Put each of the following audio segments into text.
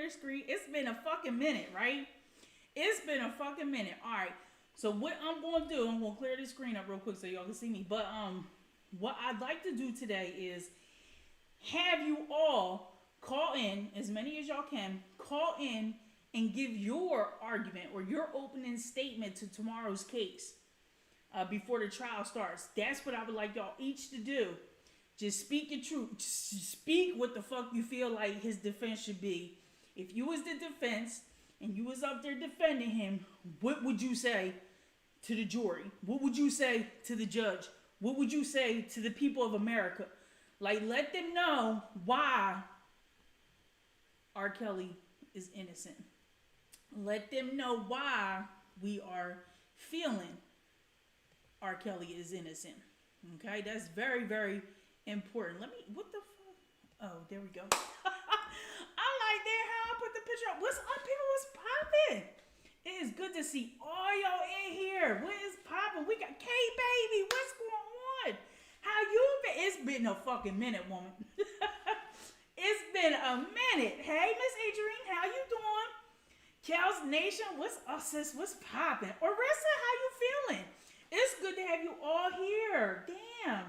the screen. It's been a fucking minute, right? It's been a fucking minute. All right. So what I'm going to do, I'm going to clear the screen up real quick so y'all can see me. But what I'd like to do today is have you all call in, as many as y'all can, call in and give your argument or your opening statement to tomorrow's case before the trial starts. That's what I would like y'all each to do. Just speak your truth. Just speak what the fuck you feel like his defense should be. If you was the defense and you was up there defending him, what would you say to the jury? What would you say to the judge? What would you say to the people of America? Like, let them know why R. Kelly is innocent. Let them know why we are feeling R. Kelly is innocent. Okay, that's very, very important. Let me, what the fuck? Oh, there we go. I like that how I put the picture up. What's up, people? What's popping? It is good to see all y'all in here. What is popping? We got K-Baby. What's going on? How you been? It's been a fucking minute, woman. It's been a minute. Hey, Miss Adrienne, how you doing? Cal's Nation, what's up, sis? What's popping? Orissa, how you feeling? It's good to have you all here. Damn.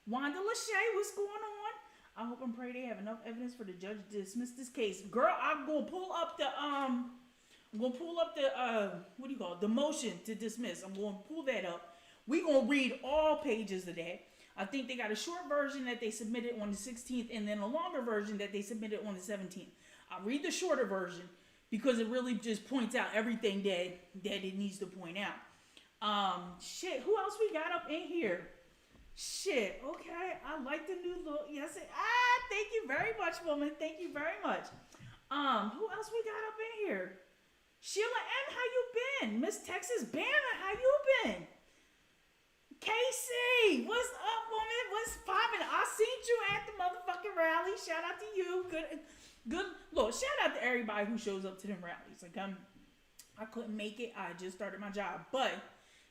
Wanda Lachey, what's going on? I hope and pray they have enough evidence for the judge to dismiss this case. Girl, I'm gonna pull up the what do you call it? The motion to dismiss. I'm gonna pull that up. We're gonna read all pages of that. I think they got a short version that they submitted on the 16th and then a longer version that they submitted on the 17th. I'll read the shorter version because it really just points out everything that it needs to point out. Shit, who else we got up in here? Shit, okay, I like the new look. Yes, thank you very much, woman. Thank you very much. Who else we got up in here? Sheila M, how you been? Miss Texas Banner, how you been? Casey, what's up, woman? What's poppin'? I seen you at the motherfucking rally. Shout out to you. Good. Look, shout out to everybody who shows up to them rallies. Like I couldn't make it. I just started my job, but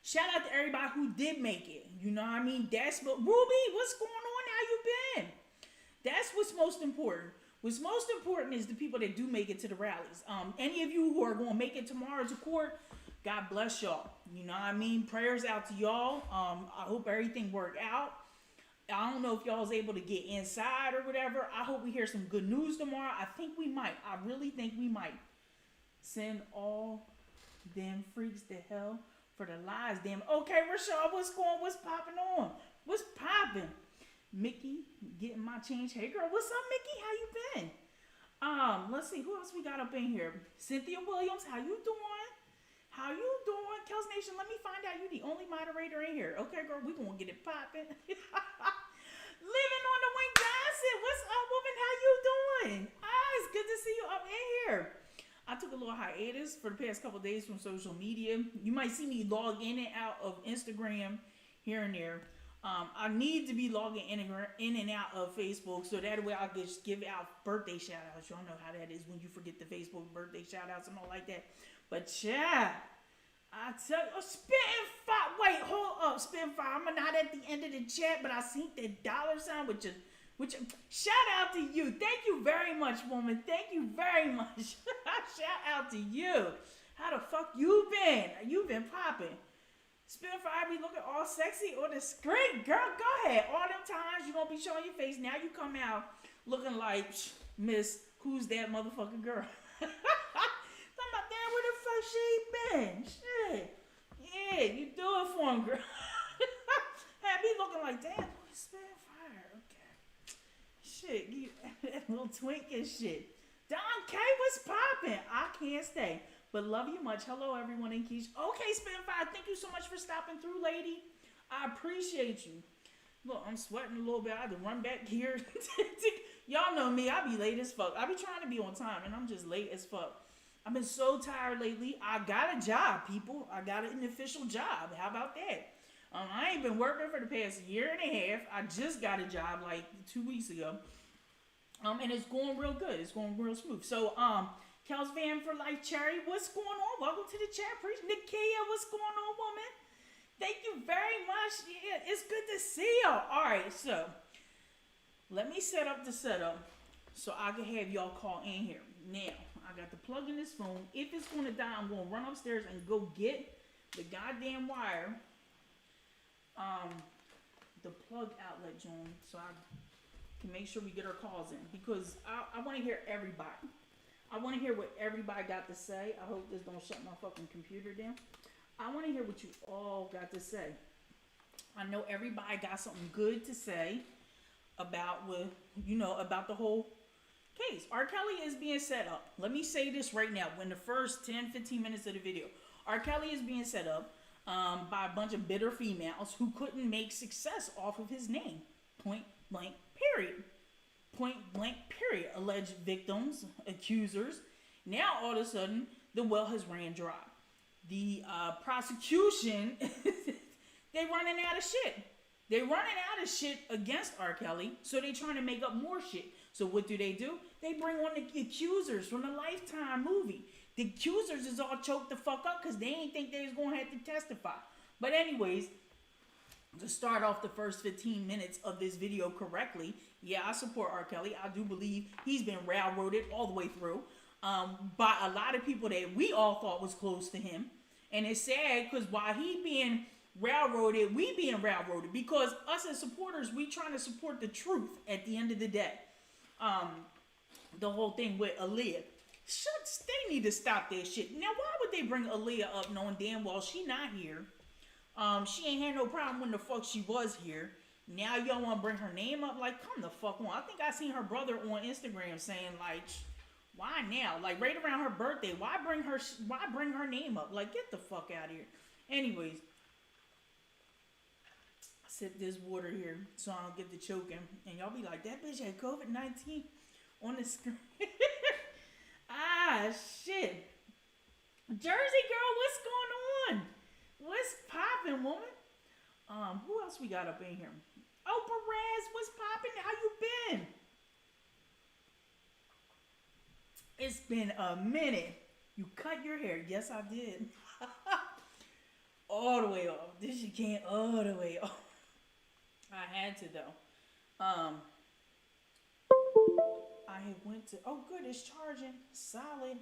shout out to everybody who did make it. You know what I mean? That's what Ruby. What's going on? How you been? That's what's most important. What's most important is the people that do make it to the rallies. Any of you who are going to make it tomorrow to court, God bless y'all. You know what I mean? Prayers out to y'all. I hope everything worked out. I don't know if y'all was able to get inside or whatever. I hope we hear some good news tomorrow. I think we might. I really think we might. Send all them freaks to hell for the lies. Damn. Okay, Rashad, what's popping on? What's popping? Mickey, getting my change. Hey, girl, what's up, Mickey? How you been? Let's see. Who else we got up in here? Cynthia Williams, how you doing? How you doing? Kels Nation, let me find out you the only moderator in here. Okay, girl, we gonna get it popping. Living on the Wing Johnson. What's up, woman? How you doing? It's good to see you up in here. I took a little hiatus for the past couple of days from social media. You might see me log in and out of Instagram here and there. I need to be logging in and out of Facebook so that way I can just give out birthday shout outs. Y'all know how that is when you forget the Facebook birthday shout outs and all like that. But yeah, I tell you, Spitting Fire. Wait, hold up, Spitting Fire. I'm not at the end of the chat, but I seen the $sign with your shout out to you. Thank you very much, woman. Thank you very much. Shout out to you. How the fuck you been? You been popping. Spitting Fire be looking all sexy on the screen. Girl, go ahead. All them times you gonna be showing your face. Now you come out looking like Miss Who's That Motherfucking Girl. Where the fuck she been? Shit. Yeah, you do it for him, girl. Had me looking like, damn, Spitting Fire. Okay. Shit, you that little twink and shit. Don K, what's poppin'? I can't stay. But love you much. Hello, everyone in Keish. Okay, Spitting Fire, thank you so much for stopping through, lady. I appreciate you. Look, I'm sweating a little bit. I had to run back here. Y'all know me. I be late as fuck. I be trying to be on time, and I'm just late as fuck. I've been so tired lately. I got a job, people. I got an official job. How about that? I ain't been working for the past year and a half. I just got a job like 2 weeks ago. And it's going real good. It's going real smooth. So, Kels Van for Life Cherry, what's going on? Welcome to the chat. Nikia, what's going on, woman? Thank you very much. Yeah, it's good to see y'all. All right, so let me set up the setup so I can have y'all call in here. Now, I got to plug in this phone. If it's going to die, I'm going to run upstairs and go get the goddamn wire. The plug outlet joint, so I can make sure we get our calls in, because I want to hear everybody. I want to hear what everybody got to say. I hope this don't shut my fucking computer down. I want to hear what you all got to say. I know everybody got something good to say about about the whole case. R. Kelly is being set up. Let me say this right now. In the first 10-15 minutes of the video, R. Kelly is being set up by a bunch of bitter females who couldn't make success off of his name. Point blank, period. Point blank, period. Alleged victims, accusers. Now, all of a sudden, the well has ran dry. The prosecution, they running out of shit. They're running out of shit against R. Kelly, so they trying to make up more shit. So what do? They bring on the accusers from the Lifetime movie. The accusers is all choked the fuck up because they ain't think they was going to have to testify. But anyways, to start off the first 15 minutes of this video correctly, yeah, I support R. Kelly. I do believe he's been railroaded all the way through by a lot of people that we all thought was close to him. And it's sad because while he being railroaded, we being railroaded, because us as supporters, we trying to support the truth at the end of the day. The whole thing with Aaliyah. They need to stop that shit. Now, why would they bring Aaliyah up knowing damn well she not here? She ain't had no problem when the fuck she was here. Now y'all want to bring her name up? Like, come the fuck on. I think I seen her brother on Instagram saying, like, why now? Like, right around her birthday. Why bring her name up? Like, get the fuck out of here. Anyways, I sip this water here so I don't get the choking. And y'all be like, that bitch had COVID-19 on the screen. Ah, shit. Jersey girl, what's going on? What's poppin', woman? Who else we got up in here? Oh, Perez, what's poppin'? How you been? It's been a minute. You cut your hair. Yes, I did. All the way off. This you can't all the way off. I had to, though. I went to, oh good, it's charging, solid.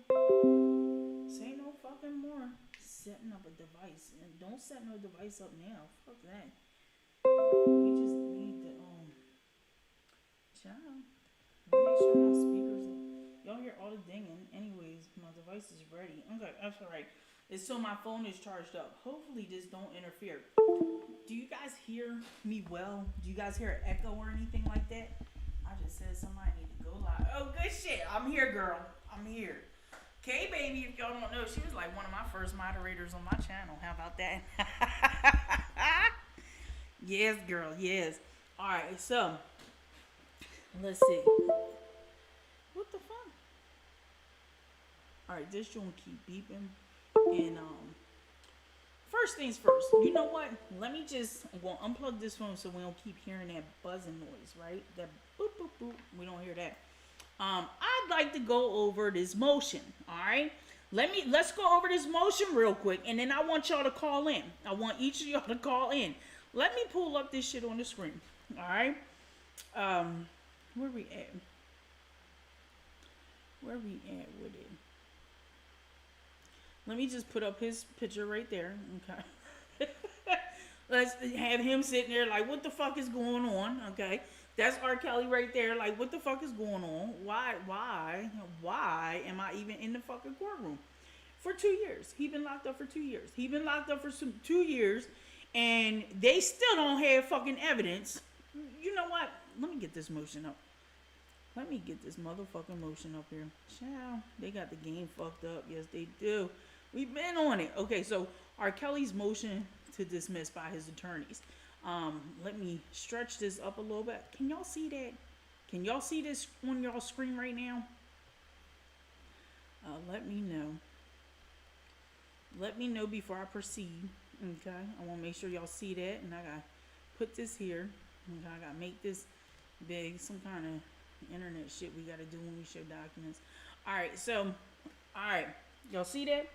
Say no fucking more. Setting up a device, and don't set no device up now. Fuck that. We just need the child. Make sure my speakers. Y'all hear all the dinging. Anyways, my device is ready. Okay, that's all right. It's so my phone is charged up. Hopefully this don't interfere. Do you guys hear me well? Do you guys hear an echo or anything like that? I just said somebody need to go live. Oh, good shit. I'm here, girl. I'm here. K-Baby, if y'all don't know, she was like one of my first moderators on my channel. How about that? Yes, girl. Yes. All right, so let's see. What the fuck? All right, this joint keep beeping. And first things first. You know what? Let me just, I'm going to unplug this phone so we don't keep hearing that buzzing noise, right? That boop, boop, boop. We don't hear that. I'd like to go over this motion, all right? Let's go over this motion real quick, and then I want y'all to call in. I want each of y'all to call in. Let me pull up this shit on the screen, all right? Where we at? Where we at with it? Let me just put up his picture right there, okay? Let's have him sitting there like, what the fuck is going on, okay? That's R. Kelly right there. Like, what the fuck is going on? Why am I even in the fucking courtroom? For 2 years. He been locked up for 2 years. He been locked up for 2 years, and they still don't have fucking evidence. You know what? Let me get this motion up. Let me get this motherfucking motion up here. Child, they got the game fucked up. Yes, they do. We've been on it. Okay, so R. Kelly's motion to dismiss by his attorneys. Let me stretch this up a little bit. Can y'all see that? Can y'all see this on y'all screen right now? Let me know. Let me know before I proceed. Okay, I want to make sure y'all see that, and I gotta put this here. Okay, I gotta make this big. Some kind of internet shit we gotta do when we show documents. All right, so, all right, y'all see that?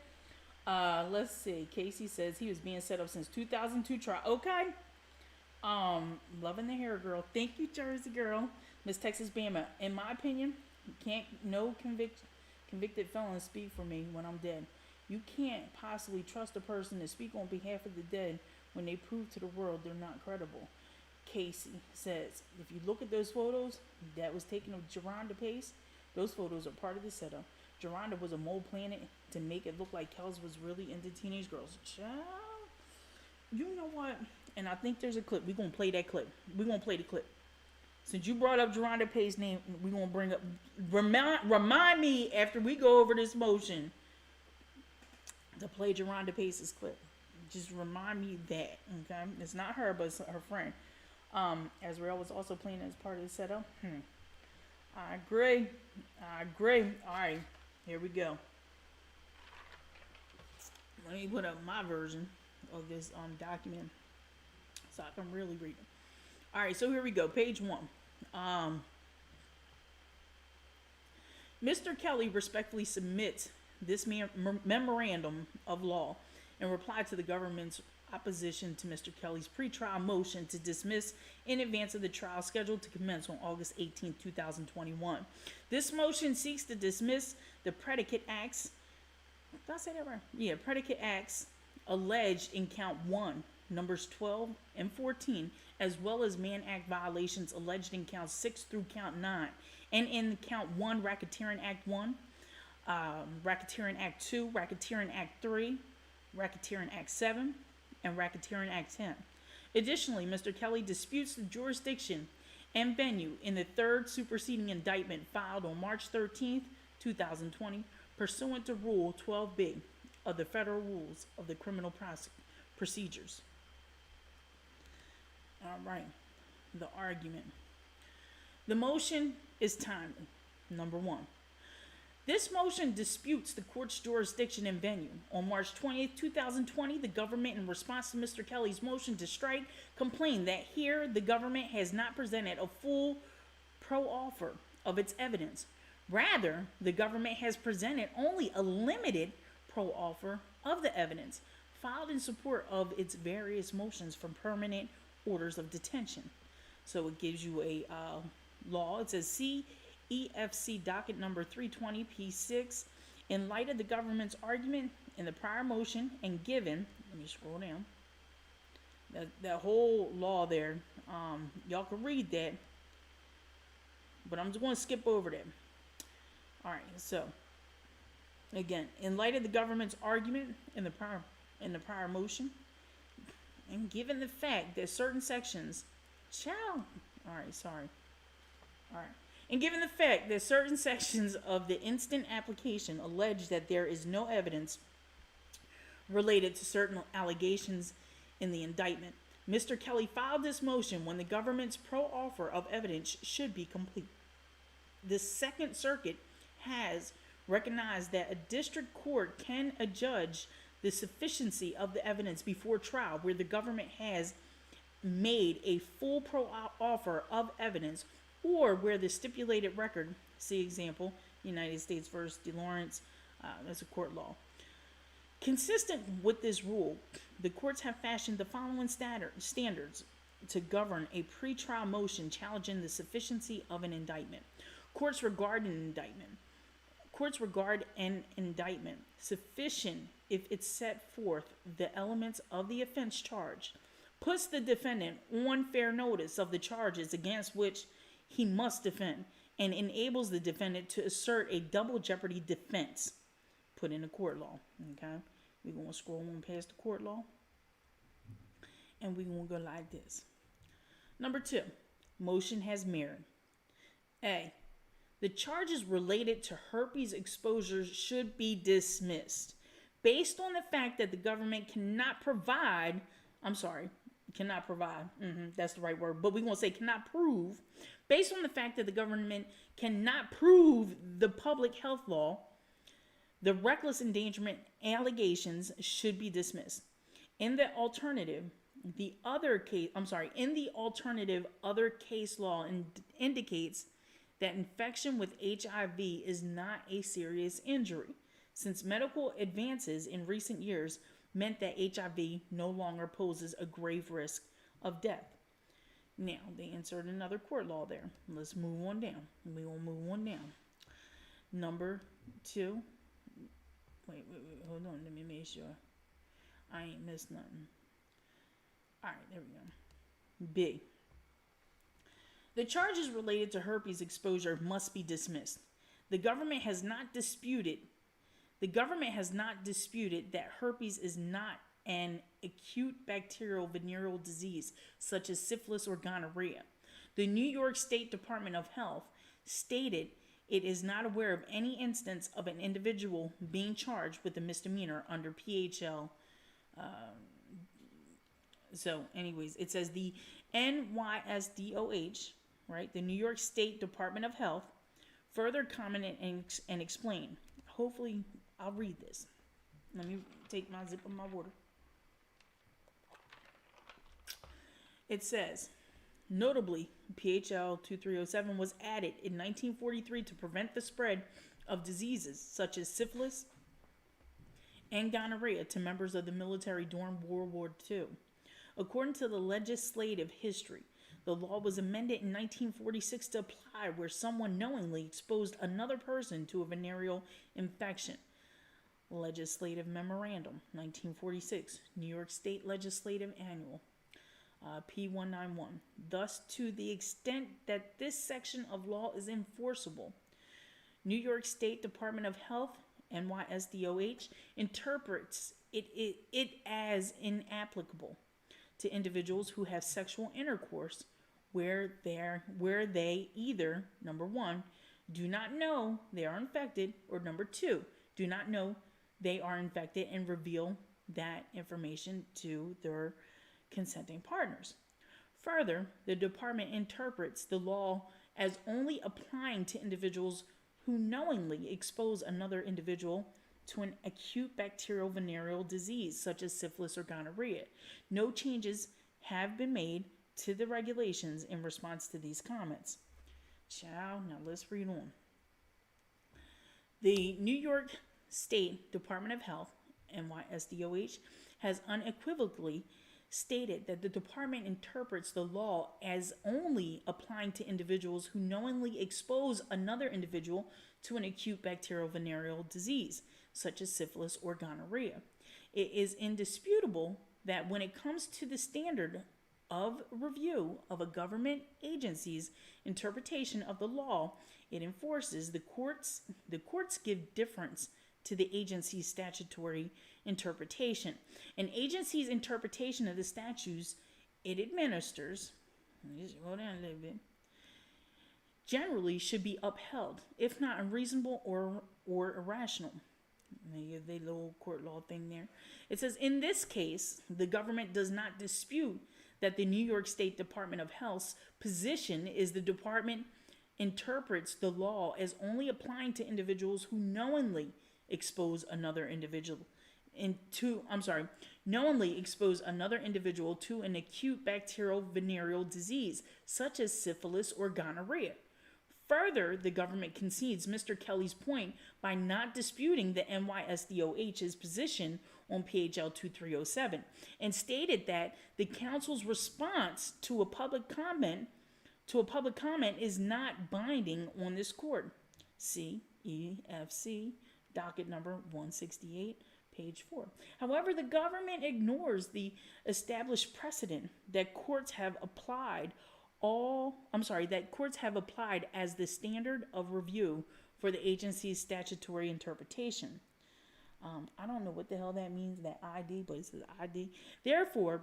Let's see. Casey says he was being set up since 2002 trial. Okay. Loving the hair, girl. Thank you, Jersey girl. Miss Texas Bama. In my opinion, no conviction convicted felons speak for me when I'm dead. You can't possibly trust a person to speak on behalf of the dead when they prove to the world they're not credible. Casey says, if you look at those photos that was taken of Geronda Pace, those photos are part of the setup. Geronda was a mole planet to make it look like Kels was really into teenage girls. Child, you know what? And I think there's a clip. We're going to play that clip. We're going to play the clip. Since you brought up Geronda Pace's name, we're going to bring up... Remind me after we go over this motion to play Geronda Pace's clip. Just remind me that, okay? It's not her, but it's her friend. Azrael was also playing as part of the setup. I agree. All right, here we go. Let me put up my version of this document so I can really read it. All right, so here we go. Page 1. Mr. Kelly respectfully submits this memorandum of law in reply to the government's opposition to Mr. Kelly's pretrial motion to dismiss in advance of the trial scheduled to commence on August 18, 2021. This motion seeks to dismiss the predicate acts. Did I say that right? Yeah, predicate acts alleged in count 1, numbers 12 and 14, as well as Mann Act violations alleged in count 6 through count 9, and in count 1, Racketeering Act 1, Racketeering Act 2, Racketeering Act 3, Racketeering Act 7, and Racketeering Act 10. Additionally, Mr. Kelly disputes the jurisdiction and venue in the third superseding indictment filed on March 13, 2020, pursuant to Rule 12B of the Federal Rules of the Criminal Procedures. All right, the argument. The motion is timely. Number 1. This motion disputes the court's jurisdiction and venue. On March 20th, 2020, the government, in response to Mr. Kelly's motion to strike, complained that here the government has not presented a full pro-offer of its evidence. Rather, the government has presented only a limited pro-offer of the evidence filed in support of its various motions for permanent orders of detention. So it gives you a law. It says EFC docket number 320 P6. In light of the government's argument in the prior motion and given, let me scroll down, that whole law there, y'all can read that, but I'm just going to skip over that. All right, so again, in light of the government's argument in the prior motion, and given the fact that certain sections, and given the fact that certain sections of the instant application allege that there is no evidence related to certain allegations in the indictment, Mr. Kelly filed this motion when the government's pro-offer of evidence should be complete. The Second Circuit has recognized that a district court can adjudge the sufficiency of the evidence before trial where the government has made a full pro-offer of evidence, or where the stipulated record, see example, United States versus DeLawrence, that's a court law. Consistent with this rule, the courts have fashioned the following standards to govern a pretrial motion challenging the sufficiency of an indictment. Courts regard an indictment sufficient if it set forth the elements of the offense charged, puts the defendant on fair notice of the charges against which he must defend, and enables the defendant to assert a double jeopardy defense put in the court law. Okay, we're going to scroll on past the court law, and we're going to go like this. Number 2, motion has merit. A, the charges related to herpes exposure should be dismissed based on the fact that the government cannot provide, that's the right word, but we're going to say cannot prove, based on the fact that the government cannot prove the public health law, the reckless endangerment allegations should be dismissed. In the alternative, other case law indicates that infection with HIV is not a serious injury, since medical advances in recent years meant that HIV no longer poses a grave risk of death. Now, they inserted another court law there. Let's move on down. We will move on down. Number 2. Wait, hold on. Let me make sure I ain't missed nothing. All right, there we go. B. The charges related to herpes exposure must be dismissed. The government has not disputed that herpes is not an acute bacterial venereal disease such as syphilis or gonorrhea. The New York State Department of Health stated it is not aware of any instance of an individual being charged with a misdemeanor under PHL. It says the NYSDOH, right, the New York State Department of Health, further commented and explained. Hopefully, I'll read this. Let me take my sip of my water. It says, notably, PHL 2307 was added in 1943 to prevent the spread of diseases such as syphilis and gonorrhea to members of the military during World War II. According to the legislative history, the law was amended in 1946 to apply where someone knowingly exposed another person to a venereal infection. Legislative Memorandum, 1946, New York State Legislative Annual, P191. Thus, to the extent that this section of law is enforceable, New York State Department of Health, NYSDOH, interprets it as inapplicable to individuals who have sexual intercourse where they either, number 1, do not know they are infected, or number 2, do not know they are infected and reveal that information to their consenting partners. Further, the department interprets the law as only applying to individuals who knowingly expose another individual to an acute bacterial venereal disease such as syphilis or gonorrhea. No changes have been made to the regulations in response to these comments. Now let's read on. The New York State Department of Health, NYSDOH, has unequivocally stated that the department interprets the law as only applying to individuals who knowingly expose another individual to an acute bacterial venereal disease, such as syphilis or gonorrhea. It is indisputable that when it comes to the standard of review of a government agency's interpretation of the law it enforces, the courts give deference to the agency's statutory interpretation. An agency's interpretation of the statutes it administers, just go down a little bit, generally should be upheld, if not unreasonable or irrational. They give the little court law thing there. It says, in this case, the government does not dispute that the New York State Department of Health's position is the department interprets the law as only applying to individuals who knowingly expose another individual to an acute bacterial venereal disease, such as syphilis or gonorrhea. Further, the government concedes Mr. Kelly's point by not disputing the NYSDOH's position on PHL 2307 and stated that the council's response to a public comment is not binding on this court. CEFC, docket number 168, page 4. However, the government ignores the established precedent that courts have applied as the standard of review for the agency's statutory interpretation. I don't know what the hell that means, that ID, but it says ID. Therefore,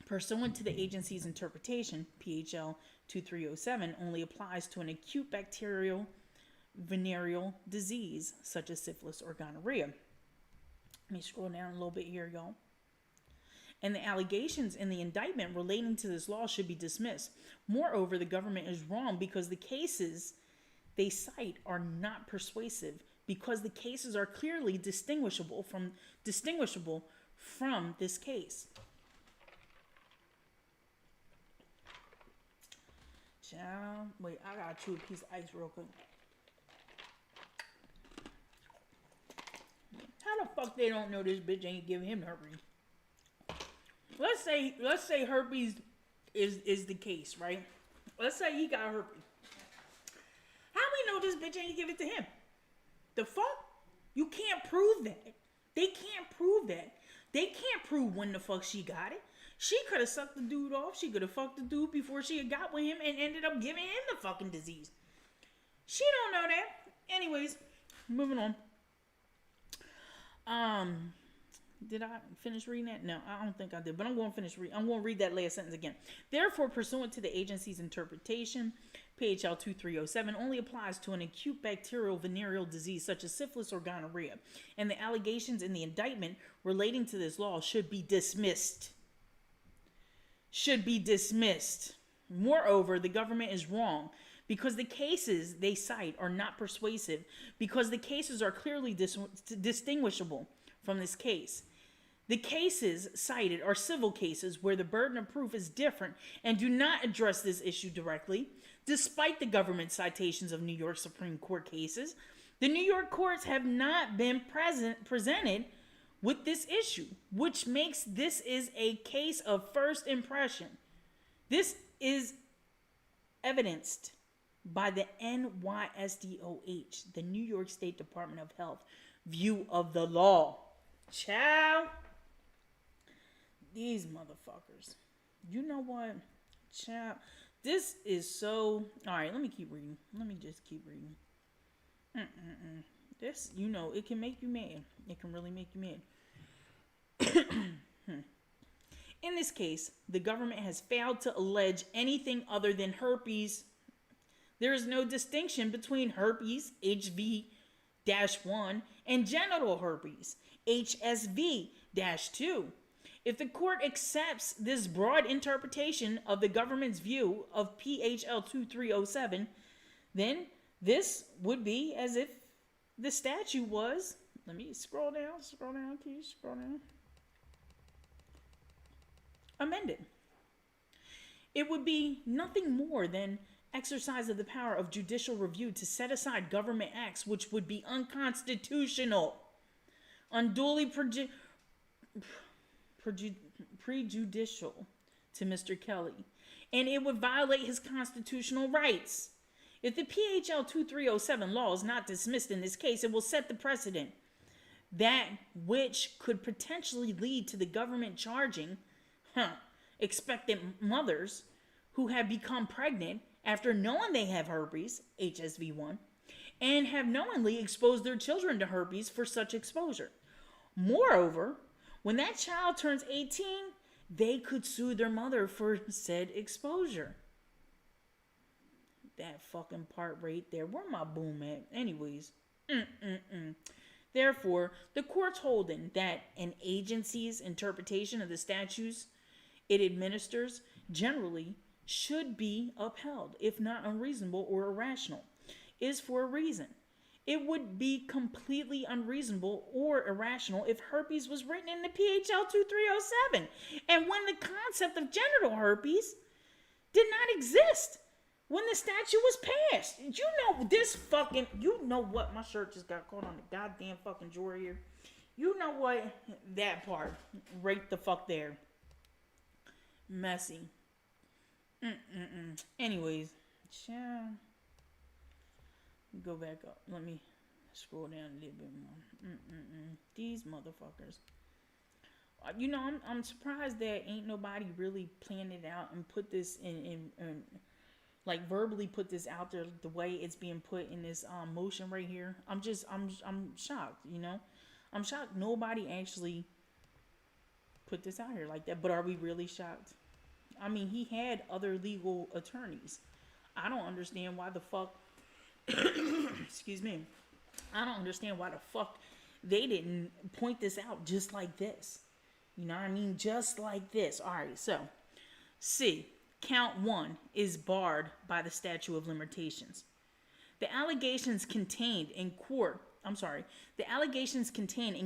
pursuant to the agency's interpretation, PHL 2307 only applies to an acute bacterial venereal disease such as syphilis or gonorrhea. Let me scroll down a little bit here, y'all. And the allegations in the indictment relating to this law should be dismissed. Moreover, the government is wrong because the cases they cite are not persuasive, because the cases are clearly distinguishable from this case. Child, wait, I gotta chew a piece of ice real quick. How the fuck they don't know this bitch ain't giving him herpes? Let's say herpes is the case, right? Let's say he got herpes. How we know this bitch ain't give it to him? The fuck? You can't prove that. They can't prove that. They can't prove when the fuck she got it. She could have sucked the dude off. She could have fucked the dude before she had got with him and ended up giving him the fucking disease. She don't know that. Anyways, moving on. Did I finish reading that? No, I don't think I did, but I'm going to finish reading. I'm going to read that last sentence again. Therefore, pursuant to the agency's interpretation, PHL 2307 only applies to an acute bacterial venereal disease such as syphilis or gonorrhea, and the allegations in the indictment relating to this law should be dismissed. Should be dismissed. Moreover, the government is wrong because the cases they cite are not persuasive, because the cases are clearly distinguishable from this case. The cases cited are civil cases where the burden of proof is different and do not address this issue directly. Despite the government's citations of New York Supreme Court cases, the New York courts have not been presented with this issue, which makes this is a case of first impression. This is evidenced by the NYSDOH, the New York State Department of Health, view of the law. Child. These motherfuckers. You know what? Child. This is so... Alright, let me keep reading. Let me just keep reading. This, you know, it can make you mad. It can really make you mad. In this case, the government has failed to allege anything other than herpes. There is no distinction between herpes, HV-1, and genital herpes, HSV-2. If the court accepts this broad interpretation of the government's view of PHL 2307, then this would be as if the statute was, let me scroll down, Keish, scroll down, amended. It would be nothing more than exercise of the power of judicial review to set aside government acts which would be unconstitutional, unduly prejudicial to Mr. Kelly, and it would violate his constitutional rights. If the PHL 2307 law is not dismissed in this case, it will set the precedent that which could potentially lead to the government charging expectant mothers who have become pregnant after knowing they have herpes, HSV-1, and have knowingly exposed their children to herpes for such exposure. Moreover, when that child turns 18, they could sue their mother for said exposure. That fucking part right there. Where my boom at? Anyways. Therefore, the court's holding that an agency's interpretation of the statutes it administers generally should be upheld, if not unreasonable or irrational, is for a reason. It would be completely unreasonable or irrational if herpes was written in the PHL 2307, and when the concept of genital herpes did not exist when the statute was passed. You know this fucking, you know what, my shirt just got caught on the goddamn fucking drawer here. You know what, that part, right the fuck there. Messy. Anyways, child. Go back up. Let me scroll down a little bit more. These motherfuckers. You know, I'm surprised that ain't nobody really planned it out and put this in like verbally put this out there the way it's being put in this motion right here. I'm shocked, you know. I'm shocked nobody actually put this out here like that. But are we really shocked? I mean, he had other legal attorneys. I don't understand why the fuck excuse me. I don't understand why the fuck they didn't point this out just like this. You know what I mean? Just like this. All right, so C, count 1 is barred by the statute of limitations. The allegations contained in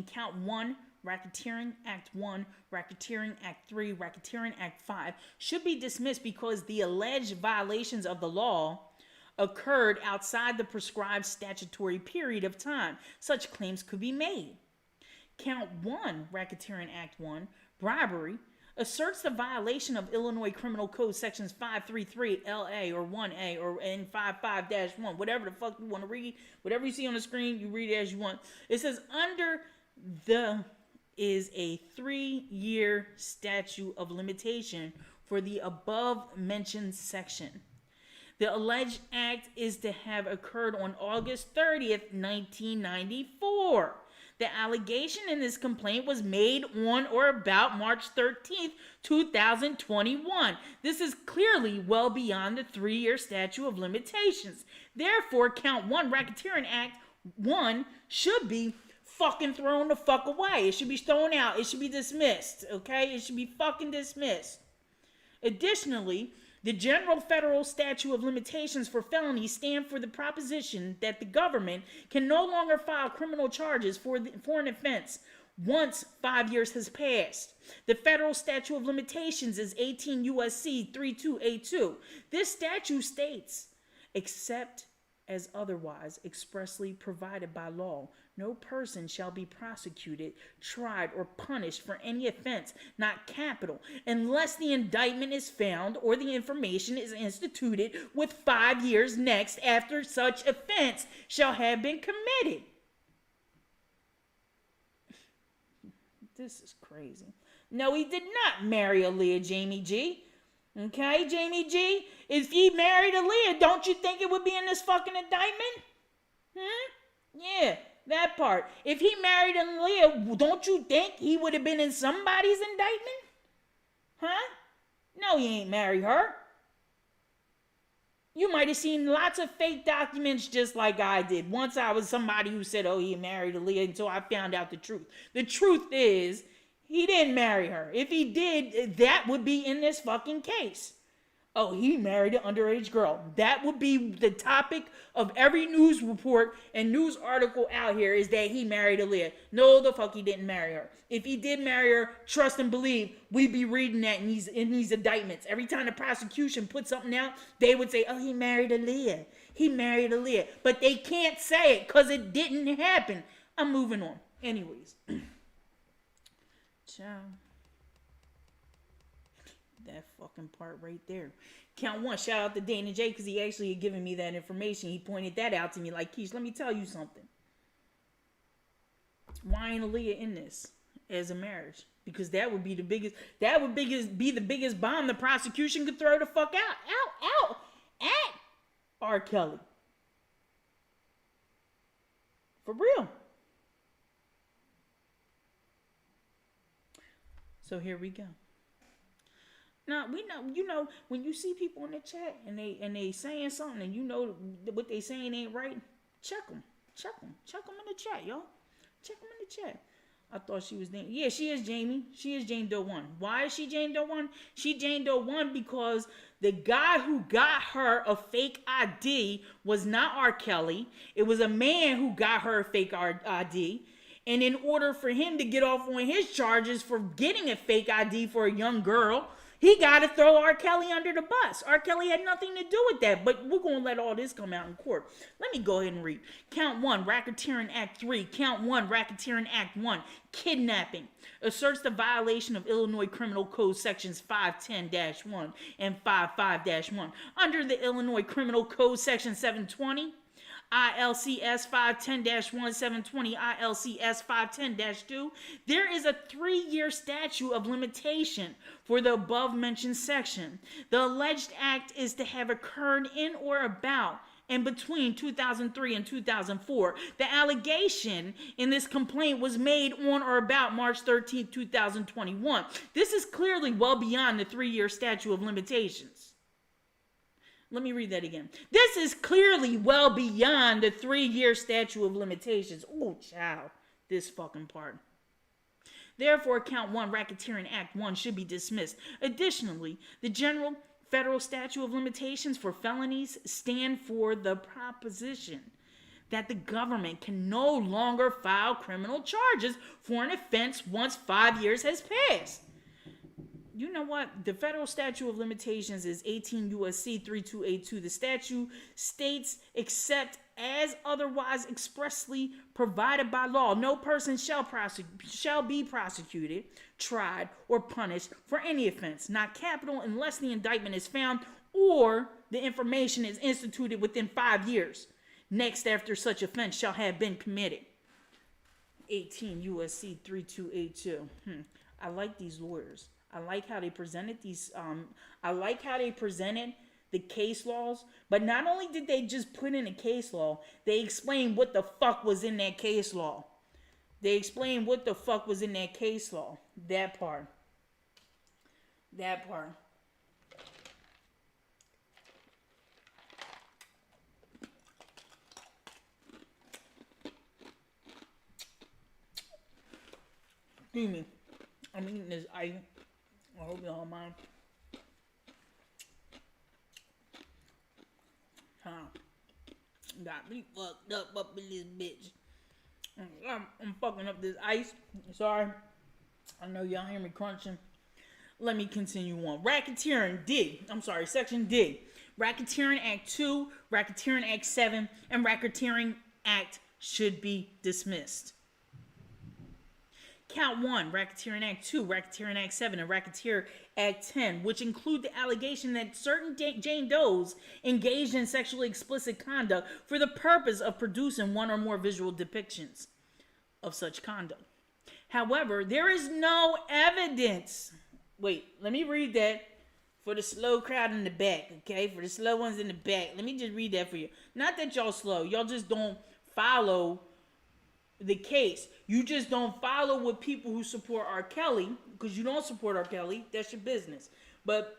count 1, Racketeering Act 1, Racketeering Act 3, Racketeering Act 5 should be dismissed because the alleged violations of the law occurred outside the prescribed statutory period of time such claims could be made. Count 1, Racketeering Act 1, bribery, asserts the violation of Illinois Criminal Code sections 533 LA or 1A or N55-1, whatever the fuck you want to read, whatever you see on the screen, you read it as you want. It says under the is a 3-year statute of limitation for the above mentioned section. The alleged act is to have occurred on August 30th, 1994. The allegation in this complaint was made on or about March 13th, 2021. This is clearly well beyond the 3-year statute of limitations. Therefore, count 1, Racketeering Act 1, should be fucking thrown the fuck away. It should be thrown out. It should be dismissed, okay? It should be fucking dismissed. Additionally, the general federal statute of limitations for felonies stand for the proposition that the government can no longer file criminal charges for an offense once 5 years has passed. The federal statute of limitations is 18 U.S.C. 3282. This statute states, except as otherwise expressly provided by law, no person shall be prosecuted, tried, or punished for any offense, not capital, unless the indictment is found or the information is instituted with 5 years next after such offense shall have been committed. This is crazy. No, he did not marry Aaliyah, Jamie G. Okay, Jamie G? If he married Aaliyah, don't you think it would be in this fucking indictment? Yeah, that part. If he married Aaliyah, don't you think he would have been in somebody's indictment? Huh? No, he ain't married her. You might have seen lots of fake documents just like I did. Once I was somebody who said, oh, he married Aaliyah until I found out the truth. The truth is, he didn't marry her. If he did, that would be in this fucking case. Oh, he married an underage girl. That would be the topic of every news report and news article out here is that he married Aaliyah. No, the fuck he didn't marry her. If he did marry her, trust and believe, we'd be reading that in these indictments. Every time the prosecution put something out, they would say, oh, he married Aaliyah. He married Aaliyah. But they can't say it because it didn't happen. I'm moving on. Anyways. Ciao. That fucking part right there. Count 1. Shout out to Dana J because he actually had given me that information. He pointed that out to me like, Keish, let me tell you something. Why ain't Aaliyah in this as a marriage? Because that would be the biggest bomb the prosecution could throw the fuck out at R. Kelly. For real. So here we go. Now we know, when you see people in the chat and they saying something and you know what they saying ain't right, check them in the chat, y'all. Check them in the chat. I thought she was named. Yeah, she is Jamie. She is Jane Doe 1. Why is she Jane Doe 1? She Jane Doe 1 because the guy who got her a fake ID was not R. Kelly. It was a man who got her a fake ID. And in order for him to get off on his charges for getting a fake ID for a young girl, he got to throw R. Kelly under the bus. R. Kelly had nothing to do with that, but we're going to let all this come out in court. Let me go ahead and read. Count 1, Racketeering Act 3. Count 1, Racketeering Act 1. Kidnapping. Asserts the violation of Illinois Criminal Code sections 510-1 and 55-1. Under the Illinois Criminal Code section 720, ILCS 510-1, 720 ILCS 510-2, there is a 3-year statute of limitation for the above-mentioned section. The alleged act is to have occurred in or about and between 2003 and 2004. The allegation in this complaint was made on or about March 13, 2021. This is clearly well beyond the 3-year statute of limitations. Let me read that again. This is clearly well beyond the 3-year statute of limitations. Oh, child. This fucking part. Therefore, count 1, Racketeering Act 1 should be dismissed. Additionally, the general federal statute of limitations for felonies stand for the proposition that the government can no longer file criminal charges for an offense once 5 years has passed. You know what? The federal statute of limitations is 18 U.S.C. 3282. The statute states, except as otherwise expressly provided by law. No person shall be prosecuted, tried, or punished for any offense, not capital, unless the indictment is found or the information is instituted within 5 years. Next after such offense shall have been committed. 18 U.S.C. 3282. I like these lawyers. I like how they presented these. I like how they presented the case laws. But not only did they just put in a case law, they explained what the fuck was in that case law. They explained what the fuck was in that case law. That part. That part. Excuse me. I'm eating this ice. I hope y'all mind. Got me fucked up in this bitch. I'm fucking up this ice. Sorry. I know y'all hear me crunching. Let me continue on. Racketeering D. I'm sorry, Section D. Racketeering Act 2, Racketeering Act 7, and Racketeering Act should be dismissed. Count 1, Racketeering Act 2, Racketeering Act 7, and Racketeer Act 10, which include the allegation that certain Jane Does engaged in sexually explicit conduct for the purpose of producing one or more visual depictions of such conduct. However, there is no evidence. Wait, let me read that for the slow crowd in the back, okay? For the slow ones in the back. Let me just read that for you. Not that y'all slow. Y'all just don't follow the case. You just don't follow with people who support R. Kelly, because you don't support R. Kelly. That's your business. But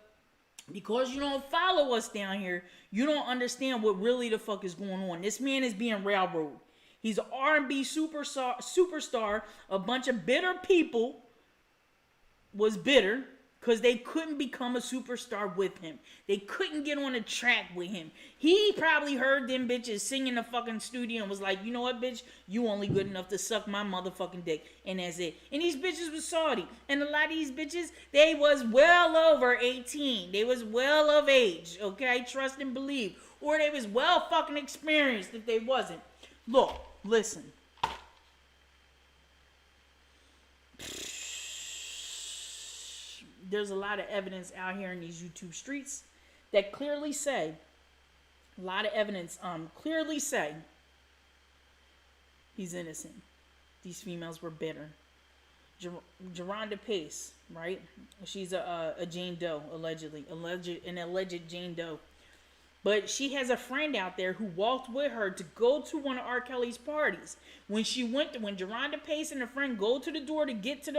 because you don't follow us down here, you don't understand what really the fuck is going on. This man is being railroaded. He's an R&B superstar. A bunch of bitter people was bitter because they couldn't become a superstar with him. They couldn't get on a track with him. He probably heard them bitches sing in the fucking studio and was like, you know what, bitch? You only good enough to suck my motherfucking dick. And that's it. And these bitches was Saudi. And a lot of these bitches, they was well over 18. They was well of age, okay? Trust and believe. Or they was well fucking experienced if they wasn't. Look, listen. There's a lot of evidence out here in these YouTube streets that clearly say, a lot of evidence clearly say he's innocent. These females were bitter. Geronda Pace, right? She's a Jane Doe, an alleged Jane Doe. But she has a friend out there who walked with her to go to one of R. Kelly's parties. When Geronda Pace and a friend go to the door to get into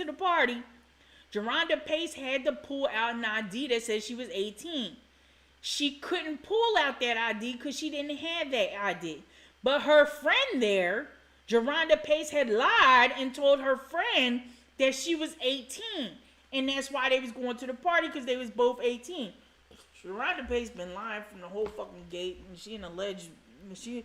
the party, Geronda Pace had to pull out an ID that says she was 18. She couldn't pull out that ID because she didn't have that ID. But her friend there, Geronda Pace, had lied and told her friend that she was 18. And that's why they was going to the party, because they was both 18. Geronda Pace been lying from the whole fucking gate. And she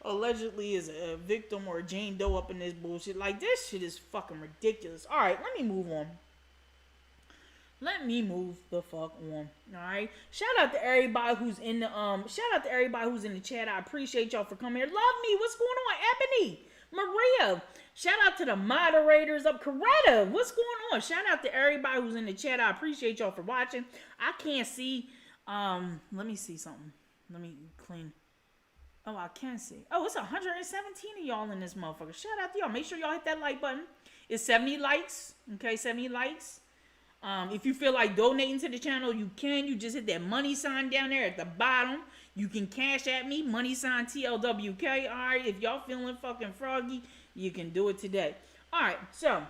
allegedly is a victim or a Jane Doe up in this bullshit. Like, this shit is fucking ridiculous. Alright, let me move on. Let me move the fuck on. Alright. Shout out to everybody who's in the chat. I appreciate y'all for coming here. Love me. What's going on? Ebony, Maria. Shout out to the moderators up. Coretta. What's going on? Shout out to everybody who's in the chat. I appreciate y'all for watching. I can't see. Let me see something. Let me clean. Oh, I can see. Oh, it's 117 of y'all in this motherfucker. Shout out to y'all. Make sure y'all hit that like button. It's 70 likes. Okay, 70 likes. If you feel like donating to the channel, you can. You just hit that money sign down there at the bottom. You can cash at me, money sign TLWK. Alright, if y'all feeling fucking froggy, you can do it today. Alright, so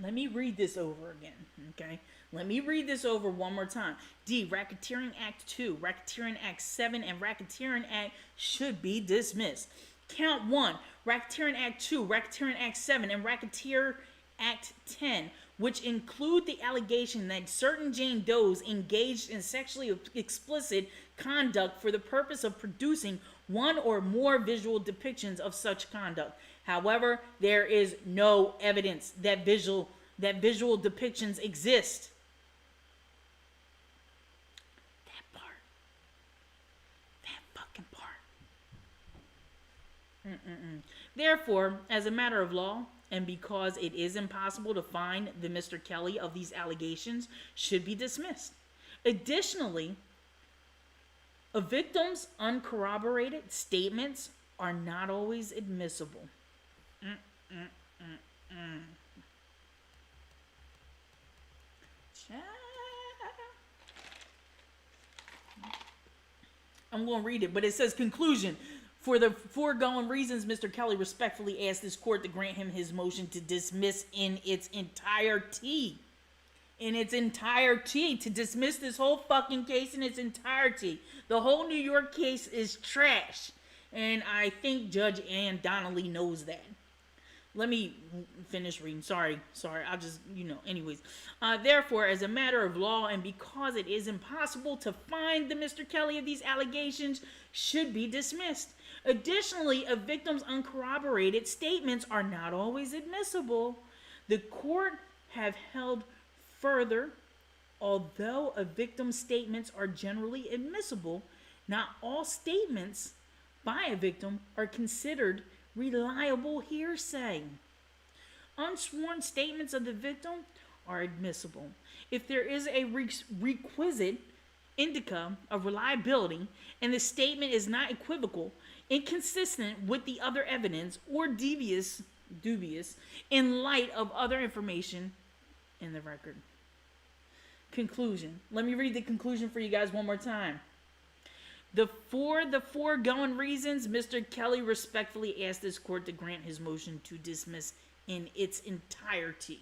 let me read this over again. Okay? Let me read this over one more time. D, Racketeering Act 2, Racketeering Act 7, and Racketeering Act should be dismissed. Count 1, Racketeering Act 2, Racketeering Act 7, and Racketeer Act 10, which include the allegation that certain Jane Does engaged in sexually explicit conduct for the purpose of producing one or more visual depictions of such conduct. However, there is no evidence that visual depictions exist. That fucking part. Therefore, as a matter of law, and because it is impossible to find the Mr. Kelly of these allegations, should be dismissed. Additionally, a victim's uncorroborated statements are not always admissible. I'm going to read it, but it says conclusion. For the foregoing reasons, Mr. Kelly respectfully asks this court to grant him his motion to dismiss in its entirety. In its entirety. To dismiss this whole fucking case in its entirety. The whole New York case is trash. And I think Judge Ann Donnelly knows that. Let me finish reading. Sorry. I'll just, anyways. Therefore, as a matter of law, and because it is impossible to find the Mr. Kelly of these allegations, should be dismissed. Additionally, a victim's uncorroborated statements are not always admissible. The court have held further, although a victim's statements are generally admissible, not all statements by a victim are considered reliable hearsay. Unsworn statements of the victim are admissible. If there is a requisite indica of reliability and the statement is not equivocal, inconsistent with the other evidence, or dubious in light of other information in the record. Conclusion. Let me read the conclusion for you guys one more time. For the foregoing reasons, Mr. Kelly respectfully asked this court to grant his motion to dismiss in its entirety.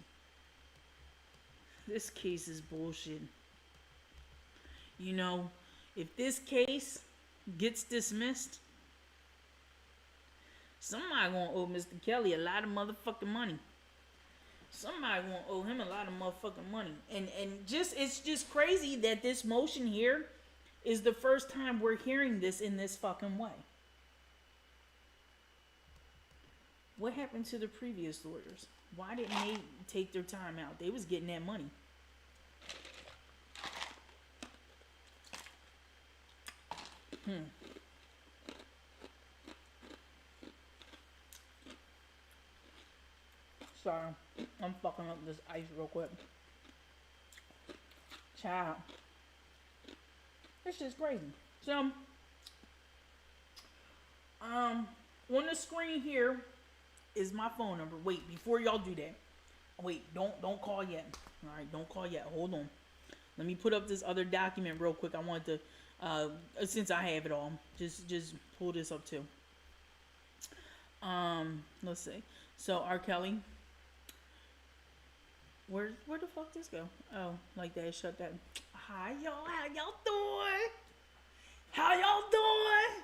This case is bullshit. If this case gets dismissed, somebody gonna owe Mr. Kelly a lot of motherfucking money. Somebody gonna owe him a lot of motherfucking money. And it's just crazy that this motion here is the first time we're hearing this in this fucking way. What happened to the previous lawyers? Why didn't they take their time out? They was getting that money. Sorry, I'm fucking up this ice real quick. Child. It's just crazy. So, on the screen here is my phone number. Wait, before y'all do that. Wait, don't call yet. Alright, don't call yet. Hold on. Let me put up this other document real quick. I want to, since I have it all, just pull this up too. Let's see. So, R. Kelly. Where the fuck this go? Oh, like that. Shut that. Hi, y'all. How y'all doing? How y'all doing?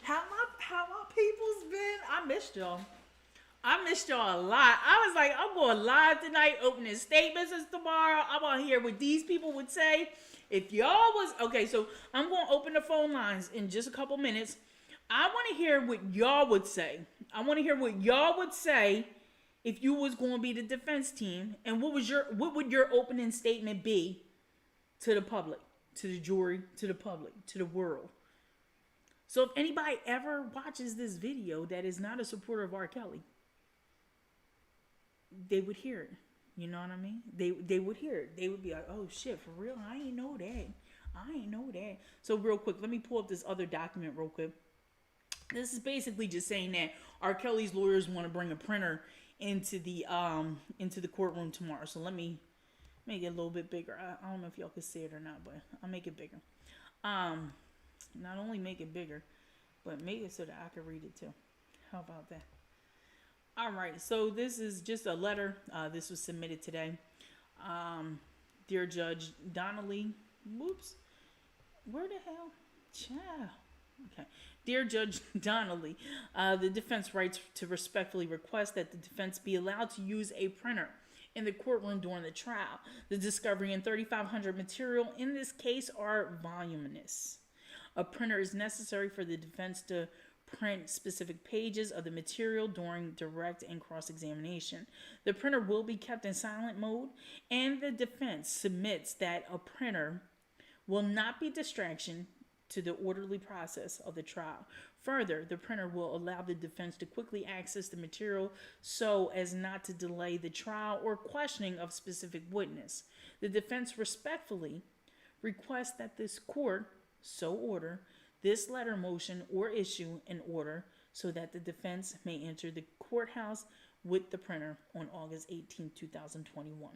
How my people's been? I missed y'all. I missed y'all a lot. I was like, I'm going live tonight, opening statements as tomorrow. I want to hear what these people would say. If y'all was... Okay, so I'm going to open the phone lines in just a couple minutes. I want to hear what y'all would say. I want to hear what y'all would say if you was going to be the defense team. And what would your opening statement be to the public, to the jury, to the public, to the world? So if anybody ever watches this video that is not a supporter of R. Kelly, they would hear it. You know what I mean? They would hear it. They would be like, oh shit, for real? I ain't know that. So real quick, let me pull up this other document real quick. This is basically just saying that R. Kelly's lawyers want to bring a printer into the courtroom tomorrow. So let me make it a little bit bigger. I don't know if y'all can see it or not, but I'll make it bigger. Not only make it bigger, but make it so that I can read it too. How about that? All right, so this is just a letter. This was submitted today. Dear Judge Donnelly. Whoops. Where the hell? Child. Okay. Dear Judge Donnelly, the defense writes to respectfully request that the defense be allowed to use a printer in the courtroom during the trial. The discovery and 3,500 material in this case are voluminous. A printer is necessary for the defense to print specific pages of the material during direct and cross-examination. The printer will be kept in silent mode, and the defense submits that a printer will not be a distraction to the orderly process of the trial. Further, the printer will allow the defense to quickly access the material so as not to delay the trial or questioning of specific witness. The defense respectfully requests that this court so order this letter motion or issue an order so that the defense may enter the courthouse with the printer on August 18, 2021.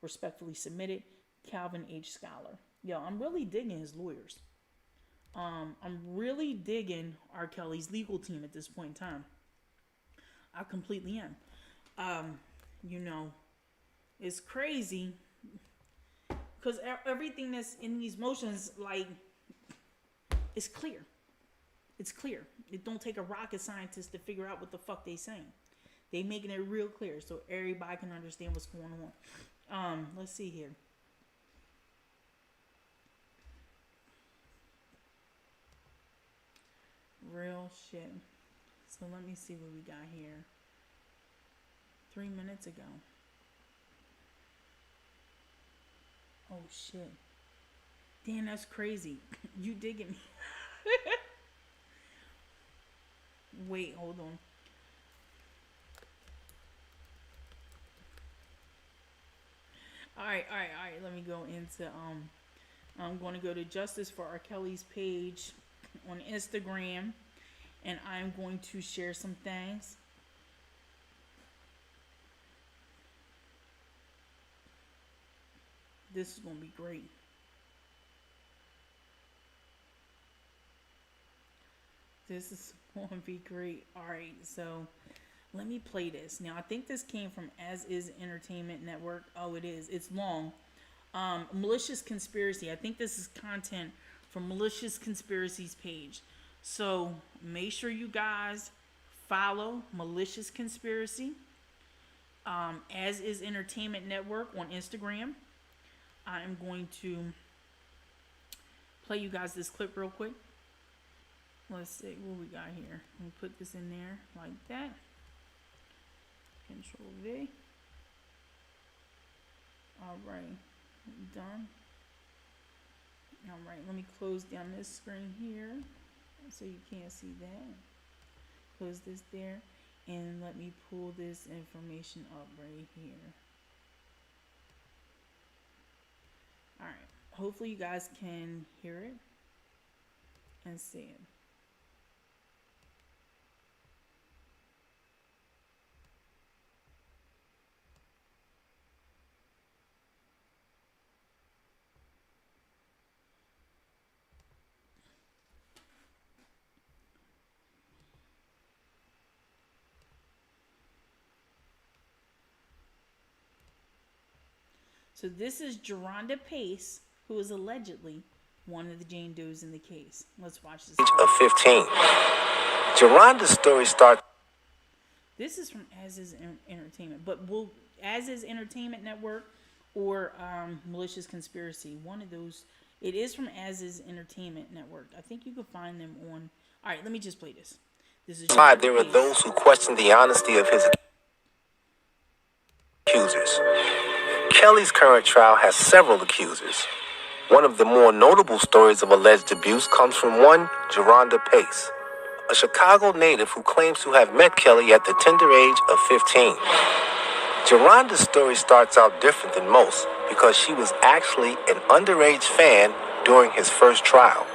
Respectfully submitted, Calvin H. Scholar. Yo, I'm really digging his lawyers. I'm really digging R. Kelly's legal team at this point in time. I completely am. It's crazy because everything that's in these motions, like, it's clear. It's clear. It don't take a rocket scientist to figure out what the fuck they saying. They making it real clear so everybody can understand what's going on. Let's see here. Real shit. So let me see what we got here. 3 minutes ago. Oh shit. Damn, that's crazy. You digging me? Wait, hold on. All right. Let me go into I'm going to go to Justice for R. Kelly's page on Instagram, and I'm going to share some things. This is going to be great. This is going to be great. All right, so let me play this. Now, I think this came from As Is Entertainment Network. Oh, it is. It's long. Malicious Conspiracy. I think this is content from Malicious Conspiracy's page. So make sure you guys follow Malicious Conspiracy. As Is Entertainment Network on Instagram. I am going to play you guys this clip real quick. Let's see what we got here. We'll put this in there like that. Control V. All right, done. All right, let me close down this screen here so you can't see that. Close this there, and let me pull this information up right here. All right, hopefully you guys can hear it and see it. So this is Geronda Pace, who is allegedly one of the Jane Does in the case. Let's watch this. Age of 15. Geronda's story starts. This is from As Is Entertainment, but As Is Entertainment Network or Malicious Conspiracy, one of those. It is from As Is Entertainment Network. I think you can find them on. All right, let me just play this. This is. There are those who question the honesty of his accusers. Kelly's current trial has several accusers. One of the more notable stories of alleged abuse comes from one Geronda Pace, a Chicago native who claims to have met Kelly at the tender age of 15. Geronda's story starts out different than most because she was actually an underage fan during his first trial.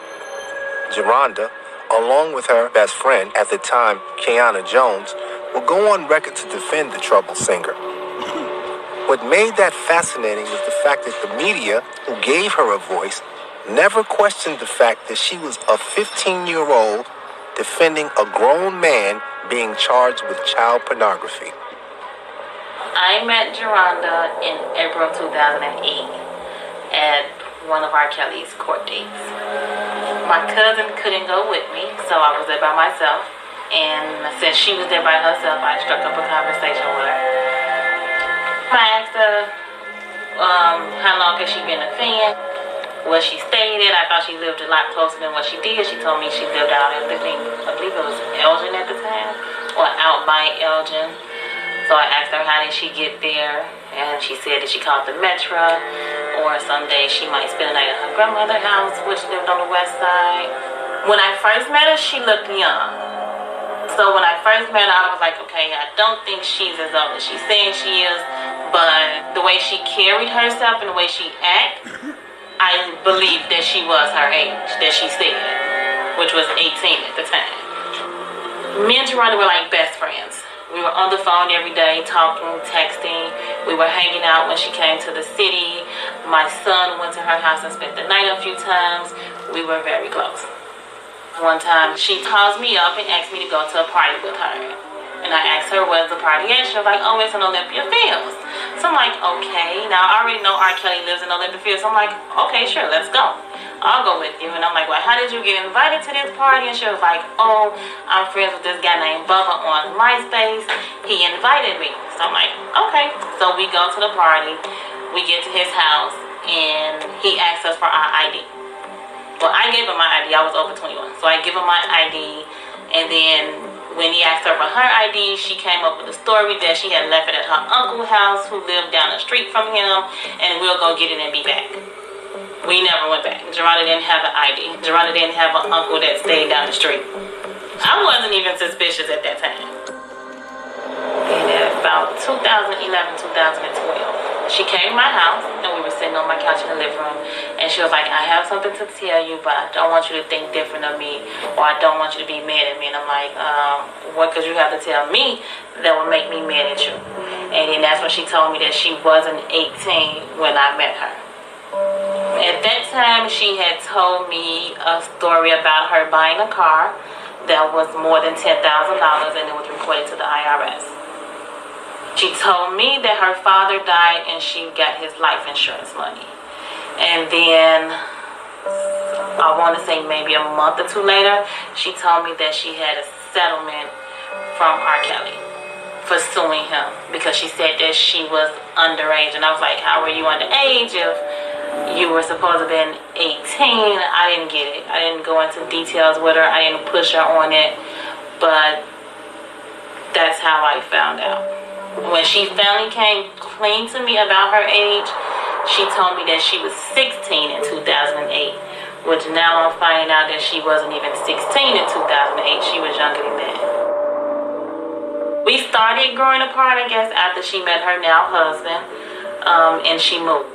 Geronda, along with her best friend at the time, Kiana Jones, will go on record to defend the troubled singer. What made that fascinating was the fact that the media, who gave her a voice, never questioned the fact that she was a 15-year-old defending a grown man being charged with child pornography. I met Geronda in April 2008 at one of R. Kelly's court dates. My cousin couldn't go with me, so I was there by myself. And since she was there by herself, I struck up a conversation with her. I asked her how long has she been a fan, where she stayed at. I thought she lived a lot closer than what she did. She told me she lived out in, I believe it was Elgin at the time, or out by Elgin. So So I asked her how did she get there, and she said that she called the Metro, or someday she might spend the night at her grandmother's house, which lived on the west side. When I first met her, she looked young. So when I first met her, I was like, okay, I don't think she's as old as she's saying she is, but the way she carried herself and the way she acted, I believed that she was her age, that she said, which was 18 at the time. Me and Geronda were like best friends. We were on the phone every day, talking, texting. We were hanging out when she came to the city. My son went to her house and spent the night a few times. We were very close. One time, she calls me up and asked me to go to a party with her. And I asked her, where's the party at? She was like, oh, it's in Olympia Fields. So I'm like, okay. Now, I already know R. Kelly lives in Olympia Fields. So I'm like, okay, sure, let's go. I'll go with you. And I'm like, well, how did you get invited to this party? And she was like, oh, I'm friends with this guy named Bubba on MySpace. He invited me. So I'm like, okay. So we go to the party. We get to his house, and he asks us for our ID. Well, I gave him my ID. I was over 21. So I give him my ID, and then when he asked her for her ID, she came up with a story that she had left it at her uncle's house, who lived down the street from him, and we'll go get it and be back. We never went back. Geronda didn't have an ID. Geronda didn't have an uncle that stayed down the street. I wasn't even suspicious at that time. And at about 2011, 2012, she came to my house, and we were sitting on my couch in the living room, and she was like, I have something to tell you, but I don't want you to think different of me, or I don't want you to be mad at me. And I'm like, what could you have to tell me that would make me mad at you? And then that's when she told me that she wasn't 18 when I met her. At that time, she had told me a story about her buying a car that was more than $10,000, and it was reported to the IRS. She told me that her father died and she got his life insurance money. And then, I want to say maybe a month or two later, she told me that she had a settlement from R. Kelly for suing him, because she said that she was underage. And I was like, how were you underage if you were supposed to have been 18? I didn't get it. I didn't go into details with her. I didn't push her on it. But that's how I found out. When she finally came clean to me about her age, she told me that she was 16 in 2008, which now I'm finding out that she wasn't even 16 in 2008. She was younger than that. We started growing apart, I guess, after she met her now husband, and she moved.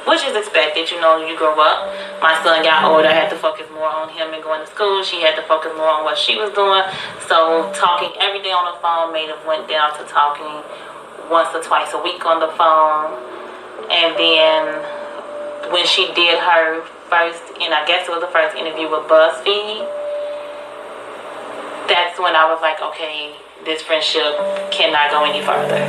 Which is expected, you know, you grow up. My son got older, I had to focus more on him and going to school. She had to focus more on what she was doing. So talking every day on the phone made it went down to talking once or twice a week on the phone. And then when she did her first, and I guess it was the first interview with BuzzFeed, that's when I was like, okay, this friendship cannot go any further.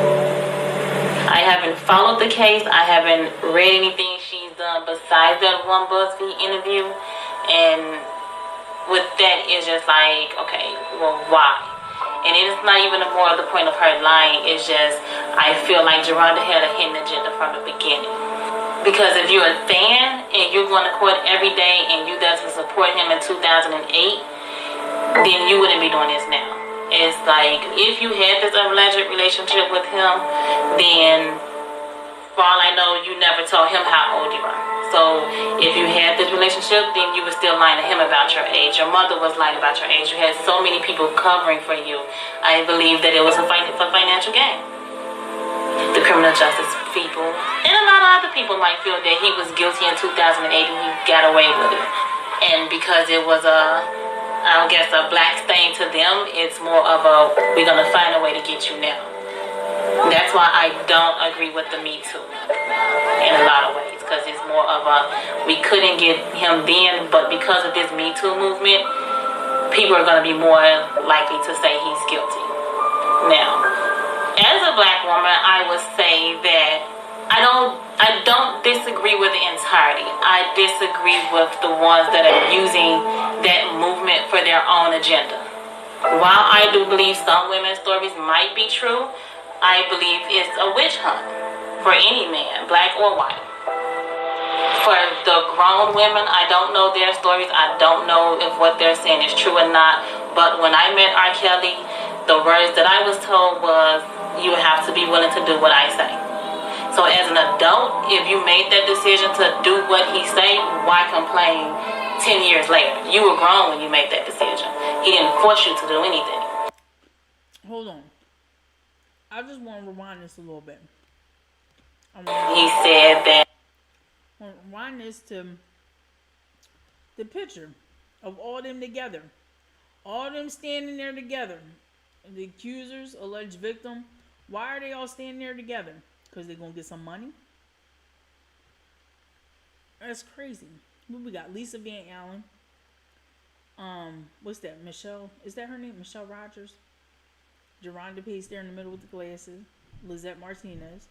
I haven't followed the case. I haven't read anything she's done besides that one BuzzFeed interview. And with that, it's just like, okay, well, why? And it is not even more of the point of her lying. It's just, I feel like Geronda had a hidden agenda from the beginning. Because if you're a fan and you're going to court every day and you there to support him in 2008, then you wouldn't be doing this now. It's like, if you had this alleged relationship with him, then for all I know, you never told him how old you are. So if you had this relationship, then you were still lying to him about your age. Your mother was lying about your age. You had so many people covering for you. I believe that it was for financial gain. The criminal justice people and a lot of other people might feel that he was guilty in 2008 and he got away with it. And because it was I guess a black stain to them, it's more of a, we're going to find a way to get you now. That's why I don't agree with the Me Too in a lot of ways, because it's more of a, we couldn't get him then, but because of this Me Too movement, people are going to be more likely to say he's guilty. Now, as a black woman, I would say that I don't disagree with the entirety. I disagree with the ones that are using that movement for their own agenda. While I do believe some women's stories might be true, I believe it's a witch hunt for any man, black or white. For the grown women, I don't know their stories. I don't know if what they're saying is true or not. But when I met R. Kelly, The words that I was told was, you have to be willing to do what I say. So as an adult, if you made that decision to do what he say, why complain 10 years later? You were grown when you made that decision. He didn't force you to do anything. Hold on. I just want to rewind this a little bit. He said that. I want to rewind this to the picture of all them together. All them standing there together. The accusers, alleged victim. Why are they all standing there together? Because they're going to get some money? That's crazy. What we got? Lisa Van Allen. What's that? Michelle? Is that her name? Michelle Rogers? Geronda Pace there in the middle with the glasses. Lizette Martinez.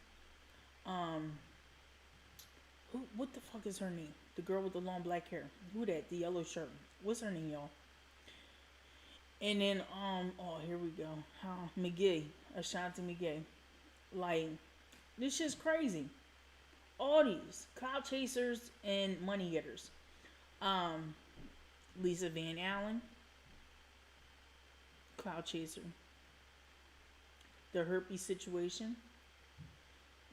What the fuck is her name? The girl with the long black hair. Who that? The yellow shirt. What's her name, y'all? And then, oh, here we go. McGee. Ashanti McGee. Like, this shit's crazy. All these clout chasers and money getters. Lisa Van Allen. Clout chaser. The herpes situation.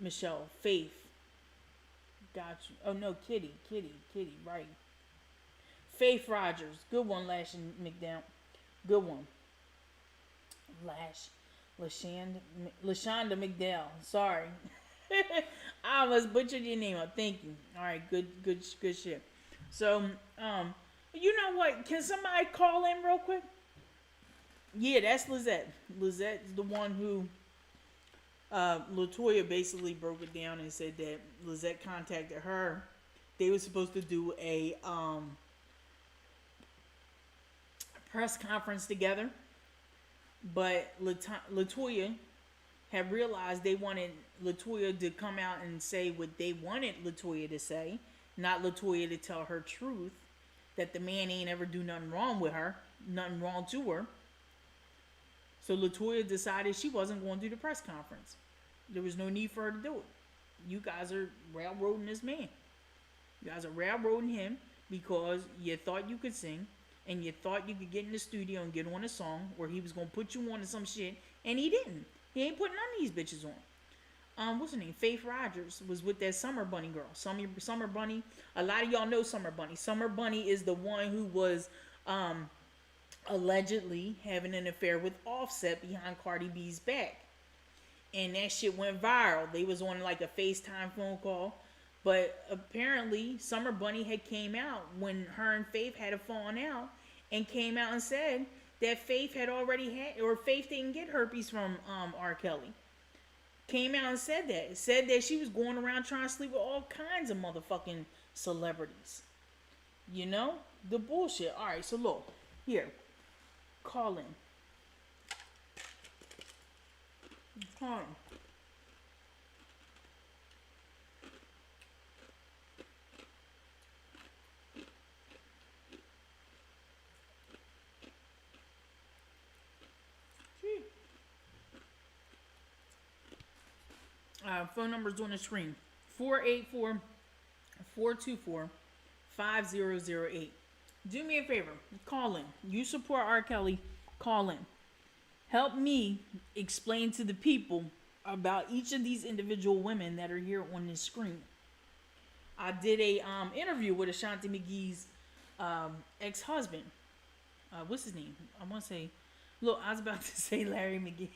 Michelle. Faith. Got you. Oh, no, Kitty, right. Faith Rogers. Good one, Lash and McDowell. Good one. LaShonda McDowell. Sorry. I almost butchered your name up. Thank you. All right, good shit. So, you know what? Can somebody call in real quick? Yeah, that's Lizette. Lizette's the one who LaToya basically broke it down and said that Lizette contacted her. They were supposed to do a press conference together, but LaToya had realized they wanted LaToya to come out and say what they wanted LaToya to say, not LaToya to tell her truth, that the man ain't ever do nothing wrong with her, nothing wrong to her. So LaToya decided she wasn't going to do the press conference. There was no need for her to do it. You guys are railroading this man. You guys are railroading him because you thought you could sing and you thought you could get in the studio and get on a song where he was going to put you on to some shit, and he didn't. He ain't putting none of these bitches on. What's her name? Faith Rogers was with that Summer Bunny girl. Summer Bunny. A lot of y'all know Summer Bunny. Summer Bunny is the one who was allegedly having an affair with Offset behind Cardi B's back. And that shit went viral. They was on like a FaceTime phone call. But apparently Summer Bunny had came out when her and Faith had a falling out and came out and said that Faith had already had, or Faith didn't get herpes from R. Kelly. Came out and said that. Said that she was going around trying to sleep with all kinds of motherfucking celebrities. You know? The bullshit. Alright, so look. Here. Call in. Call in. Phone number's on the screen. 484-424-5008. Do me a favor. Call in. You support R. Kelly. Call in. Help me explain to the people about each of these individual women that are here on this screen. I did a interview with Ashanti McGee's ex-husband. What's his name? I want to say... Look, I was about to say Larry McGee.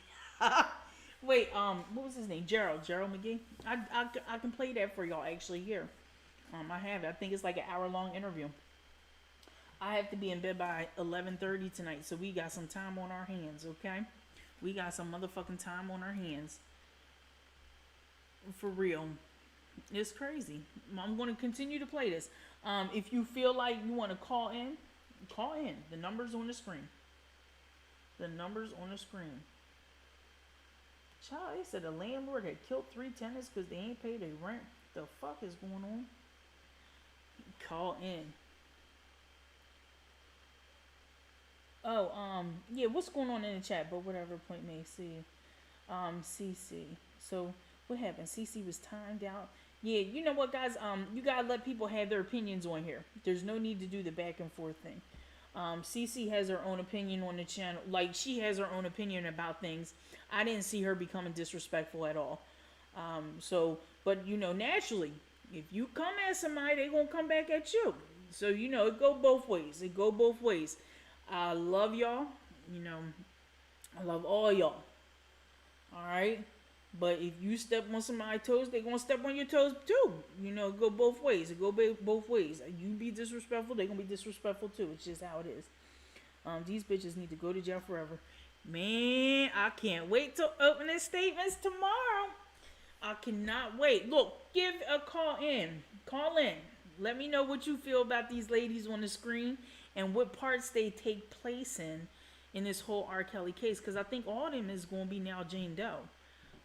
Wait, what was his name? Gerald McGee. I can play that for y'all actually here. I have it. I think it's like an hour-long interview. I have to be in bed by 11:30 tonight, so we got some time on our hands, okay? We got some motherfucking time on our hands. For real. It's crazy. I'm going to continue to play this. If you feel like you want to call in, call in. The number's on the screen. The number's on the screen. Child, they said the landlord had killed 3 tenants because they ain't paid their rent. The fuck is going on? Call in. Oh, yeah, what's going on in the chat? But whatever point may see. CC. So, what happened? CC was timed out. Yeah, you know what, guys? You gotta let people have their opinions on here. There's no need to do the back and forth thing. Cece has her own opinion on the channel. Like, she has her own opinion about things. I didn't see her becoming disrespectful at all. But naturally, if you come at somebody, they gonna come back at you. So it go both ways. I love y'all. I love all y'all. All right. But if you step on somebody's toes, they gonna step on your toes too. It go both ways. Both ways. You be disrespectful, they gonna be disrespectful too. It's just how it is. These bitches need to go to jail forever. Man, I can't wait to open their statements tomorrow. I cannot wait. Look, give a call in. Call in. Let me know what you feel about these ladies on the screen and what parts they take place in this whole R. Kelly case. Because I think all of them is going to be now Jane Doe.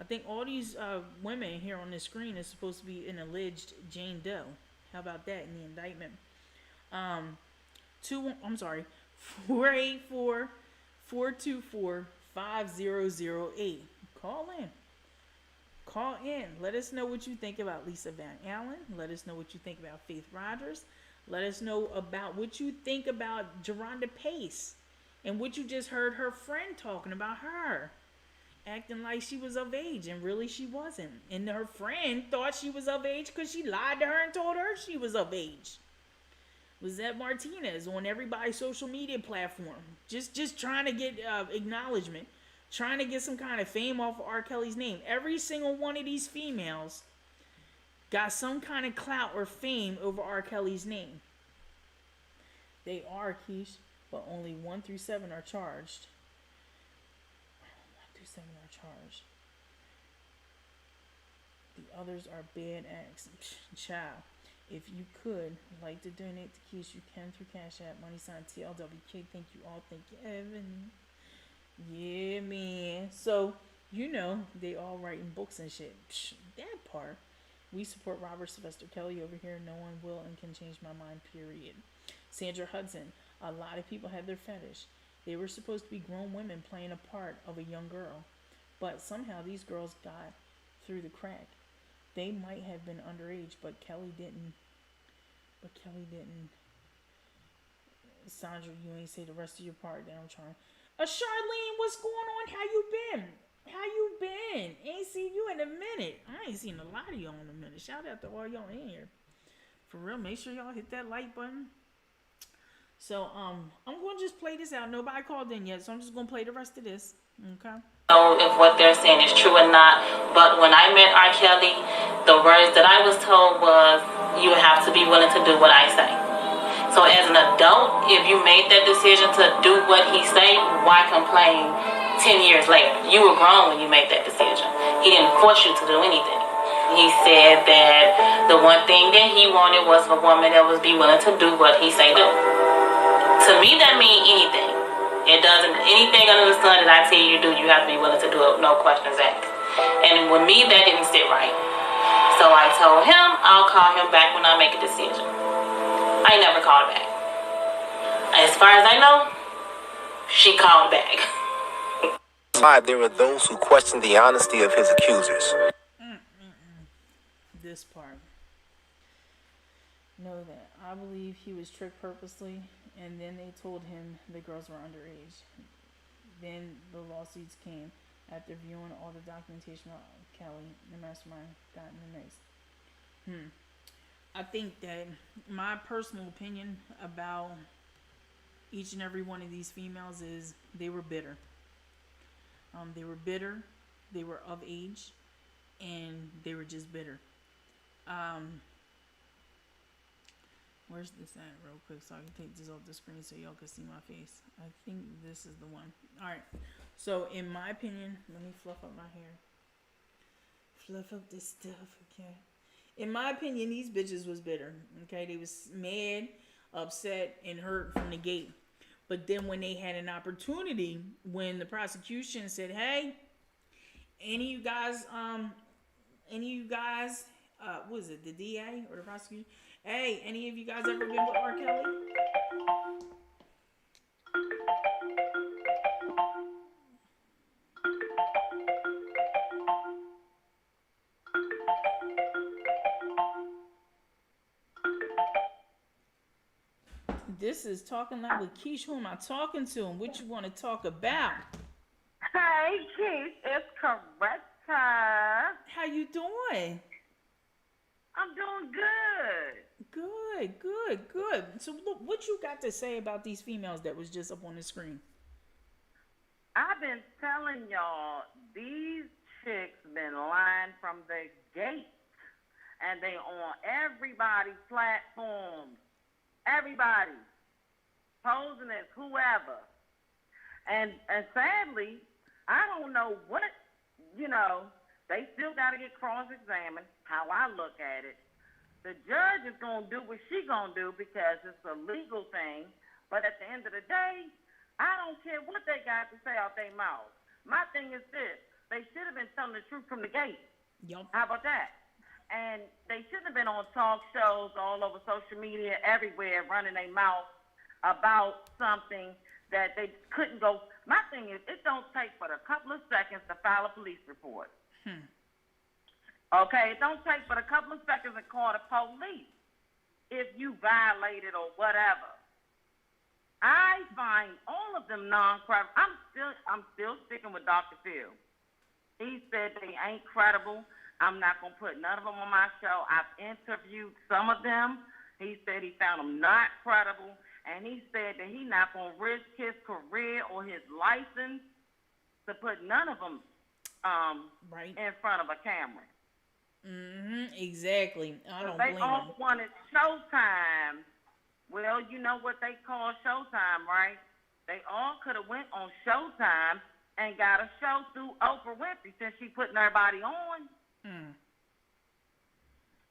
I think all these women here on the screen is supposed to be an alleged Jane Doe. How about that in the indictment? 484-424-5008. Call in. Let us know what you think about Lisa Van Allen. Let us know what you think about Faith Rogers. Let us know about what you think about Geronda Pace and what you just heard her friend talking about her. Acting like she was of age, and really she wasn't. And her friend thought she was of age because she lied to her and told her she was of age. Lizette Martinez on everybody's social media platform, just trying to get acknowledgement, trying to get some kind of fame off of R. Kelly's name. Every single one of these females got some kind of clout or fame over R. Kelly's name. They are, Keish, but only 1 through 7 are charged. 7 are charged. The others are bad acts. Child, if you could like to donate to Keish, you can through CashApp $TLWK. Thank you all. Thank you, Evan. Yeah, man. So they all writing books and shit. That part. We support Robert Sylvester Kelly over here. No one will and can change my mind. Period. Sandra Hudson. A lot of people have their fetish. They were supposed to be grown women playing a part of a young girl. But somehow these girls got through the crack. They might have been underage, but Kelly didn't. Sandra, you ain't say the rest of your part that I'm trying. Charlene, what's going on? How you been? Ain't seen you in a minute. I ain't seen a lot of y'all in a minute. Shout out to all y'all in here. For real, make sure y'all hit that like button. So, I'm going to just play this out. Nobody called in yet, so I'm just going to play the rest of this. Okay? Know if what they're saying is true or not, but when I met R. Kelly, the words that I was told was, you have to be willing to do what I say. So as an adult, if you made that decision to do what he say, why complain 10 years later? You were grown when you made that decision. He didn't force you to do anything. He said that the one thing that he wanted was a woman that was be willing to do what he say do. To me, that means anything. It doesn't, anything under the sun that I tell you to do, you have to be willing to do it, no questions asked. And with me, that didn't sit right. So I told him I'll call him back when I make a decision. I never called back. As far as I know, she called back. There are those who question the honesty of his accusers. This part. Know that I believe he was tricked purposely, and then they told him the girls were underage. Then the lawsuits came after viewing all the documentation of Kelly, the mastermind, got in the mix. I think that my personal opinion about each and every one of these females is they were bitter. They were bitter, they were of age, and they were just bitter. Where's this at real quick so I can take this off the screen so y'all can see my face. I think this is the one. Alright, so in my opinion, let me fluff up my hair. Fluff up this stuff, okay? In my opinion, these bitches was bitter, okay? They was mad, upset, and hurt from the gate. But then when they had an opportunity, when the prosecution said, hey, any of you guys, what is it, the DA or the prosecution? Hey, any of you guys ever been with R. Kelly? This is Talking Loud with Keish. Who am I talking to and what you want to talk about? Hey, Keith, it's Coretta. How you doing? I'm doing good. Good, good, good. So look, what you got to say about these females that was just up on the screen? I've been telling y'all, these chicks been lying from the gate. And they on everybody's platforms. Everybody. Posing as whoever. And sadly, I don't know what, they still got to get cross-examined, how I look at it. The judge is going to do what she going to do because it's a legal thing. But at the end of the day, I don't care what they got to say out their mouth. My thing is this. They should have been telling the truth from the gate. Yup. How about that? And they shouldn't have been on talk shows all over social media, everywhere, running their mouth about something that they couldn't go. My thing is, it don't take but a couple of seconds to file a police report. Okay? It don't take but a couple of seconds to call the police if you violated or whatever. I find all of them non-credible. I'm still sticking with Dr. Phil. He said they ain't credible. I'm not going to put none of them on my show. I've interviewed some of them. He said he found them not credible. And he said that he's not going to risk his career or his license to put none of them Right. in front of a camera. Exactly. I don't They blame all them. wanted Showtime. Well, you know what they call Showtime, right? They all could have went on Showtime and got a show through Oprah Winfrey since she putting everybody on.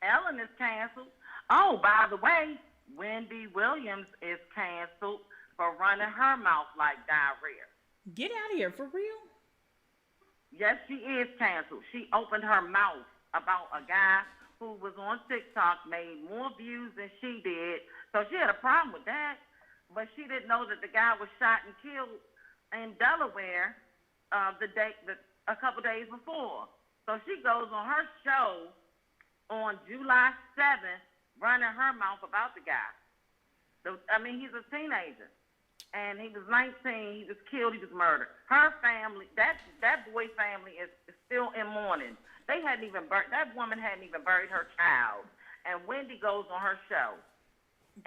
Ellen is canceled. Oh, by the way, Wendy Williams is canceled for running her mouth like diarrhea. Get out of here, for real? Yes, she is canceled. She opened her mouth about a guy who was on TikTok, made more views than she did. So she had a problem with that. But she didn't know that the guy was shot and killed in Delaware a couple days before. So she goes on her show on July 7th, running her mouth about the guy. He's a teenager. And he was 19, he was killed, he was murdered. Her family, that boy's family is still in mourning. That woman hadn't even buried her child. And Wendy goes on her show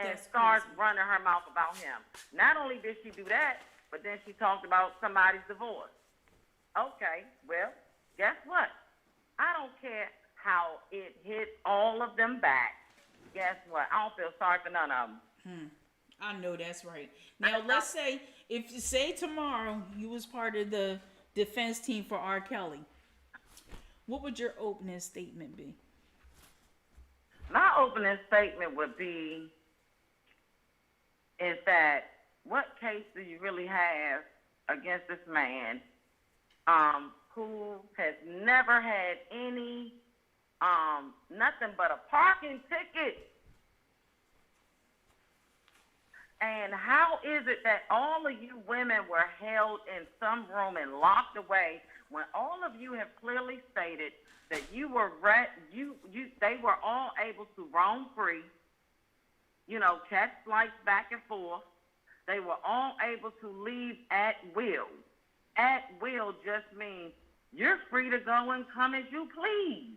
and starts running her mouth about him. Not only did she do that, but then she talked about somebody's divorce. Okay, well, guess what? I don't care how it hit all of them back. Guess what? I don't feel sorry for none of them. I know that's right. Now, let's say, if you say tomorrow you was part of the defense team for R. Kelly, what would your opening statement be? My opening statement would be is that what case do you really have against this man who has never had any, nothing but a parking ticket? And how is it that all of you women were held in some room and locked away when all of you have clearly stated that you were they were all able to roam free, catch flights back and forth. They were all able to leave at will. At will just means you're free to go and come as you please.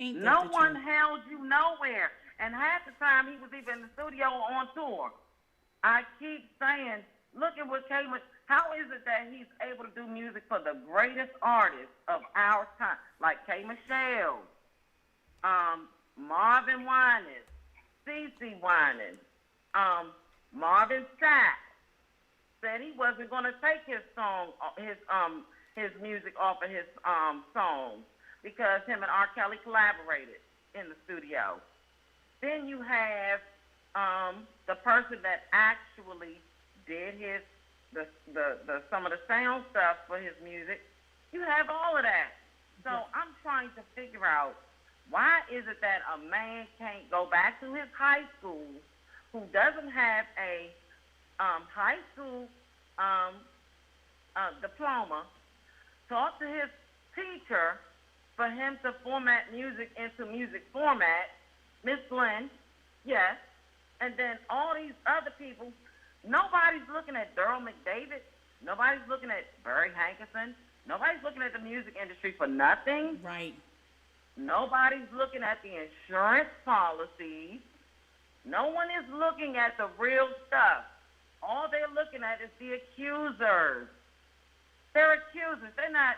Ain't that No the one truth? held you nowhere. And half the time he was even in the studio on tour. I keep saying, look at what how is it that he's able to do music for the greatest artists of our time, like K. Michelle, Marvin Winans, CeCe Winans, Marvin Sapp said he wasn't going to take his music off of his songs because him and R. Kelly collaborated in the studio. Then you have the person that actually did some of the sound stuff for his music. You have all of that. So I'm trying to figure out, why is it that a man can't go back to his high school who doesn't have a high school diploma, talk to his teacher for him to format music into music format, Miss Glenn, Yes. And then all these other people, nobody's looking at Daryl McDavid. Nobody's looking at Barry Hankerson. Nobody's looking at the music industry for nothing. Right. Nobody's looking at the insurance policies. No one is looking at the real stuff. All they're looking at is the accusers. They're accusers. They're not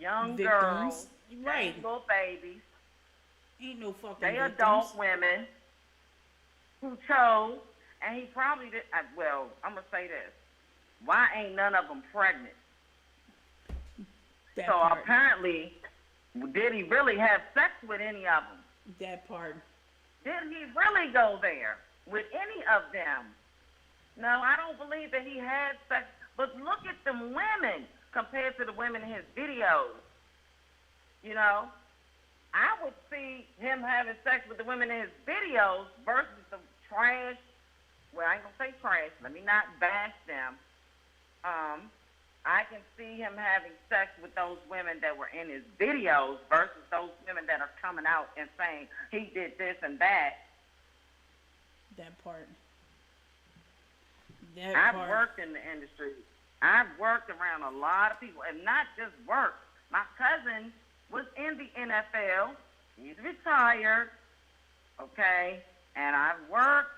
young Victims. girls. Right. Little babies. Ain't no fucking They victims. adult women who chose, and he probably did. Well, I'm gonna say this: why ain't none of them pregnant? That So part. apparently, did he really have sex with any of them? That part. Did he really go there with any of them? No, I don't believe that he had sex. But look at them women compared to the women in his videos. You know, I would see him having sex with the women in his videos versus the trash. Well, I ain't gonna say trash. Let me not bash them. I can see him having sex with those women that were in his videos versus those women that are coming out and saying he did this and that. That part. I've worked in the industry. I've worked around a lot of people, and not just work. My cousin was in the NFL. He's retired, okay? And I've worked,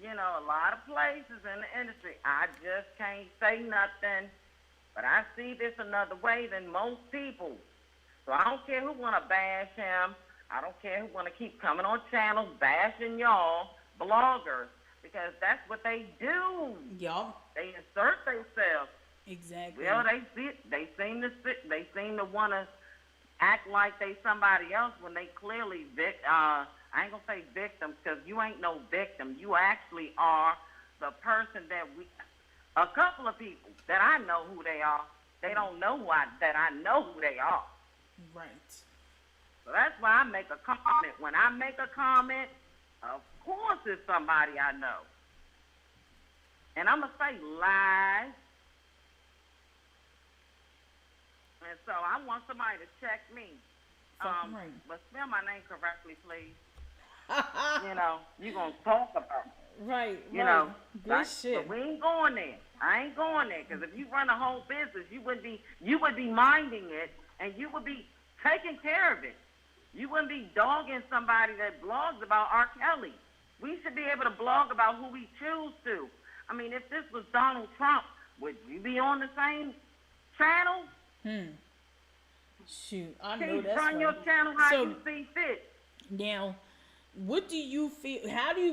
a lot of places in the industry. I just can't say nothing, but I see this another way than most people. So I don't care who want to bash him. I don't care who want to keep coming on channels bashing y'all, bloggers, because that's what they do. Yup. They insert themselves. Exactly. Well, they seem to want to act like they somebody else when they clearly I ain't gonna say victims, because you ain't no victim. You actually are the person a couple of people that I know who they are. They don't know that I know who they are. Right. So that's why I make a comment. When I make a comment, of course it's somebody I know. And I'm going to say lies. And so I want somebody to check me. Right. But spell my name correctly, please. You're going to talk about it. Right. Good shit. But we ain't going there. I ain't going there, because if you run a whole business, you would be minding it, and you would be taking care of it. You wouldn't be dogging somebody that blogs about R. Kelly. We should be able to blog about who we choose to. I mean, if this was Donald Trump, would you be on the same channel? Shoot, I know that's run right. your channel how you see fit. Now, what do you feel?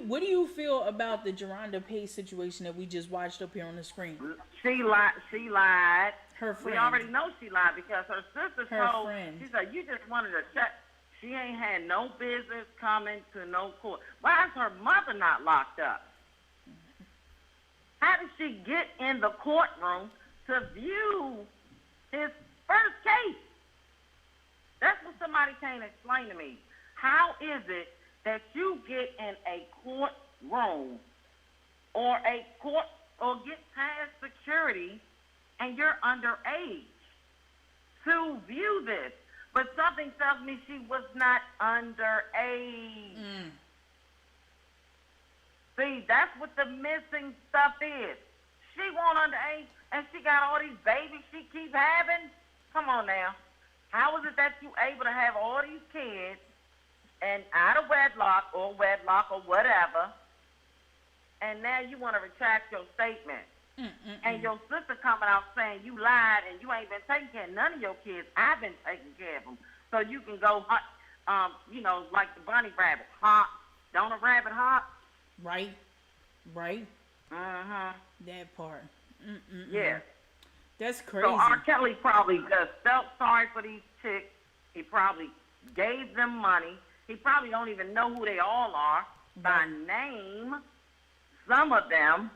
What do you feel about the Geronda Pace situation that we just watched up here on the screen? She lied. Her friend. We already know she lied, because her sister told. Friend. She said, you just wanted to check. She ain't had no business coming to no court. Why is her mother not locked up? How did she get in the courtroom to view his first case? That's what somebody can't explain to me. How is it that you get in a courtroom or get past security and you're underage to view this? But something tells me she was not underage. See, that's what the missing stuff is. She won't underage, and she got all these babies she keeps having. Come on now. How is it that you able to have all these kids and out of wedlock or whatever, and now you want to retract your statement? And your sister coming out saying you lied and you ain't been taking care of none of your kids. I've been taking care of them. So you can go hunt, like the bunny rabbit. Hop. Don't a rabbit hop? Right. Mm-hmm. That part. Yeah. That's crazy. So R. Kelly probably just felt sorry for these chicks. He probably gave them money. He probably don't even know who they all are by name, some of them.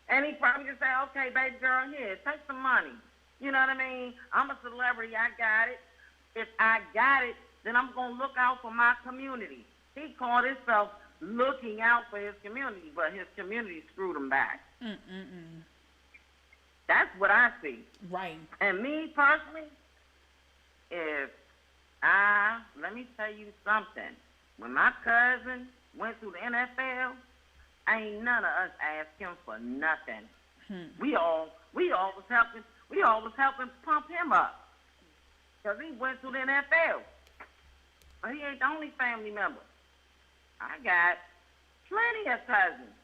And he probably just say, okay, baby girl, here, take some money. You know what I mean? I'm a celebrity. I got it. If I got it, then I'm going to look out for my community. He called himself looking out for his community, but his community screwed him back. That's what I see. Right. And me personally, let me tell you something. When my cousin went through the NFL, ain't none of us asked him for nothing. We all was helping pump him up because he went through the NFL. But he ain't the only family member. I got plenty of cousins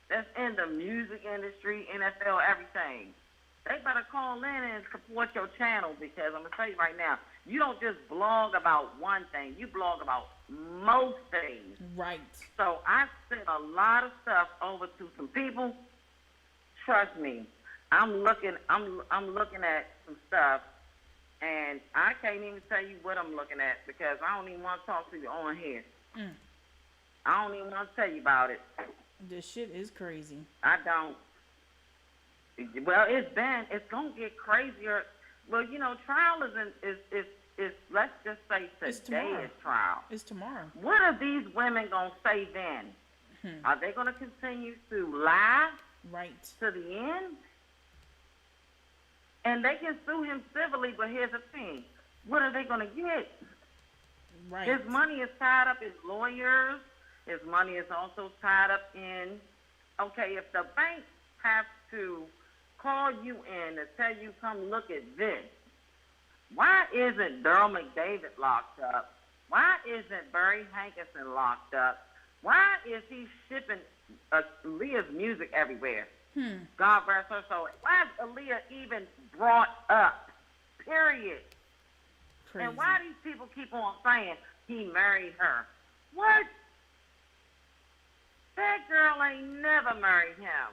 that's in the music industry, NFL, everything. They better call in and support your channel because I'm going to tell you right now, you don't just blog about one thing. You blog about most things. Right. So I sent a lot of stuff over to some people. Trust me, I'm looking at some stuff, and I can't even tell you what I'm looking at because I don't even want to talk to you on here. I don't even want to tell you about it. This shit is crazy. I don't. Well, it's gonna get crazier. Well, you know, trial is let's just say today is trial. It's tomorrow. What are these women gonna say then? Are they gonna continue to lie? Right. To the end? And they can sue him civilly, but here's the thing. What are they gonna get? Right. His money is tied up in lawyers. His money is also tied up in, okay, if the bank has to call you in to tell you, come look at this, why isn't Daryl McDavid locked up? Why isn't Barry Hankinson locked up? Why is he shipping Aaliyah's music everywhere? God bless her soul. Why is Aaliyah even brought up? Period. Crazy. And why these people keep on saying he married her? What? That girl ain't never married him.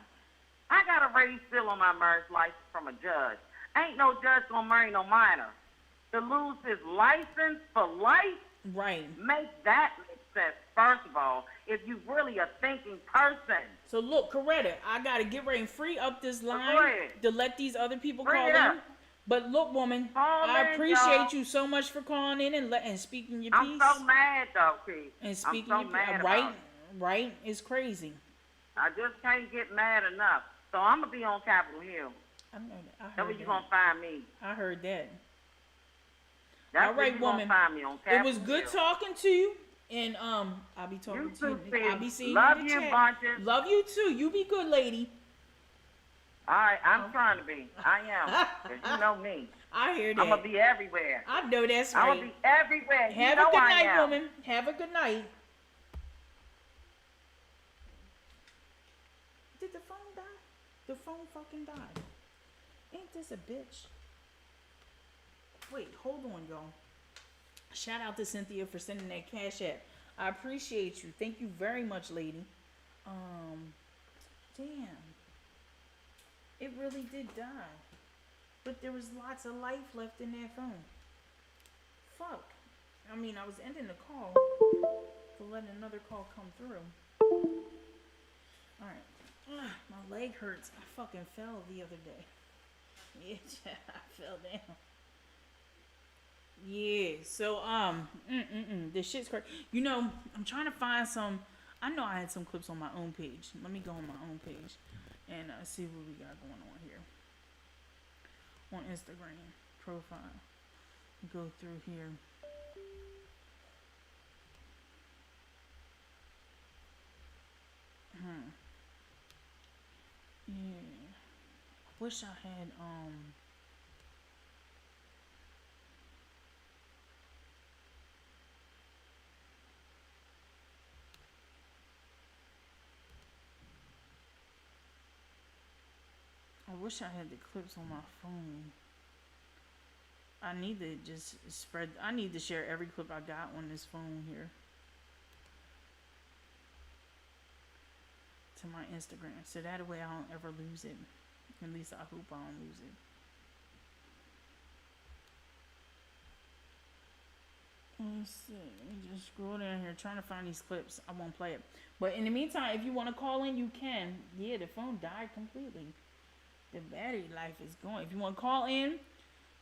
I got a raised seal on my marriage license from a judge. Ain't no judge gonna marry no minor. To lose his license for life? Right. Make that make sense, first of all, if you really a thinking person. So look, Coretta, I gotta get ready and free up this line to let these other people Free call it in. up. But look, woman, Call I in, appreciate y'all. you so much for calling in and speaking your I'm piece. so mad, though, Keith. And speaking I'm so your mad piece. about Right, it. right, it's crazy. I just can't get mad enough. So I'm going to be on Capitol Hill. I know that. I That's heard where you're that. going to find me. I heard that. That's All where right, you're going woman. to find me, on It Capitol was good Hill. talking to you. And I'll be talking You to too, you. I'll be sis. seeing Love you in the you, chat. bunches. Love you too. You be good, lady. All right, I'm trying to be. I am. Because you know me. I hear that. I'm going to be everywhere. I know that's I'm right. going to be everywhere. Have you a know good I night, am. woman. Have a good night. Did the phone die? The phone fucking died. Ain't this a bitch? Wait, hold on, y'all. Shout out to Cynthia for sending that cash app. I appreciate you. Thank you very much, lady. Damn. It really did die. But there was lots of life left in that phone. Fuck. I mean, I was ending the call to let another call come through. Alright. My leg hurts. I fucking fell the other day. Yeah, I fell down. Yeah, so, this shit's crazy. You know, I'm trying to find some, I know I had some clips on my own page. Let me go on my own page and see what we got going on here. On Instagram, profile. Go through here. Yeah. I wish I had, I wish I had the clips on my phone. I need to just I need to share every clip I got on this phone here to my Instagram, so that way I don't ever lose it. At least I hope I don't lose it. Let's see. Let me just scroll down here trying to find these clips. I won't play it. But in the meantime, if you want to call in, you can. Yeah, the phone died completely. The battery life is going. If you want to call in,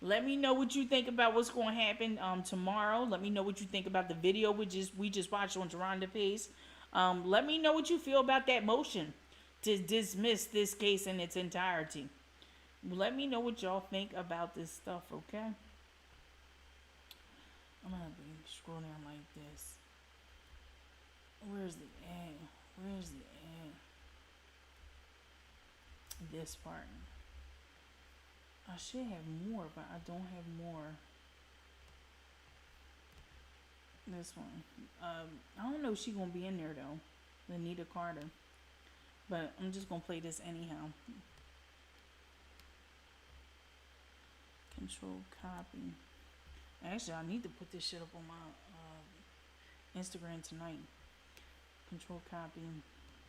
let me know what you think about what's going to happen tomorrow. Let me know what you think about the video we just watched on Geronda Pace. Let me know what you feel about that motion to dismiss this case in its entirety. Let me know what y'all think about this stuff, okay? I'm going to scroll down like this. Where's the ad? Where's the ad? This part. I should have more, but I don't have more. This one. I don't know if she's gonna be in there though. Anita Carter. But I'm just gonna play this anyhow. Control copy. Actually, I need to put this shit up on my Instagram tonight. Control copy.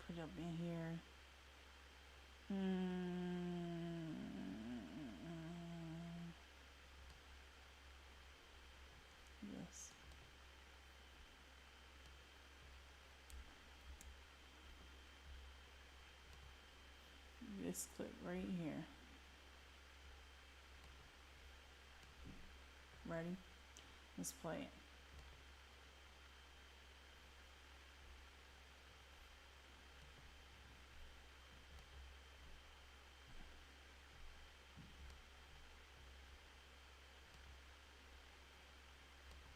Put it up in here. Yes. This clip right here. Ready? Let's play it.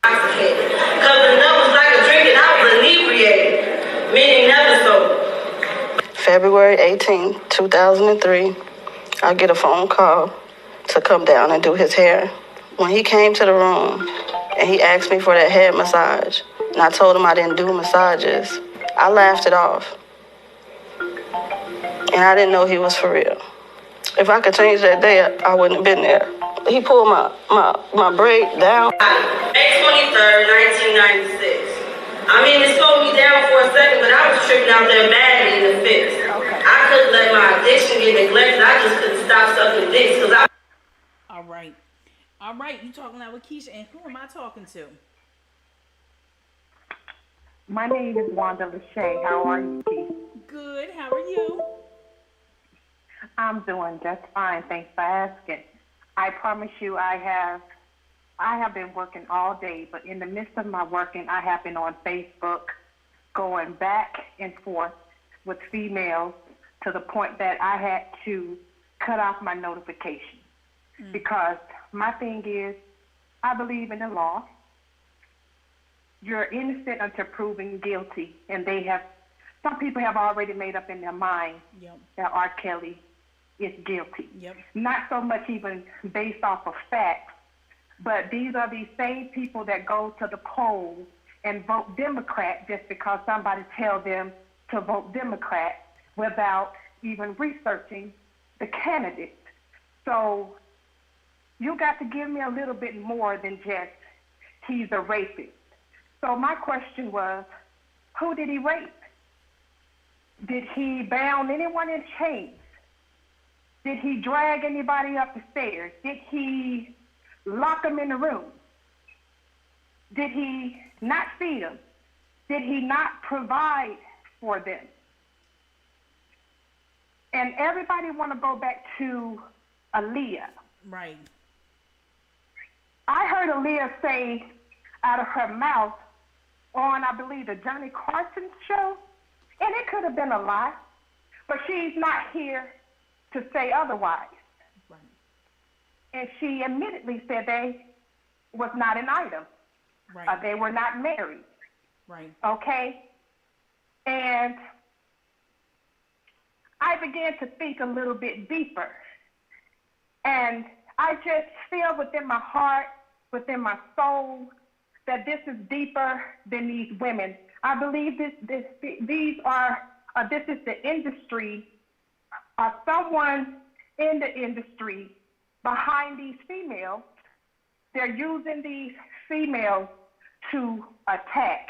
Because the nut was like a drink and I was inebriated, meaning never sober. February 18, 2003, I get a phone call to come down and do his hair. When he came to the room and he asked me for that head massage, and I told him I didn't do massages, I laughed it off. And I didn't know he was for real. If I could change that day, I wouldn't have been there. He pulled my braid down. May 23rd, 1996. I mean, it slowed me down for a second, but I was tripping out there badly in the fist. I couldn't let my addiction get neglected. I just couldn't stop sucking dicks because I... All right. All right, you talking loud with Keisha, and who am I talking to? My name is Wanda Lachey. How are you, Keisha? Good. How are you? I'm doing just fine. Thanks for asking. I promise you I have been working all day, but in the midst of my working, I have been on Facebook going back and forth with females to the point that I had to cut off my notifications. Because my thing is, I believe in the law. You're innocent until proven guilty, and some people have already made up in their mind that R. Kelly is guilty. Not so much even based off of facts, but these are these same people that go to the polls and vote Democrat just because somebody tells them to vote Democrat without even researching the candidate. So you got to give me a little bit more than just he's a rapist. So my question was, who did he rape? Did he bound anyone in chains? Did he drag anybody up the stairs? Did he lock them in the room? Did he not feed them? Did he not provide for them? And everybody want to go back to Aaliyah. Right. I heard Aaliyah say out of her mouth on, I believe, the Johnny Carson show, and it could have been a lie, but she's not here to say otherwise. Right. And she admittedly said they was not an item. Right. They were not married. Right. Okay? And I began to think a little bit deeper. And I just feel within my heart, within my soul, that this is deeper than these women. I believe this is the industry, someone in the industry behind these females. They're using these females to attack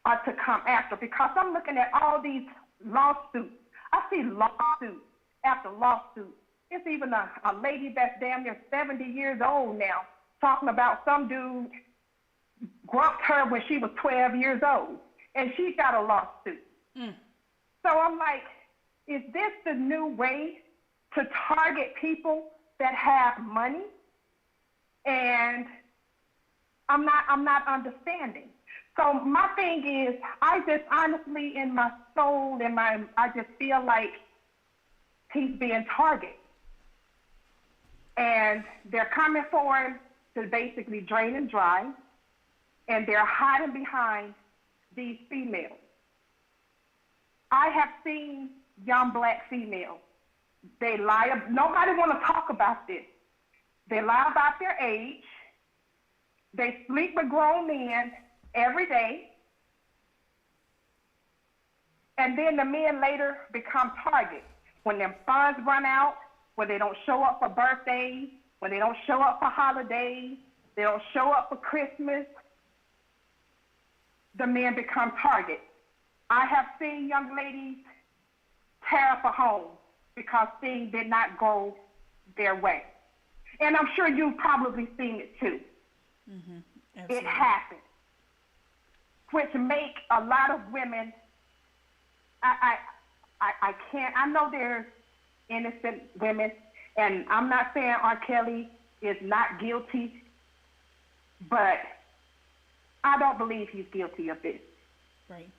or to come after, because I'm looking at all these lawsuits. I see lawsuit after lawsuit. It's even a lady that's damn near 70 years old now talking about some dude grumped her when she was 12 years old, and she got a lawsuit. So I'm like, is this the new way to target people that have money? And I'm not understanding. So my thing is, I just honestly, in my soul, I just feel like he's being targeted. And they're coming for him to basically drain and dry, and they're hiding behind these females. I have seen young black females. They lie. Nobody want to talk about this. They lie about their age. They sleep with grown men every day. And then the men later become targets. When their funds run out, when they don't show up for birthdays, when they don't show up for holidays, they don't show up for Christmas, the men become targets. I have seen young ladies tear up a home because things did not go their way. And I'm sure you've probably seen it too. Mm-hmm. It happens, which make a lot of women, I can't, I know there's innocent women, and I'm not saying R. Kelly is not guilty, but I don't believe he's guilty of this. Right.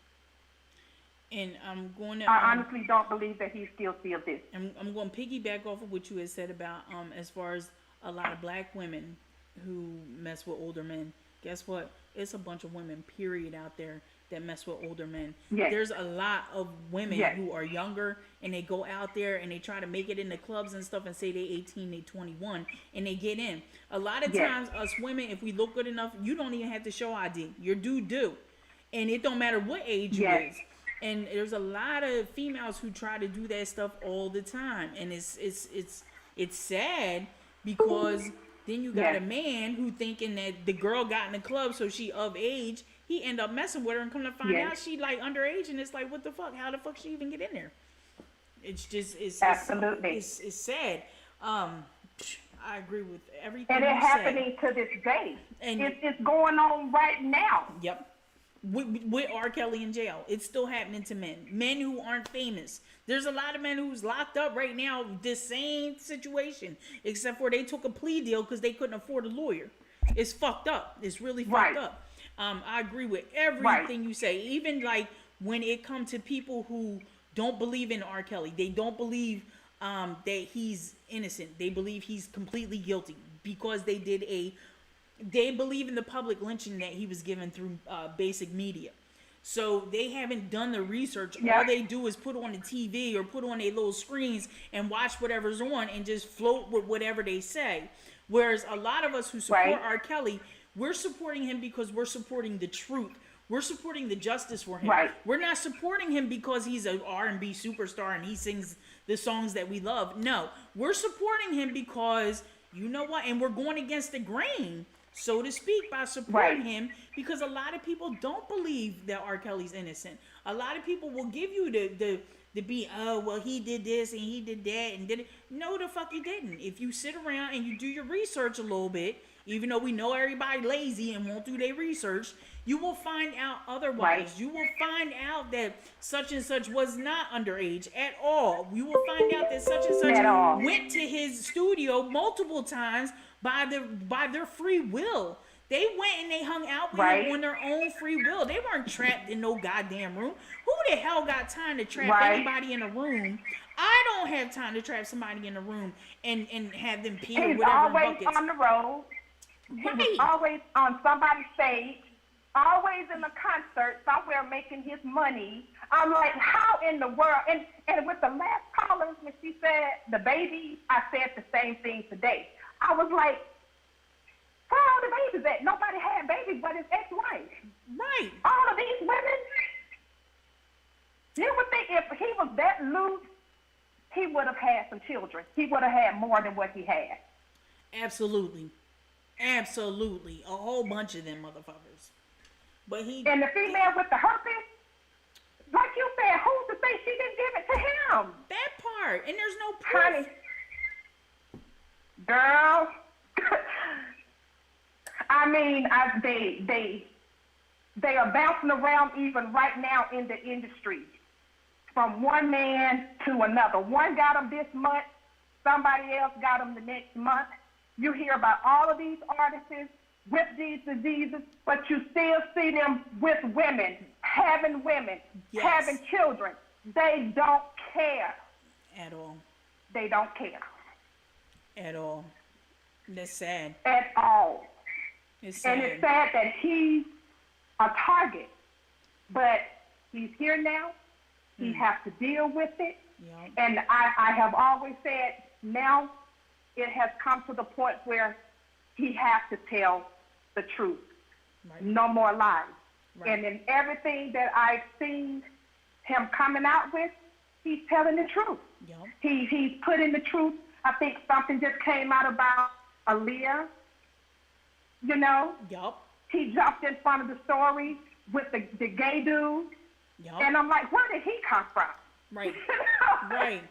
And I'm going to... I honestly don't believe that he's guilty of this. I'm going to piggyback off of what you had said about as far as a lot of black women who mess with older men. Guess what? It's a bunch of women, period, out there that mess with older men. Yes. There's a lot of women yes. who are younger, and they go out there and they try to make it in the clubs and stuff and say they 18, they 21, and they get in. A lot of yes. times, us women, if we look good enough, you don't even have to show ID. Your dude do. And it don't matter what age yes. you is. And there's a lot of females who try to do that stuff all the time, and it's sad because then you got yes. a man who thinking that the girl got in the club, so she of age. He end up messing with her and come to find yes. out she like underage, and it's like, what the fuck? How the fuck she even get in there? It's just absolutely it's sad. I agree with everything. And it's happening said. to this day. And it's going on right now. Yep. With R. Kelly in jail, it's still happening to men who aren't famous. There's a lot of men who's locked up right now, the same situation, except for they took a plea deal because they couldn't afford a lawyer. It's fucked up. It's really fucked up. I agree with everything you say. Even like when it comes to people who don't believe in R. Kelly, they don't believe that he's innocent. They believe he's completely guilty because they believe in the public lynching that he was given through basic media. So they haven't done the research. Yeah. All they do is put on the TV or put on their little screens and watch whatever's on and just float with whatever they say. Whereas a lot of us who support R. Kelly, we're supporting him because we're supporting the truth. We're supporting the justice for him. Right. We're not supporting him because he's an R&B superstar and he sings the songs that we love. No, we're supporting him because, you know what, and we're going against the grain, so to speak, by supporting him, because a lot of people don't believe that R. Kelly's innocent. A lot of people will give you the oh, well, he did this and he did that and did it. No, the fuck he didn't. If you sit around and you do your research a little bit, even though we know everybody lazy and won't do their research, you will find out otherwise. Right. You will find out that such and such was not underage at all. You will find out that such and such went to his studio multiple times by their free will. They went and they hung out with him on their own free will. They weren't trapped in no goddamn room. Who the hell got time to trap anybody in a room? I don't have time to trap somebody in a room and have them pee or whatever in buckets. He's always on the road. He was always on somebody's stage, always in a concert somewhere making his money. I'm like, how in the world? And with the last caller, when she said the baby, I said the same thing today. I was like, where are the babies at? Nobody had babies but his ex-wife. Right. All of these women. You would think if he was that loose, he would have had some children. He would have had more than what he had. Absolutely. Absolutely. A whole bunch of them motherfuckers. But and the female with the herpes, like you said, who's to say she didn't give it to him? That part. And there's no proof. Honey, girl, I mean, they are bouncing around even right now in the industry, from one man to another. One got them this month, somebody else got them the next month. You hear about all of these artists with these diseases, but you still see them with women, having children. They don't care. At all. They don't care. At all. That's sad. At all. It's sad. And it's sad that he's a target. but he's here now. He has to deal with it. Yep. And I have always said, now it has come to the point where he has to tell the truth. Right. No more lies. Right. And in everything that I've seen him coming out with, he's telling the truth. Yep. He's putting the truth. I think something just came out about Aaliyah, you know. Yep. He jumped in front of the story with the gay dude. Yep. And I'm like, where did he come from? Right. Right.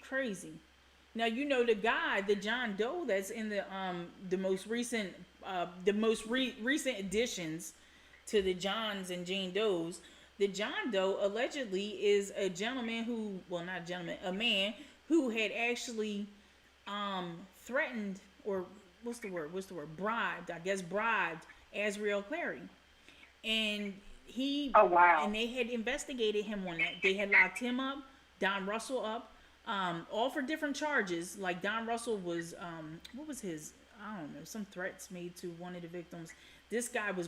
Crazy. Now you know the guy, the John Doe that's in the most recent recent additions to the Johns and Jane Does. The John Doe allegedly is a gentleman who, well, not a gentleman, a man who had actually threatened, or what's the word? Bribed Azriel Clary. And he, oh, wow. And they had investigated him on that. They had locked him up, Don Russell up, all for different charges. Like Don Russell was, what was his, I don't know, some threats made to one of the victims. This guy was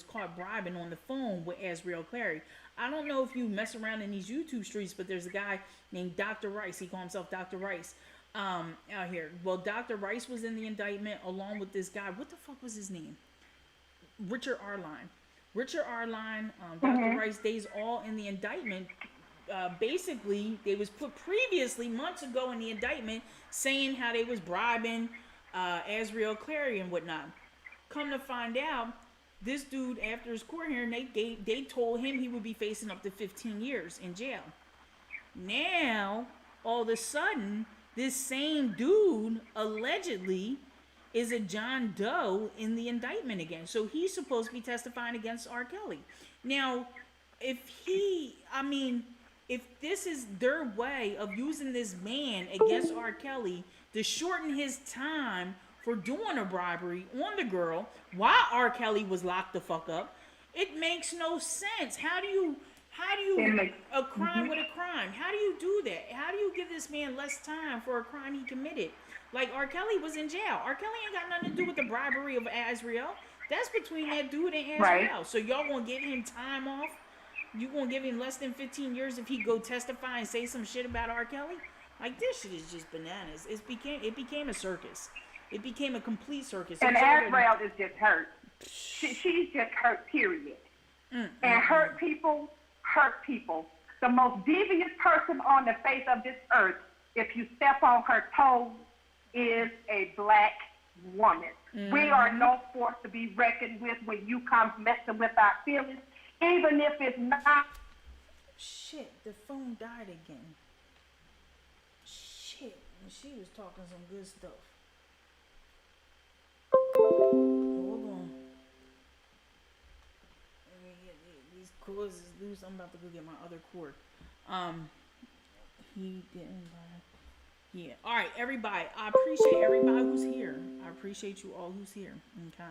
caught bribing on the phone with Azriel Clary. I don't know if you mess around in these YouTube streets, but there's a guy named Dr. Rice. He called himself Dr. Rice out here. Well, Dr. Rice was in the indictment along with this guy. What the fuck was his name? Richard Arline. Dr. Rice, they's all in the indictment. Basically, they was put previously, months ago, in the indictment saying how they was bribing Azriel Clary and whatnot. Come to find out, this dude, after his court hearing, they told him he would be facing up to 15 years in jail. Now, all of a sudden, this same dude allegedly is a John Doe in the indictment again. So he's supposed to be testifying against R. Kelly. Now, if this is their way of using this man against R. Kelly to shorten his time for doing a bribery on the girl while R. Kelly was locked the fuck up, it makes no sense. How do you a crime with a crime? How do you do that? How do you give this man less time for a crime he committed? Like R. Kelly was in jail. R. Kelly ain't got nothing to do with the bribery of Azriel. That's between that dude and Azriel. Right. So y'all gonna give him time off? You gonna give him less than 15 years if he go testify and say some shit about R. Kelly? Like, this shit is just bananas. It became a circus. It became a complete circus. And Azriel is just hurt. She's just hurt, period. And hurt people hurt people. The most devious person on the face of this earth, if you step on her toes, is a black woman. We are no force to be reckoned with when you come messing with our feelings, even if it's not. Shit, the phone died again. Shit, she was talking some good stuff. Hold on. Let me get these cords is loose. I'm about to go get my other cord. He didn't buy. Yeah. All right, everybody. I appreciate everybody who's here. I appreciate you all who's here. Okay.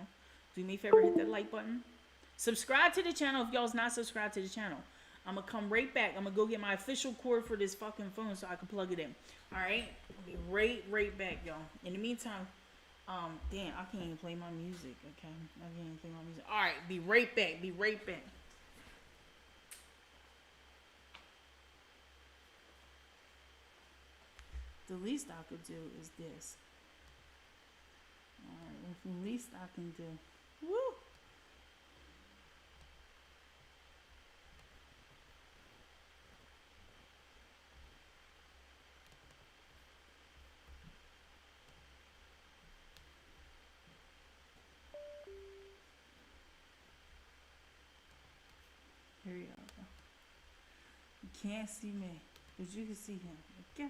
Do me a favor, hit that like button. Subscribe to the channel if y'all's not subscribed to the channel. I'm gonna come right back. I'm gonna go get my official cord for this fucking phone so I can plug it in. All right. I'll be right back, y'all. In the meantime, damn, I can't even play my music. Okay, I can't even play my music. All right, be right back. Be right back. The least I could do is this. Alright, the least I can do. Woo! Here you go. You can't see me, but you can see him. Okay?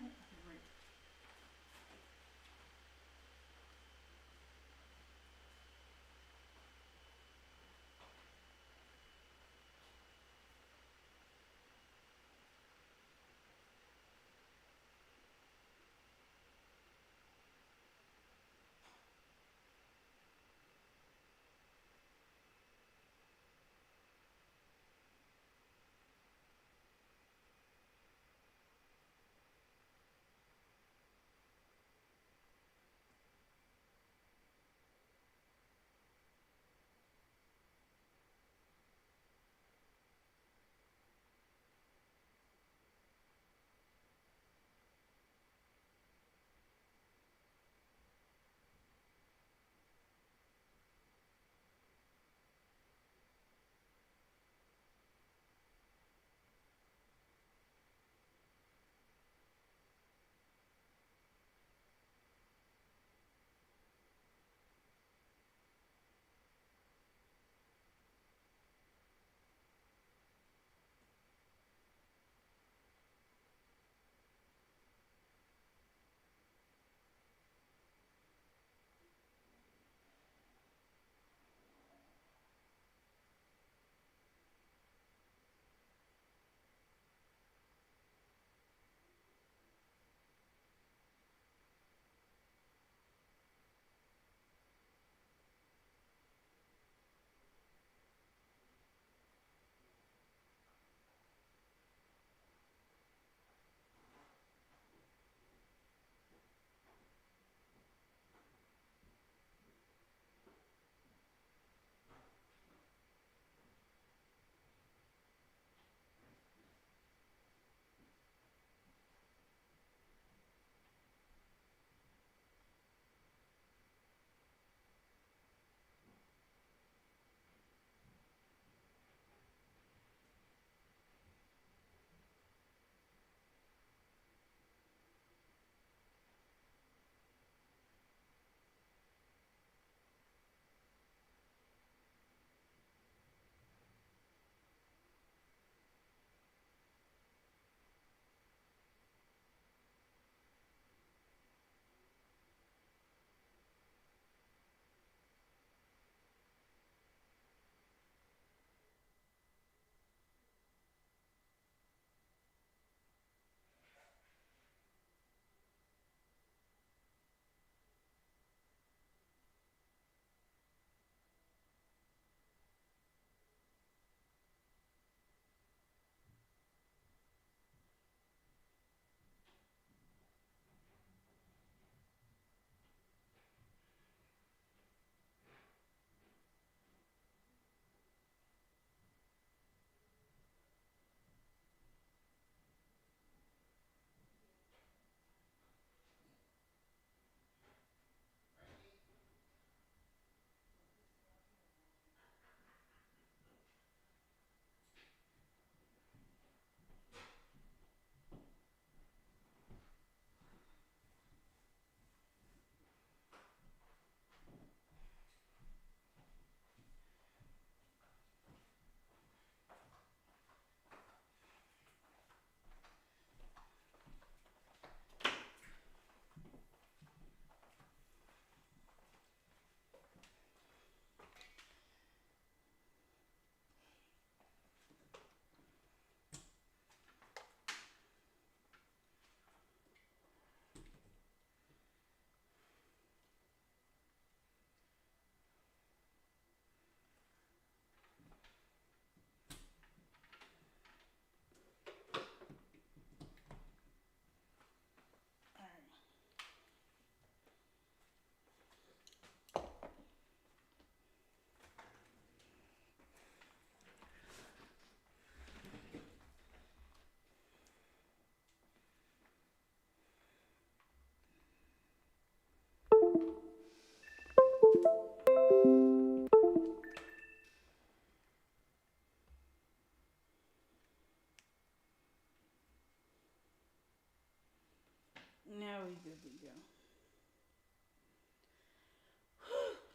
Now we good to go.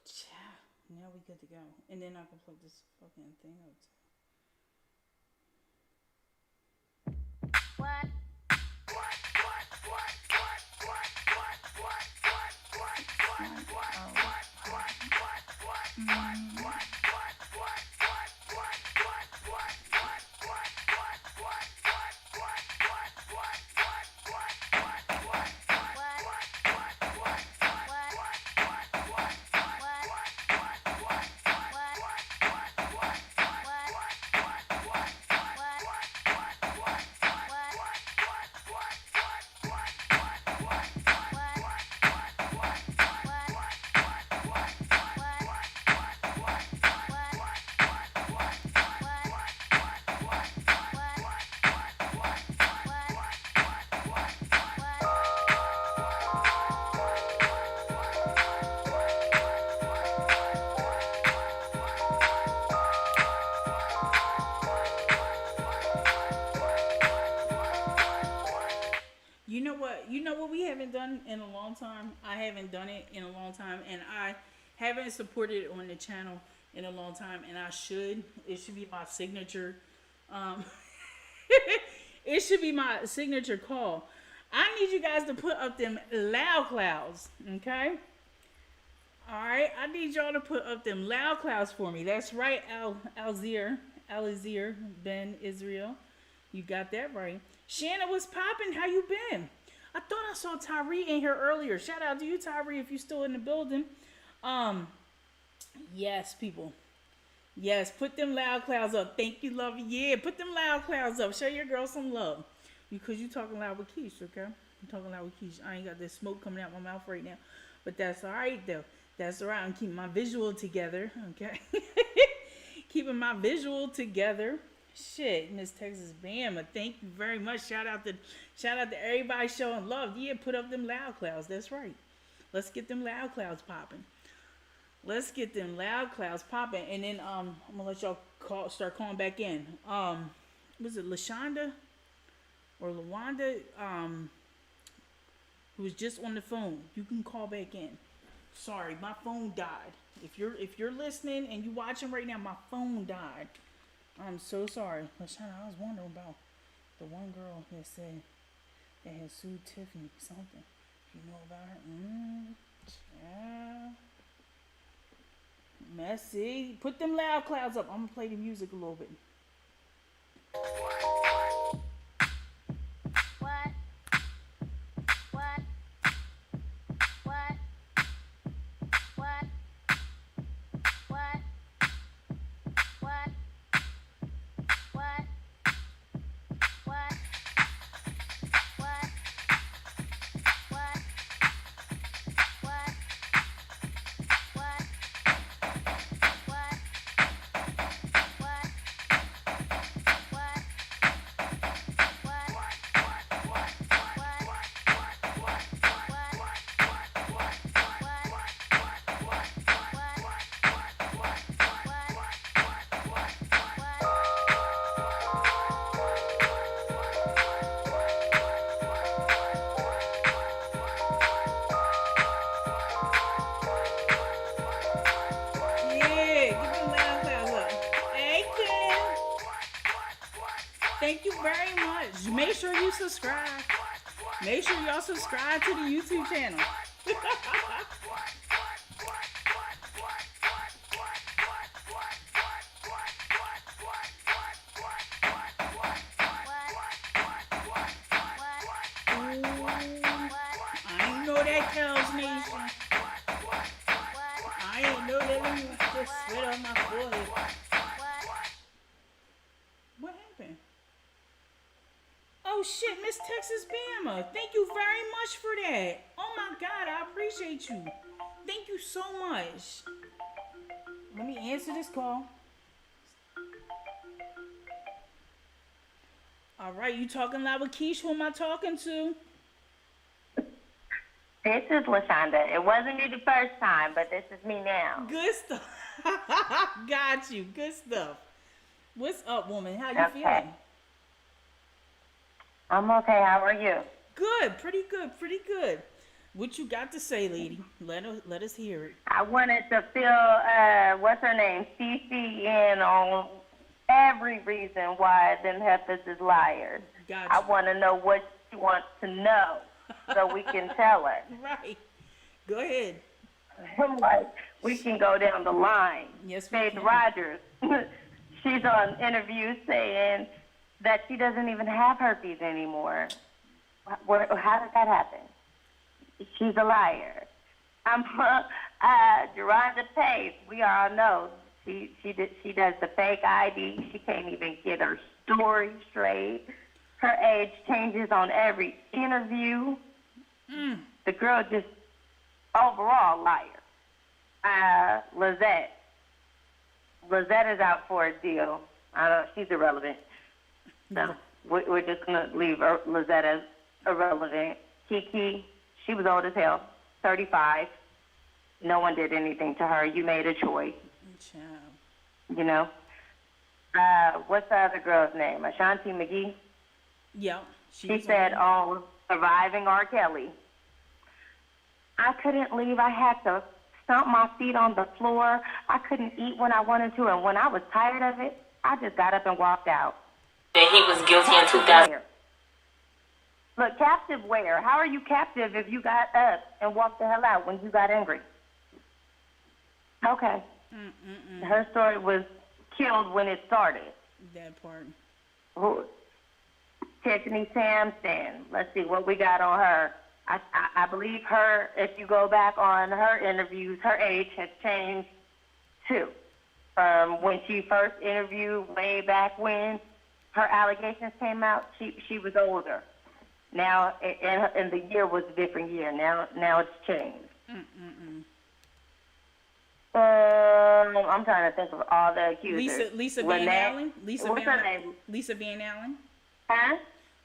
Child. Now we good to go. And then I can plug this fucking thing up. What? You know what we haven't done in a long time? I haven't done it in a long time, and I haven't supported it on the channel in a long time, and I should. It should be my signature. It should be my signature call. I need you guys to put up them loud clouds, okay? All right, I need y'all to put up them loud clouds for me. That's right, Alzir Ben Israel. You got that right. Shanna, what's poppin'? How you been? I thought I saw Tyree in here earlier. Shout out to you, Tyree, if you still in the building. Yes, people. Yes, put them loud clouds up. Thank you, love. Yeah, put them loud clouds up. Show your girl some love. Because you talking loud with Keish, okay? I'm talking loud with Keish. I ain't got this smoke coming out my mouth right now. But that's all right, though. That's all right. I'm keeping my visual together, okay? Keeping my visual together. Shit, Miss Texas Bama, thank you very much. Shout out to everybody showing love. Yeah, put up them loud clouds. That's right. Let's get them loud clouds popping. Let's get them loud clouds popping, and then I'm gonna let y'all start calling back in. Was it LaShonda or LaWanda? Who was just on the phone? You can call back in. Sorry, my phone died. If you're listening and you watching right now, my phone died. I'm so sorry. LaShonda, I was wondering about the one girl that said that had sued Tiffany something. You know about her? Yeah. Messy. Put them loud clouds up. I'm gonna play the music a little bit. What? What? What? What? What? What? What? What? What? What? What? Thank you very much. Make sure you subscribe. Make sure y'all subscribe to the YouTube channel. I ain't know that, Kells Nation. I ain't know that. Let me just sweat on my forehead. What happened? Oh shit, Miss Texas Bama. Thank you very much for that. Oh my God, I appreciate you. Thank you so much. Let me answer this call. All right, you talking loud with Keish? Who am I talking to? This is LaShonda. It wasn't you the first time, but this is me now. Good stuff. Got you. Good stuff. What's up, woman? How you feeling? I'm okay. How are you? Good, pretty good, pretty good. What you got to say, lady? Let us hear it. I wanted to fill, what's her name, Cece in on every reason why them heifers is liars. Gotcha. I want to know what she wants to know so we can tell her. Right. Go ahead. I'm like, we can go down the line. Yes, we Faith can. Rogers, she's on interviews saying that she doesn't even have herpes anymore. How did that happen? She's a liar. Geronda Pace, we all know she does the fake ID. She can't even get her story straight. Her age changes on every interview. The girl just overall liar. Lizette is out for a deal. I don't know, she's irrelevant. So we're just gonna leave Lizette as irrelevant. Kiki, she was old as hell, 35. No one did anything to her. You made a choice. Child. You know. What's the other girl's name? Ashanti McGee. Yeah. She said, "Oh, surviving R. Kelly." I couldn't leave. I had to stomp my feet on the floor. I couldn't eat when I wanted to, and when I was tired of it, I just got up and walked out. That he was guilty in 2000. Look, captive where? How are you captive if you got up and walked the hell out when you got angry? Okay. Her story was killed when it started. That part. Tiffany Sampson. Let's see what we got on her. I believe her, if you go back on her interviews, her age has changed too. From when she first interviewed way back when her allegations came out, she was older. Now, and the year was a different year. Now it's changed. I'm trying to think of all the accusers. Lisa Van Allen? What's her name? Lisa Van Allen? Huh?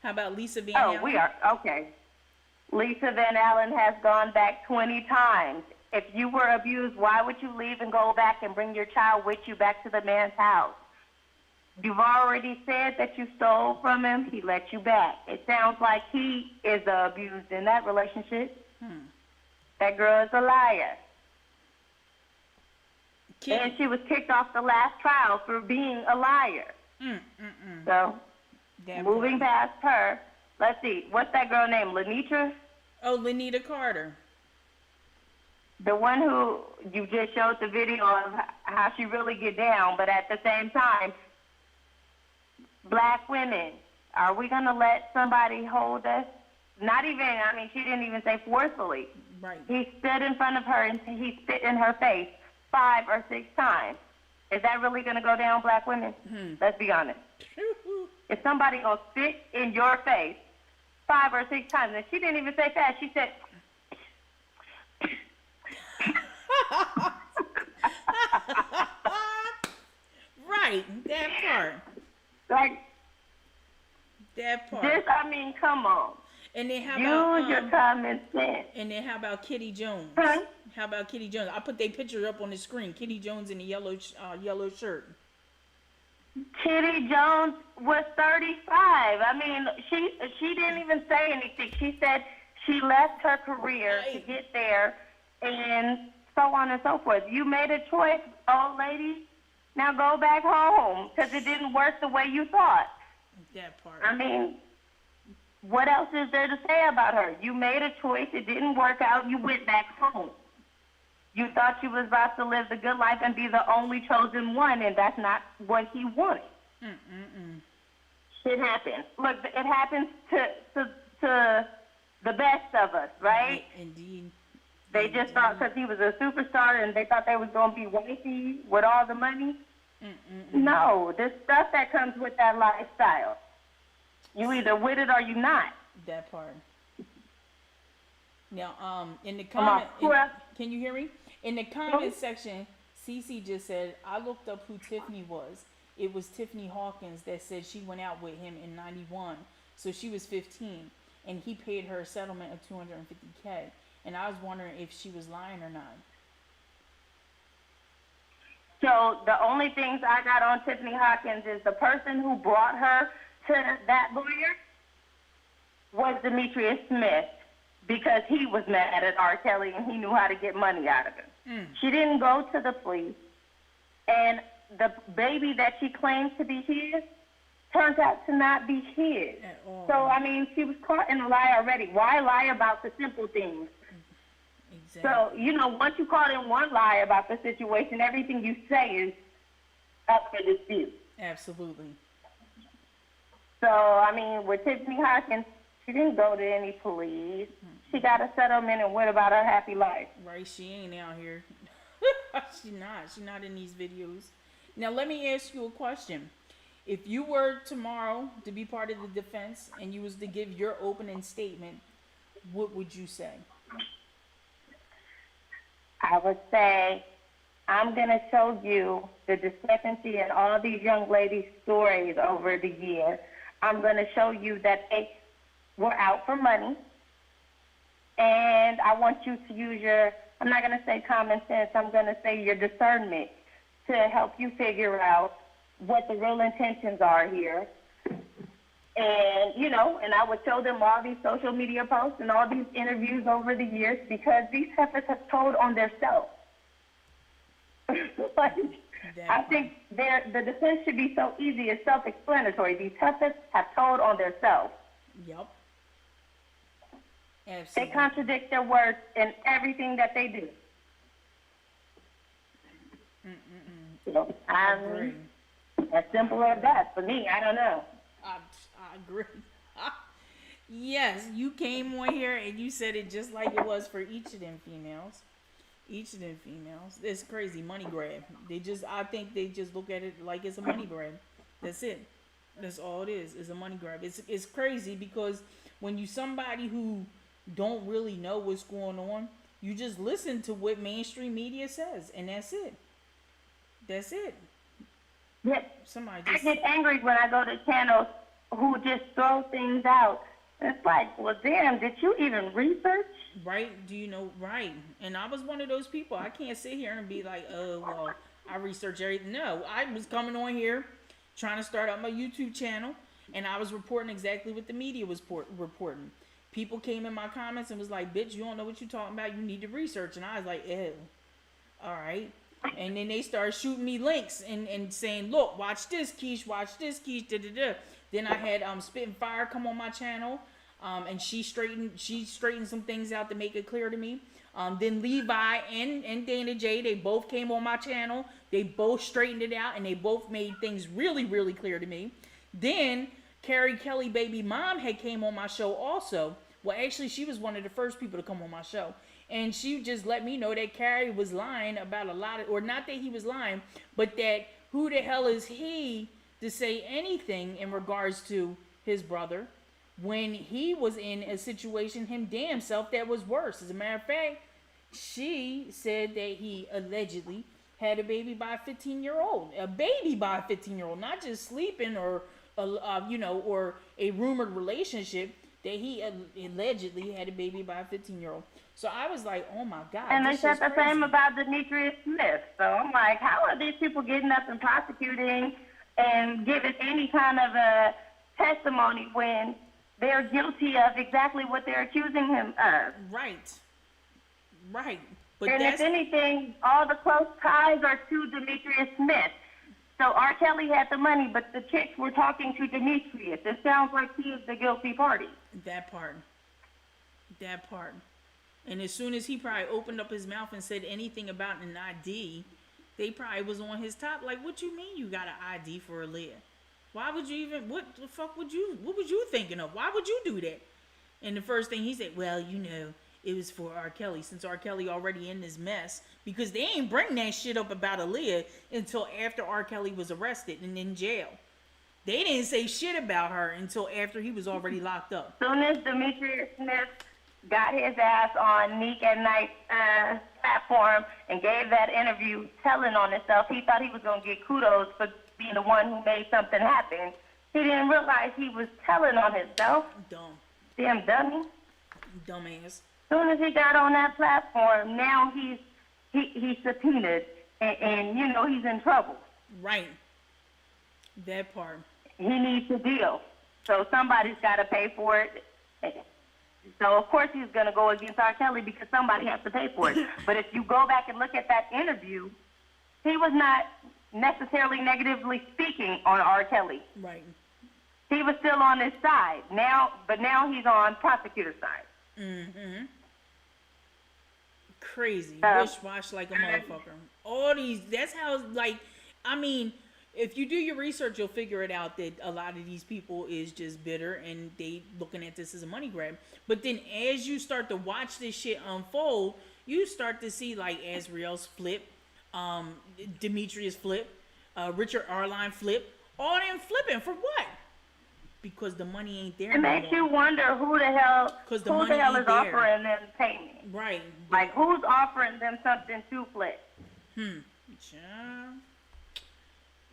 How about Lisa Van Allen? Oh, we are. Okay. Lisa Van Allen has gone back 20 times. If you were abused, why would you leave and go back and bring your child with you back to the man's house? You've already said that you stole from him. He let you back. It sounds like he is abused in that relationship. That girl is a liar. And she was kicked off the last trial for being a liar. So, moving past her, let's see. What's that girl named? Lenitra? Oh, Lenita Carter. The one who you just showed the video of how she really get down, but at the same time, black women, are we going to let somebody hold us? Not even, I mean, she didn't even say forcefully. Right. He stood in front of her and he spit in her face 5 or 6 times. Is that really going to go down, black women? Let's be honest. If somebody going to spit in your face 5 or 6 times, and she didn't even say fast, she said... Right, that part. Like, that part. This, I mean, come on. And then how Use about your common sense. And then how about Kitty Jones? Huh? How about Kitty Jones? I put their picture up on the screen. Kitty Jones in the yellow shirt. Kitty Jones was 35. I mean, she didn't even say anything. She said she left her career to get there, and so on and so forth. You made a choice, old lady. Now go back home because it didn't work the way you thought. That part. I mean, what else is there to say about her? You made a choice. It didn't work out. You went back home. You thought you was about to live the good life and be the only chosen one, and that's not what he wanted. Shit happens. Look, it happens to the best of us, right? Indeed. They just thought because he was a superstar and they thought they was going to be wifey with all the money. No, there's stuff that comes with that lifestyle. You either with it or you not. That part. Now, in the comment, can you hear me? In the comment section, Cece just said, I looked up who Tiffany was. It was Tiffany Hawkins that said she went out with him in 91. So she was 15, and he paid her a settlement of $250K. And I was wondering if she was lying or not. So the only things I got on Tiffany Hawkins is the person who brought her to that lawyer was Demetrius Smith because he was mad at R. Kelly and he knew how to get money out of him. She didn't go to the police, and the baby that she claims to be his turns out to not be his. So, I mean, she was caught in a lie already. Why lie about the simple things? Exactly. So, you know, once you caught in one lie about the situation, everything you say is up for dispute. Absolutely. So, I mean, with Tiffany Hawkins, she didn't go to any police. She got a settlement and went about her happy life. Right, she ain't out here. She's not in these videos. Now, let me ask you a question. If you were tomorrow to be part of the defense and you was to give your opening statement, what would you say? I would say, I'm going to show you the discrepancy in all these young ladies' stories over the year. I'm going to show you that they were out for money. And I want you to use your, I'm not going to say common sense, I'm going to say your discernment to help you figure out what the real intentions are here. And, you know, and I would show them all these social media posts and all these interviews over the years because these heifers have told on themselves. I think the defense should be so easy, it's self-explanatory. These heifers have told on themselves. Yep. Absolutely. They contradict their words in everything that they do. So, I agree. As simple as that. For me, I don't know. I agree. Yes, you came on here and you said it just like it was for each of them females. It's crazy, money grab. I think they just look at it like it's a money grab. That's it. That's all it is. It's a money grab. It's crazy because when you somebody who don't really know what's going on, you just listen to what mainstream media says, and that's it. Yes. Somebody I get angry when I go to channels who just throw things out. It's like, well, damn, did you even research? Right? Do you know? Right. And I was one of those people. I can't sit here and be like, oh, well, I research everything. No, I was coming on here trying to start up my YouTube channel, and I was reporting exactly what the media was reporting. People came in my comments and was like, bitch, you don't know what you're talking about. You need to research. And I was like, ew. All right. And then they started shooting me links and saying, look, watch this, Keish, da-da-da. Then I had Spitting Fire come on my channel, and she straightened some things out to make it clear to me. Then Levi and Dana J, they both came on my channel. They both straightened it out, and they both made things really, really clear to me. Then Carrie Kelly baby mom had came on my show also. Well, actually, she was one of the first people to come on my show. And she just let me know that Carrie was lying about a lot of, or not that he was lying, but that who the hell is he to say anything in regards to his brother when he was in a situation him damn self that was worse. As a matter of fact, she said that he allegedly had a baby by a 15-year-old. A baby by a 15-year-old, not just sleeping or, or a rumored relationship, that he allegedly had a baby by a 15-year-old. So I was like, oh my God. And they said the same about Demetrius Smith. So I'm like, how are these people getting up and prosecuting and giving any kind of a testimony when they're guilty of exactly what they're accusing him of? Right. But and if anything, all the close ties are to Demetrius Smith. So R. Kelly had the money, but the chicks were talking to Demetrius. It sounds like he is the guilty party. That part. And as soon as he probably opened up his mouth and said anything about an ID, they probably was on his top. Like, what you mean you got an ID for Aaliyah? Why would you even, what was you thinking of? Why would you do that? And the first thing he said, well, it was for R. Kelly, since R. Kelly already in this mess, because they ain't bring that shit up about Aaliyah until after R. Kelly was arrested and in jail. They didn't say shit about her until after he was already locked up. As soon as Demetrius Smith got his ass on Neek at Night's platform and gave that interview telling on himself, he thought he was going to get kudos for being the one who made something happen. He didn't realize he was telling on himself. Dumb. Damn dummy. Dumbass. As soon as he got on that platform, now he's subpoenaed and he's in trouble. Right. That part. He needs to deal. So somebody's got to pay for it. So, of course, he's going to go against R. Kelly because somebody has to pay for it. But if you go back and look at that interview, he was not necessarily negatively speaking on R. Kelly. Right. He was still on his side. But now he's on prosecutor's side. Mm-hmm. Crazy. Wish-wash like a motherfucker. All these, that's how, like, I mean, if you do your research, you'll figure it out that a lot of these people is just bitter and they looking at this as a money grab. But then as you start to watch this shit unfold, you start to see like Azriel's flip, Demetrius flip, Richard Arline flip, all them flipping for what? Because the money ain't there. It makes you wonder who the hell is offering them payment. Right. Like who's offering them something to flip? Child.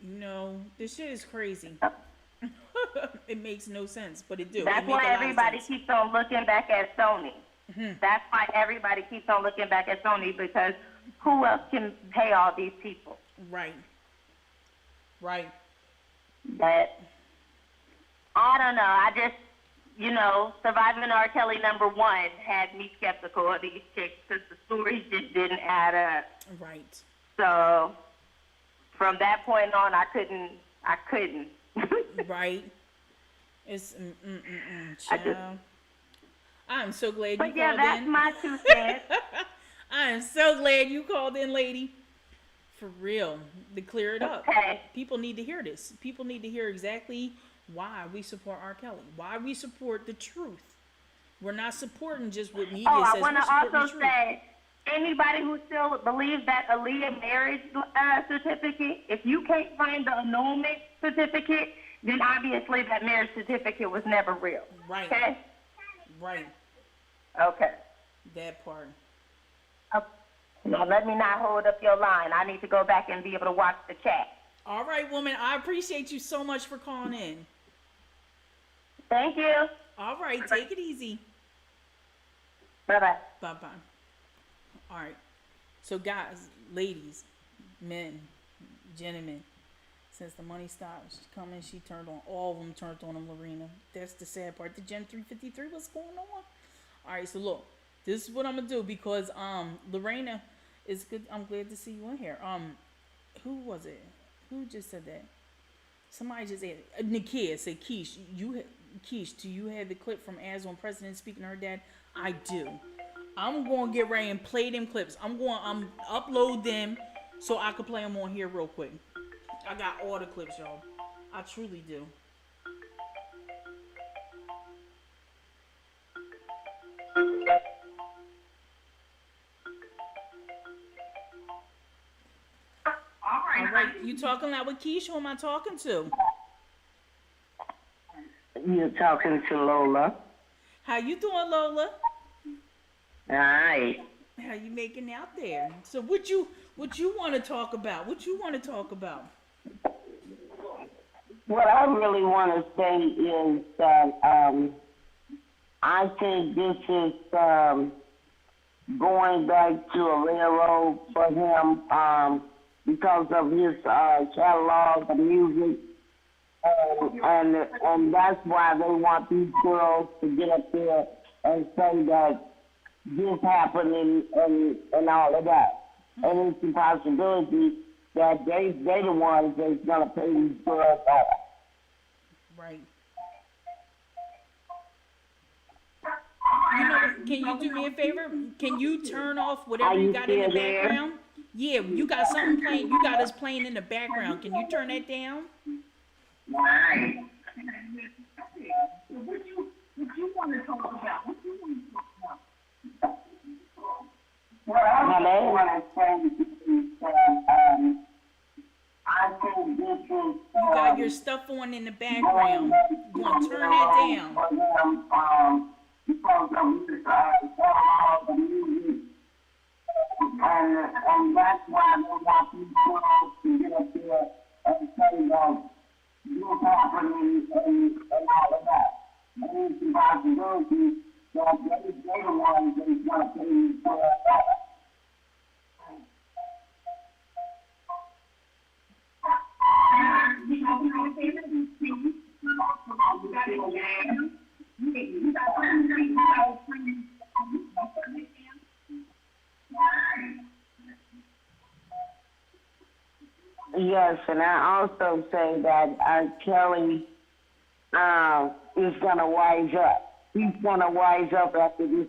You know, this shit is crazy. It makes no sense, but it do. That's why everybody keeps on looking back at Sony. That's why everybody keeps on looking back at Sony, because who else can pay all these people? Right. Right. But I don't know. I just, Surviving R. Kelly #1 had me skeptical of these chicks because the stories just didn't add up. Right. So from that point on, I couldn't. Right. It's I'm so glad you called in. But yeah, that's my 2 cents. I am so glad you called in, lady. For real, to clear it up. Okay. People need to hear this. People need to hear exactly why we support R. Kelly. Why we support the truth. We're not supporting just what media says. I want to also say, anybody who still believes that Aaliyah marriage certificate, if you can't find the annulment certificate, then obviously that marriage certificate was never real. Right. Okay? Right. Okay. That part. Now, let me not hold up your line. I need to go back and be able to watch the chat. All right, woman. I appreciate you so much for calling in. Thank you. All right. Take it easy. Bye-bye. Bye-bye. All right. So, guys, ladies, men, gentlemen, since the money stopped coming, she turned on all of them, turned on them, Lorena. That's the sad part. The Gen 353, what's going on? All right, so look, this is what I'm gonna do because Lorena is good. I'm glad to see you in here. Who was it? Who just said that? Somebody just said Nakia said, Keish, do you have the clip from Az on President speaking to her dad? I do. I'm going to get ready and play them clips. I'm upload them so I can play them on here real quick. I got all the clips, y'all. I truly do. All right, you talking loud with Keish? Who am I talking to? You're talking to Lola. How you doing, Lola? Hi. How you making out there? So what you want to talk about? What you want to talk about? What I really want to say is that I think this is going back to a railroad for him because of his catalog of music. And that's why they want these girls to get up there and say that this happened and all of that. And it's a possibility that they the ones that's going to pay these girls off. Right. You know, can you do me a favor? Can you turn off whatever you got in the background? Yeah, you got something playing. You got us playing in the background. Can you turn that down? Right. What you want to talk about? What you want to talk about? Well, I want to say is that I think this is... You got your stuff on in the background. You want to turn that down? Because of his catalog of music. And that's why they want these girls to get up there and say that this happened and all of that. And it's a possibility that they the ones that want to pay these girls off. Yes, and I also say that Kelly is gonna wise up. He's gonna wise up after this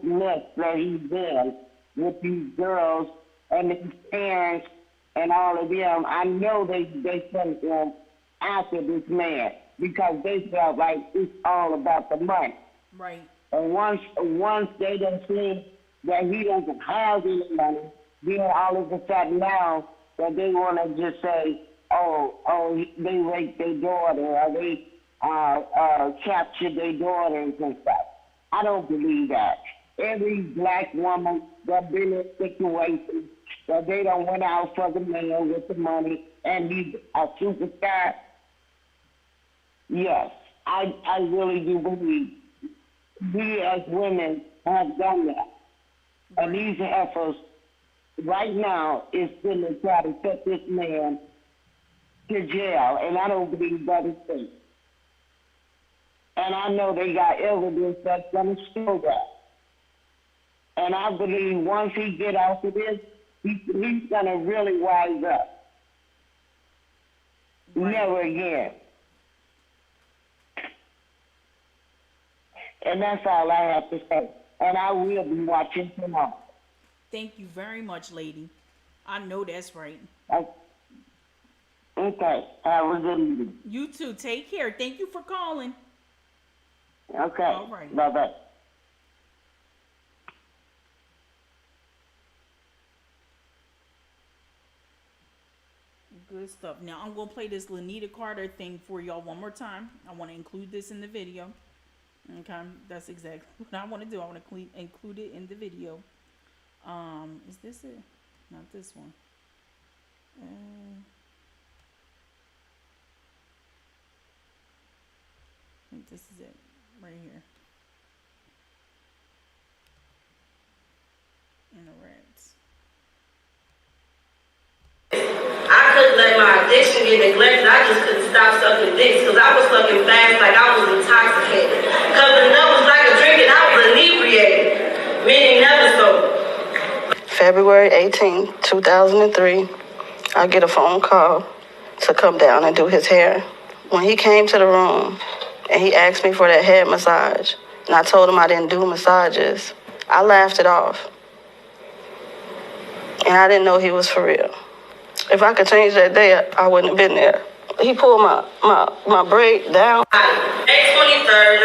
mess that he's in with these girls and his parents and all of them. I know they sent him after this man because they felt like it's all about the money. Right. And once they don't see that he doesn't have any money, then all of a sudden now that they want to just say, oh, they raped their daughter or they captured their daughters and stuff. I don't believe that. Every black woman that been in a situation that they don't went out for the man with the money and he's a superstar. Yes, I really do believe we as women have done that. And these efforts right now is still to try to set this man to jail, and I don't believe that is safe. And I know they got evidence that's going to show that. And I believe once he get out of this, he's going to really wise up. Right. Never again. And that's all I have to say. And I will be watching tomorrow. Thank you very much, lady. I know that's right. Okay. Have a good evening. You too. Take care. Thank you for calling. Okay. All right. Bye-bye. Good stuff. Now, I'm going to play this Lanita Carter thing for y'all one more time. I want to include this in the video. Okay, that's exactly what I want to do. I want to include it in the video. Is this it? Not this one. I think this is it right here. Interacts. I couldn't let my addiction get neglected. I just couldn't stop sucking dicks because I was sucking fast like I was intoxicated. Because the nut was like a drink and I was inebriated, meaning never sober. February 18, 2003, I get a phone call to come down and do his hair. When he came to the room and he asked me for that head massage, and I told him I didn't do massages, I laughed it off. And I didn't know he was for real. If I could change that day, I wouldn't have been there. He pulled my braid down. May 23rd,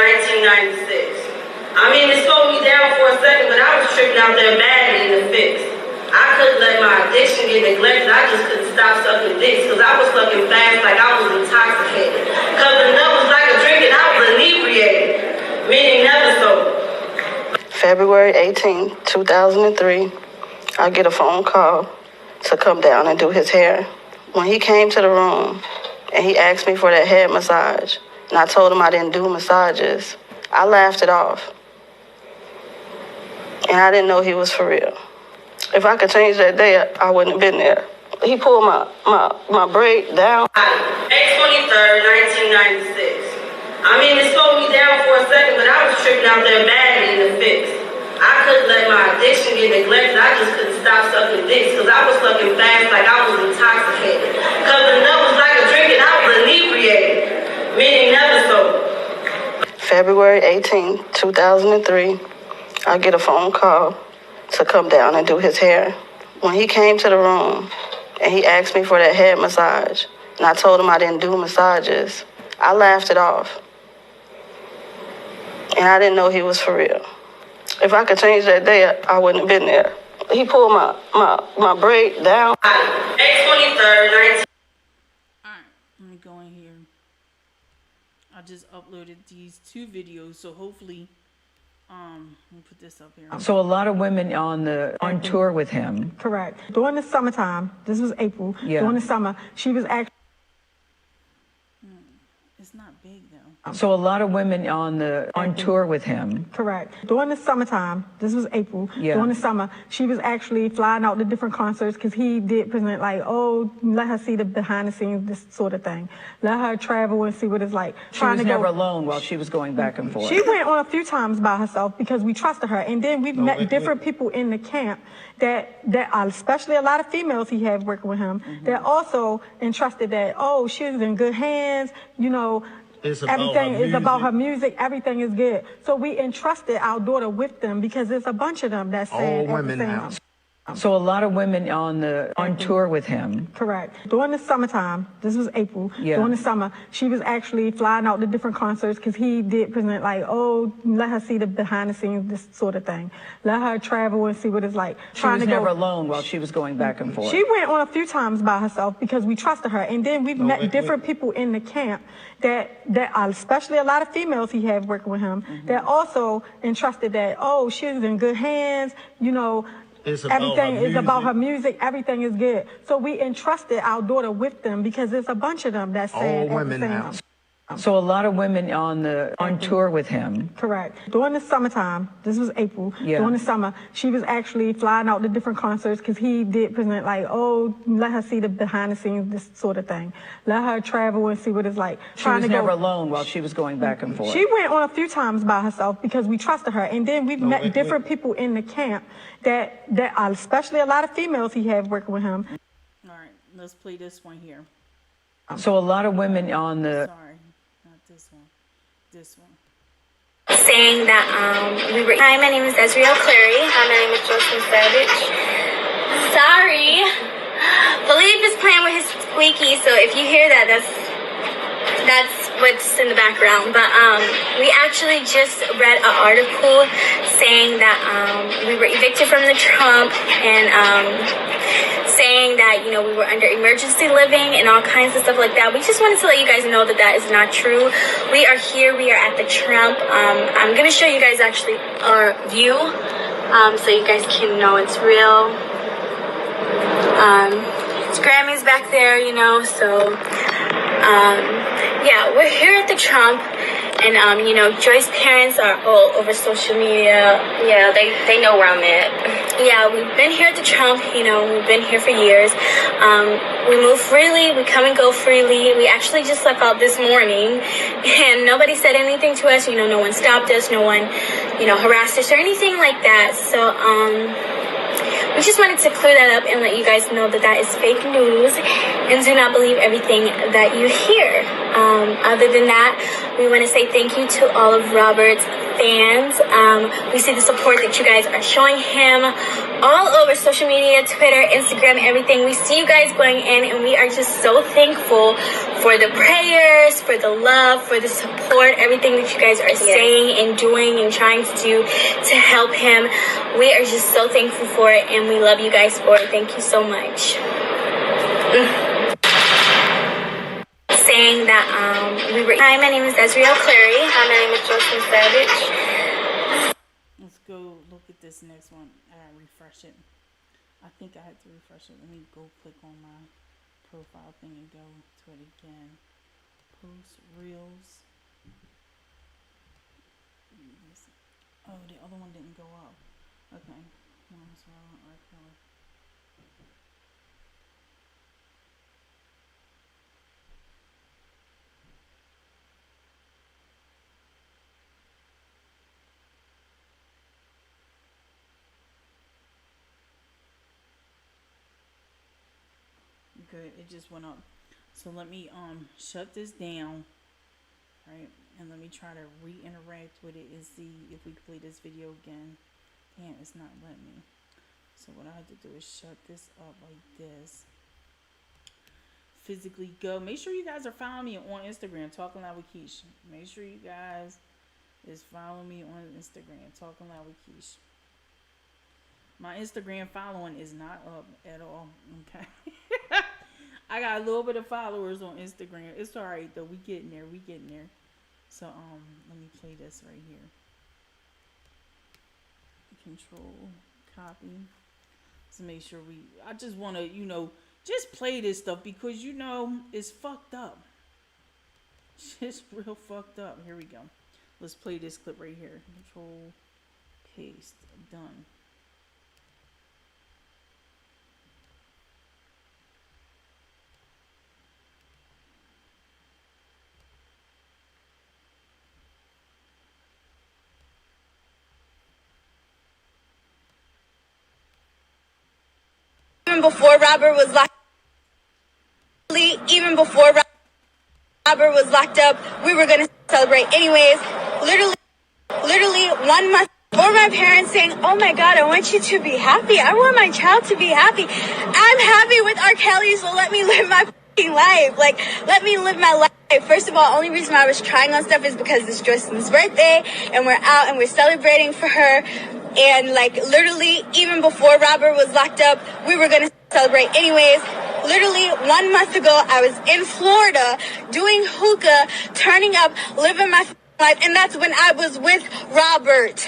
1996. I mean, it slowed me down for a second, but I was tripping out there badly in the fix. I couldn't let my addiction get neglected. I just couldn't stop sucking dicks because I was sucking fast like I was intoxicated. Because the nut was like a drink and I was inebriated, meaning never sober. February 18, 2003, I get a phone call to come down and do his hair. When he came to the room and he asked me for that head massage, and I told him I didn't do massages, I laughed it off. And I didn't know he was for real. If I could change that day, I wouldn't have been there. He pulled my braid down. May 23rd, 1996. I mean, it slowed me down for a second, but I was tripping out there badly in the fix. I couldn't let my addiction get neglected. I just couldn't stop sucking dicks because I was sucking fast like I was intoxicated. Because the nut was like a drink and I was inebriated, meaning never sober. February 18, 2003, I get a phone call to come down and do his hair. When he came to the room and he asked me for that head massage, and I told him I didn't do massages, I laughed it off. And I didn't know he was for real. If I could change that day, I wouldn't have been there. He pulled my braid down. May 23rd, 19... All right, let me go in here. I just uploaded these two videos, so hopefully, let me put this up here. So a lot of women on tour with him. Correct. During the summertime, this was April. Yeah. During the summer, she was actually. It's not big though. So a lot of women on tour with him. Correct. During the summertime, this was April. Yeah. During the summer, she was actually flying out to different concerts because he did present like, oh, let her see the behind the scenes, this sort of thing. Let her travel and see what it's like. She was never alone while she was going back and forth. She went on a few times by herself because we trusted her. And then we've met different people in the camp that are, especially a lot of females he had working with him, that also entrusted that, oh, she was in good hands, you know, everything is about her music. Everything is good. So we entrusted our daughter with them because there's a bunch of them that's saying all women now. So a lot of women on tour with him. Correct. During the summertime, this was April. Yeah. During the summer, she was actually flying out to different concerts because he did present like, oh, let her see the behind the scenes, this sort of thing. Let her travel and see what it's like. She was never alone while she was going back and forth. She went on a few times by herself because we trusted her. And then we've met different people in the camp that are, especially a lot of females he had working with him, that also entrusted that, oh, she was in good hands, you know, everything is about her music. Everything is good. So we entrusted our daughter with them because there's a bunch of them that's saying all women now. So a lot of women on tour with him. Correct. During the summertime, this was April. Yeah. During the summer, she was actually flying out to different concerts because he did present like, oh, let her see the behind the scenes, this sort of thing. Let her travel and see what it's like. She was never alone while she was going back and forth. She went on a few times by herself because we trusted her. And then we've met different people in the camp that are, especially a lot of females he had working with him. All right, let's play this one here. So a lot of women Sorry, not this one. This one. Saying that Hi, my name is Ezreal Clary. Hi, my name is Jocelyn Savage. Sorry. Philippe is playing with his squeaky, so if you hear that, that's what's in the background. But we actually just read an article saying that we were evicted from the Trump and saying that, you know, we were under emergency living and all kinds of stuff like that. We just wanted to let you guys know that that is not true. We are here. We are at the Trump. I'm going to show you guys actually our view so you guys can know it's real. It's Grammy's back there, you know, so yeah, we're here at the Trump. And, you know, Joy's parents are all over social media. Yeah, they know where I'm at. Yeah, we've been here at the Trump, you know, we've been here for years. We move freely, we come and go freely. We actually just left out this morning, and nobody said anything to us. You know, no one stopped us, no one, you know, harassed us or anything like that. So, we just wanted to clear that up and let you guys know that that is fake news and do not believe everything that you hear. Other than that, we want to say thank you to all of Robert's fans. We see the support that you guys are showing him all over social media, Twitter, Instagram, everything. We see you guys going in, and we are just so thankful for the prayers, for the love, for the support, everything that you guys are saying and doing and trying to do to help him. We are just so thankful for it, and we love you guys for it. Thank you so much. Saying that Hi, my name is Ezreal Clary. Hi, my name is Jocelyn Savage. Let's go look at this next one. I gotta refresh it. I think I had to refresh it. Let me go click on my profile thing and go to it again. Post reels. Oh, the other one didn't go up. Okay. Good, it just went up. So let me shut this down, right? And let me try to re-interact with it and see if we can play this video again. Damn, it's not letting me. So what I have to do is shut this up like this. Physically go. Make sure you guys are following me on Instagram, Talking Loud with Keish. Make sure you guys is following me on Instagram, Talking Loud with Keish. My Instagram following is not up at all. Okay. I got a little bit of followers on Instagram. It's alright though. We getting there. We getting there. So let me play this right here. Control copy. So make sure I just want to, you know, just play this stuff because, you know, it's fucked up. Shit's real fucked up. Here we go. Let's play this clip right here. Control, paste, done. Even before Robert was locked up, we were gonna celebrate anyways. Literally 1 month before my parents saying, "Oh my God, I want you to be happy. I want my child to be happy. I'm happy with R. Kelly, so let me live my fucking life. Like, let me live my life." First of all, only reason I was trying on stuff is because it's Joyce's birthday, and we're out and we're celebrating for her. And like literally, even before Robert was locked up, we were gonna celebrate anyways. Literally 1 month ago, I was in Florida doing hookah, turning up, living my life, and that's when I was with Robert.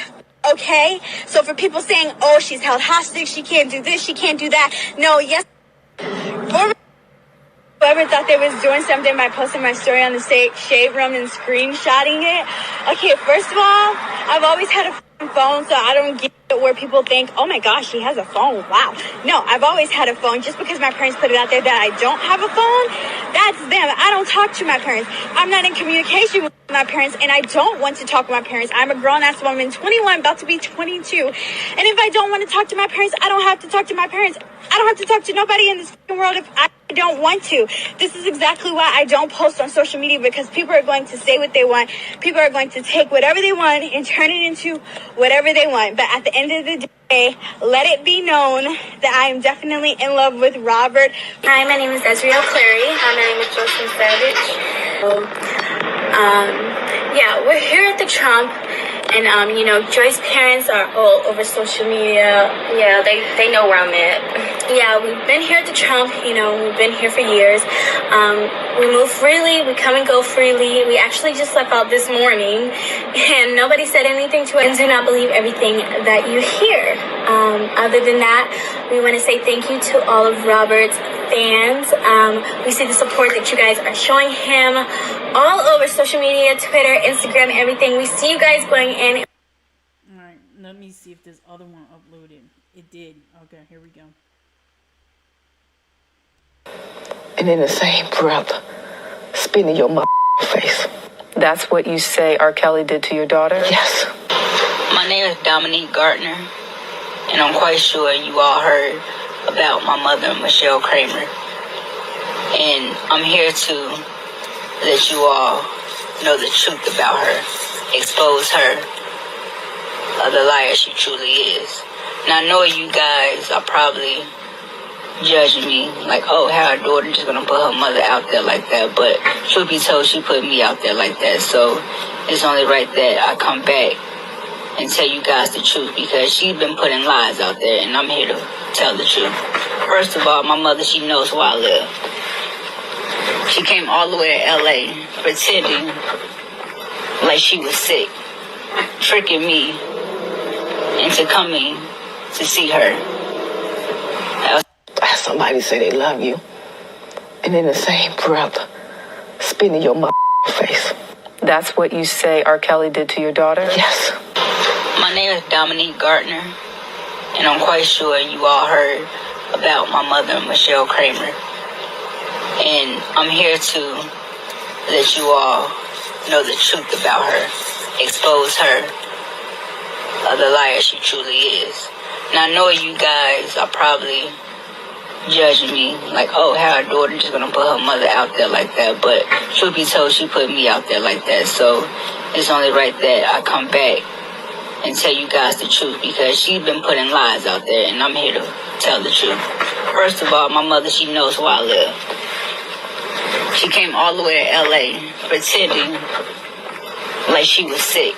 Okay? So for people saying, "Oh, she's held hostage, she can't do this, she can't do that." No, yes. Whoever thought they was doing something by posting my story on the shade room and screenshotting it. Okay, first of all, I've always had a phone, so I don't get where people think, "Oh my gosh, she has a phone. Wow." No, I've always had a phone. Just because my parents put it out there that I don't have a phone, that's them. I don't talk to my parents. I'm not in communication with my parents, and I don't want to talk to my parents. I'm a grown-ass woman, 21, about to be 22. And if I don't want to talk to my parents, I don't have to talk to my parents. I don't have to talk to nobody in this world if I don't want to. This is exactly why I don't post on social media, because people are going to say what they want. People are going to take whatever they want and turn it into whatever they want. But at the end of the day, let it be known that I am definitely in love with Robert. Hi, my name is Ezreal Clary. Hi, my name is Jocelyn Savage. Yeah, we're here at the Trump, and you know, Joyce's parents are all over social media. Yeah, they know where I'm at. Yeah, we've been here at the Trump, you know, we've been here for years. We move freely, we come and go freely. We actually just left out this morning, and nobody said anything to us. And do not believe everything that you hear. Other than that, we want to say thank you to all of Robert's fans. We see the support that you guys are showing him all over social media, Twitter, Instagram, everything. We see you guys going in. All right, let me see if this other one uploaded. It did. Okay, here we go. And in the same breath, spit in your face. That's what you say R. Kelly did to your daughter? Yes. My name is Dominique Gardner, and I'm quite sure you all heard about my mother, Michelle Kramer. And I'm here to let you all know the truth about her, expose her of the liar she truly is. Now, I know you guys are probably judging me like, "Oh, how her daughter just gonna put her mother out there like that?" But truth be told, she put me out there like that. So it's only right that I come back and tell you guys the truth, because she's been putting lies out there, and I'm here to tell the truth. First of all, my mother, she knows where I live. She came all the way to LA pretending like she was sick, tricking me into coming to see her. Somebody say they love you, and in the same breath, spit in your face. That's what you say R. Kelly did to your daughter? Yes. My name is Dominique Gardner, and I'm quite sure you all heard about my mother, Michelle Kramer. And I'm here to let you all know the truth about her, expose her of the liar she truly is. Now, I know you guys are probably judging me like, "Oh, how her daughter just gonna put her mother out there like that?" But truth be told, she put me out there like that. So it's only right that I come back and tell you guys the truth, because she's been putting lies out there, and I'm here to tell the truth. First of all, my mother, she knows where I live. She came all the way to LA pretending like she was sick,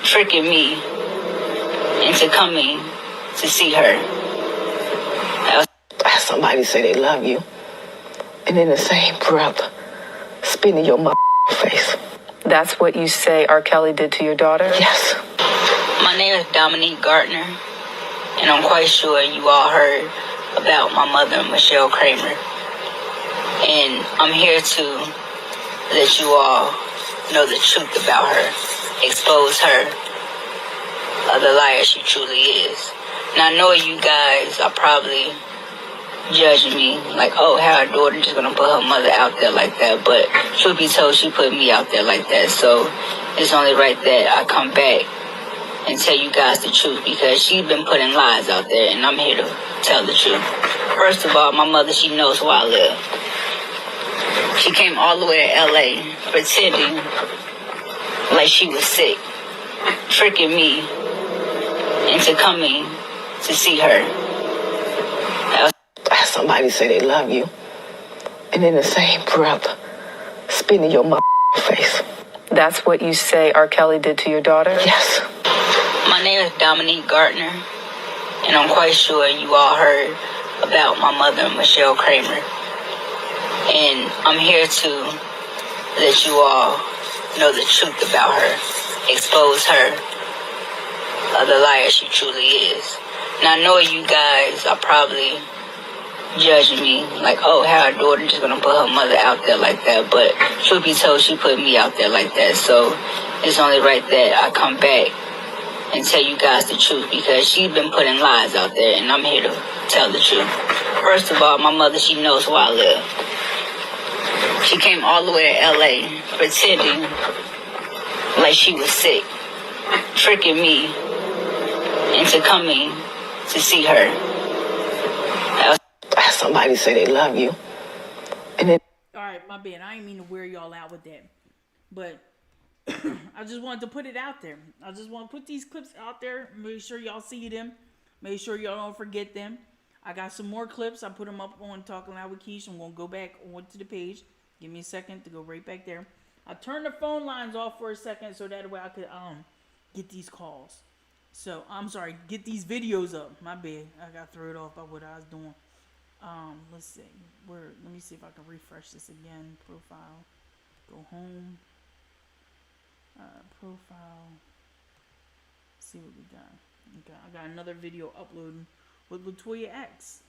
tricking me into coming to see her. Somebody say they love you, and in the same breath, spit in your face. That's what you say R. Kelly did to your daughter? Yes. My name is Dominique Gardner, and I'm quite sure you all heard about my mother, Michelle Kramer. And I'm here to that you all know the truth about her, expose her, the liar she truly is. Now, I know you guys are probably judging me like, oh, how her daughter just gonna put her mother out there like that, but truth be told, she put me out there like that, so it's only right that I come back and tell you guys the truth, because she's been putting lies out there, and I'm here to tell the truth. First of all, my mother, she knows where I live. She came all the way to LA pretending like she was sick, tricking me into coming to see her. Somebody say they love you, and in the same breath, spit in your face. That's what you say R. Kelly did to your daughter? Yes. My name is Dominique Gardner, and I'm quite sure you all heard about my mother, Michelle Kramer. And I'm here to let you all know the truth about her, expose her, the liar she truly is. Now, I know you guys are probably judging me like, oh, how her daughter just gonna put her mother out there like that, but truth be told, she put me out there like that, so it's only right that I come back and tell you guys the truth, because she's been putting lies out there, and I'm here to tell the truth. First of all, my mother, she knows where I live. She came all the way to LA pretending like she was sick, tricking me into coming to see her. Somebody say they love you. And then, all right, my bad. I didn't mean to wear y'all out with that, but I just wanted to put it out there. I just want to put these clips out there. Make sure y'all see them. Make sure y'all don't forget them. I got some more clips. I put them up on Talking Loud with Keish. I'm going to go back onto the page. Give me a second to go right back there. I turned the phone lines off for a second so that way I could get these calls. So, I'm sorry, get these videos up. My bad. I got to throw it off by what I was doing. Let's see. Let me see if I can refresh this again. Profile. Go home. Profile. See what we got. Okay, I got another video uploading with Latoya X.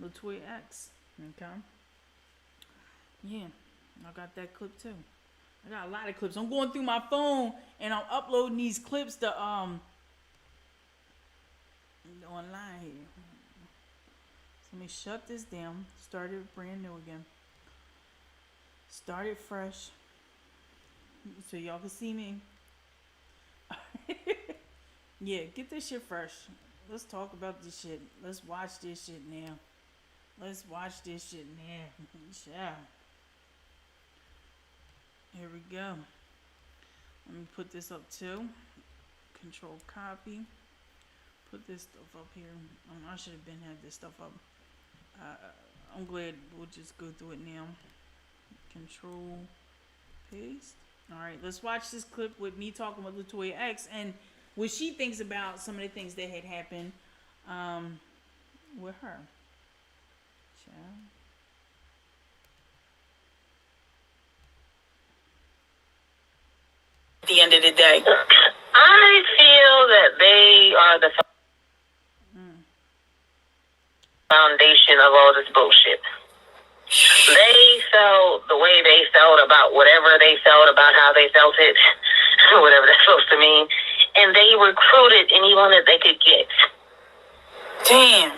Okay. Yeah, I got that clip too. I got a lot of clips. I'm going through my phone and I'm uploading these clips to online here. So let me shut this down. Start it brand new again. Start it fresh. So y'all can see me. Yeah, get this shit fresh. Let's talk about this shit. Let's watch this shit now. Yeah. Here we go. Let me put this up too. Control copy. Put this stuff up here. I should have been had this stuff up. I'm glad we'll just go through it now. Control paste. Alright, let's watch this clip with me talking with Latoya X and what she thinks about some of the things that had happened with her. Child. At the end of the day, I feel that they are the foundation of all this bullshit. They felt the way they felt about whatever they felt about how they felt it, whatever that's supposed to mean, and they recruited anyone that they could get. Damn,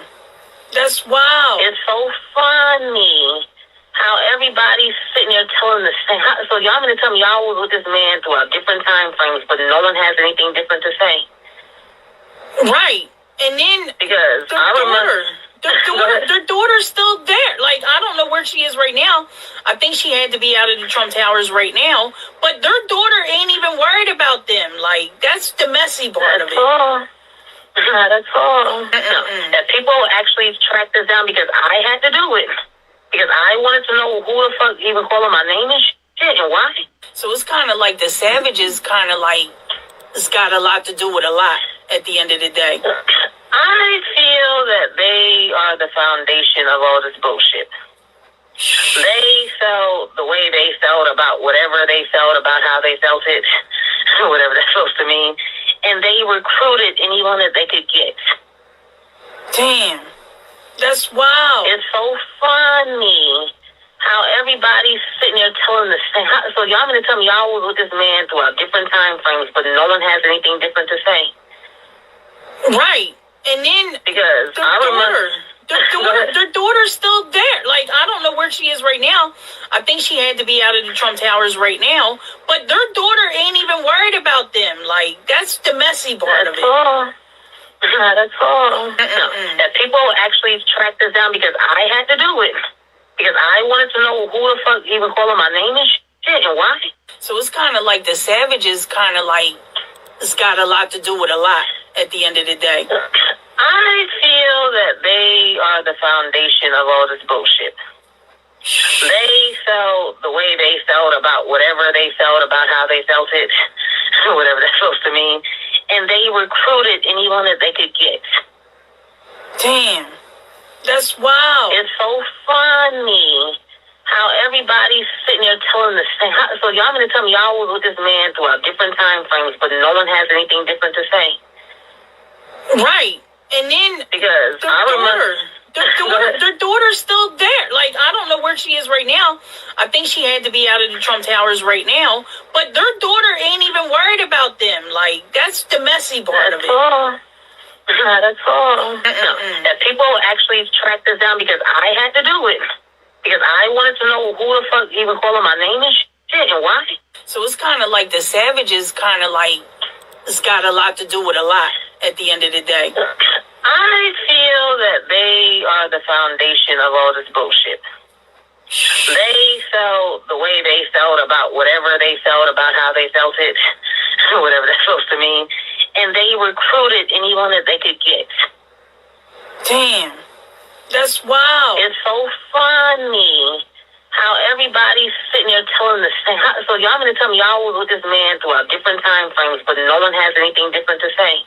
that's wild. It's so funny how everybody's sitting there telling the same. So y'all mean to tell me y'all was with this man throughout different time frames, but no one has anything different to say? Right, and then because I remember. Their daughter's still there. Like, I don't know where she is right now. I think she had to be out of the Trump Towers right now. But their daughter ain't even worried about them. Like, that's the messy part of it. That's all. That people actually tracked this down because I had to do it. Because I wanted to know who the fuck even calling my name and shit and why. So it's kind of like the savages kind of like, it's got a lot to do with a lot at the end of the day. I feel that they are the foundation of all this bullshit. They felt the way they felt about whatever they felt about how they felt it, whatever that's supposed to mean, and they recruited anyone that they could get. Damn, that's wild. It's so funny how everybody's sitting there telling the same. So y'all mean to tell me y'all was with this man throughout different time frames, but no one has anything different to say? Right. And then because their daughter's still there. Like, I don't know where she is right now. I think she had to be out of the Trump Towers right now. But their daughter ain't even worried about them. Like, that's the messy part of it. That's all. That people actually tracked this down because I had to do it. Because I wanted to know who the fuck even calling my name and shit and why. So it's kind of like the savages kind of like, it's got a lot to do with a lot at the end of the day. I feel that they are the foundation of all this bullshit. They felt the way they felt about whatever they felt about how they felt it, whatever that's supposed to mean, and they recruited anyone that they could get. Damn. That's wild. It's so funny how everybody's sitting there telling the same. So y'all mean to tell me y'all was with this man throughout different time frames, but no one has anything different to say? Right. And then because their daughter's still there. Like, I don't know where she is right now. I think she had to be out of the Trump Towers right now. But their daughter ain't even worried about them. Like, that's the messy part of it. That's all. That people actually tracked this down because I had to do it. Because I wanted to know who the fuck even calling my name and shit and why. So it's kind of like the savages kind of like, it's got a lot to do with a lot at the end of the day. I feel that they are the foundation of all this bullshit. They felt the way they felt about whatever they felt about how they felt it, whatever that's supposed to mean, and they recruited anyone that they could get. Damn. That's wild. It's so funny how everybody's sitting there telling the same. So y'all mean to tell me y'all was with this man throughout different time frames, but no one has anything different to say?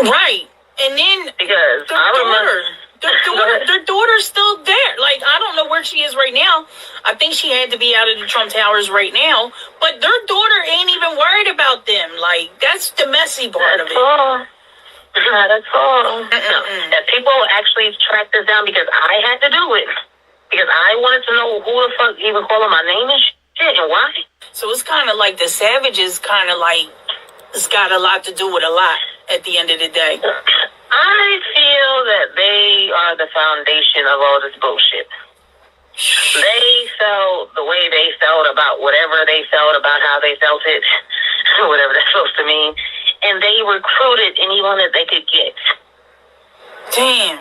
Right. And then because their daughter's still there. Like, I don't know where she is right now. I think she had to be out of the Trump Towers right now. But their daughter ain't even worried about them. Like, that's the messy part of it. That's all. That people actually tracked this down because I had to do it. Because I wanted to know who the fuck even calling my name and shit and why. So it's kind of like the savages kind of like, it's got a lot to do with a lot at the end of the day. I feel that they are the foundation of all this bullshit. They felt the way they felt about whatever they felt about how they felt it, whatever that's supposed to mean, and they recruited anyone that they could get. Damn.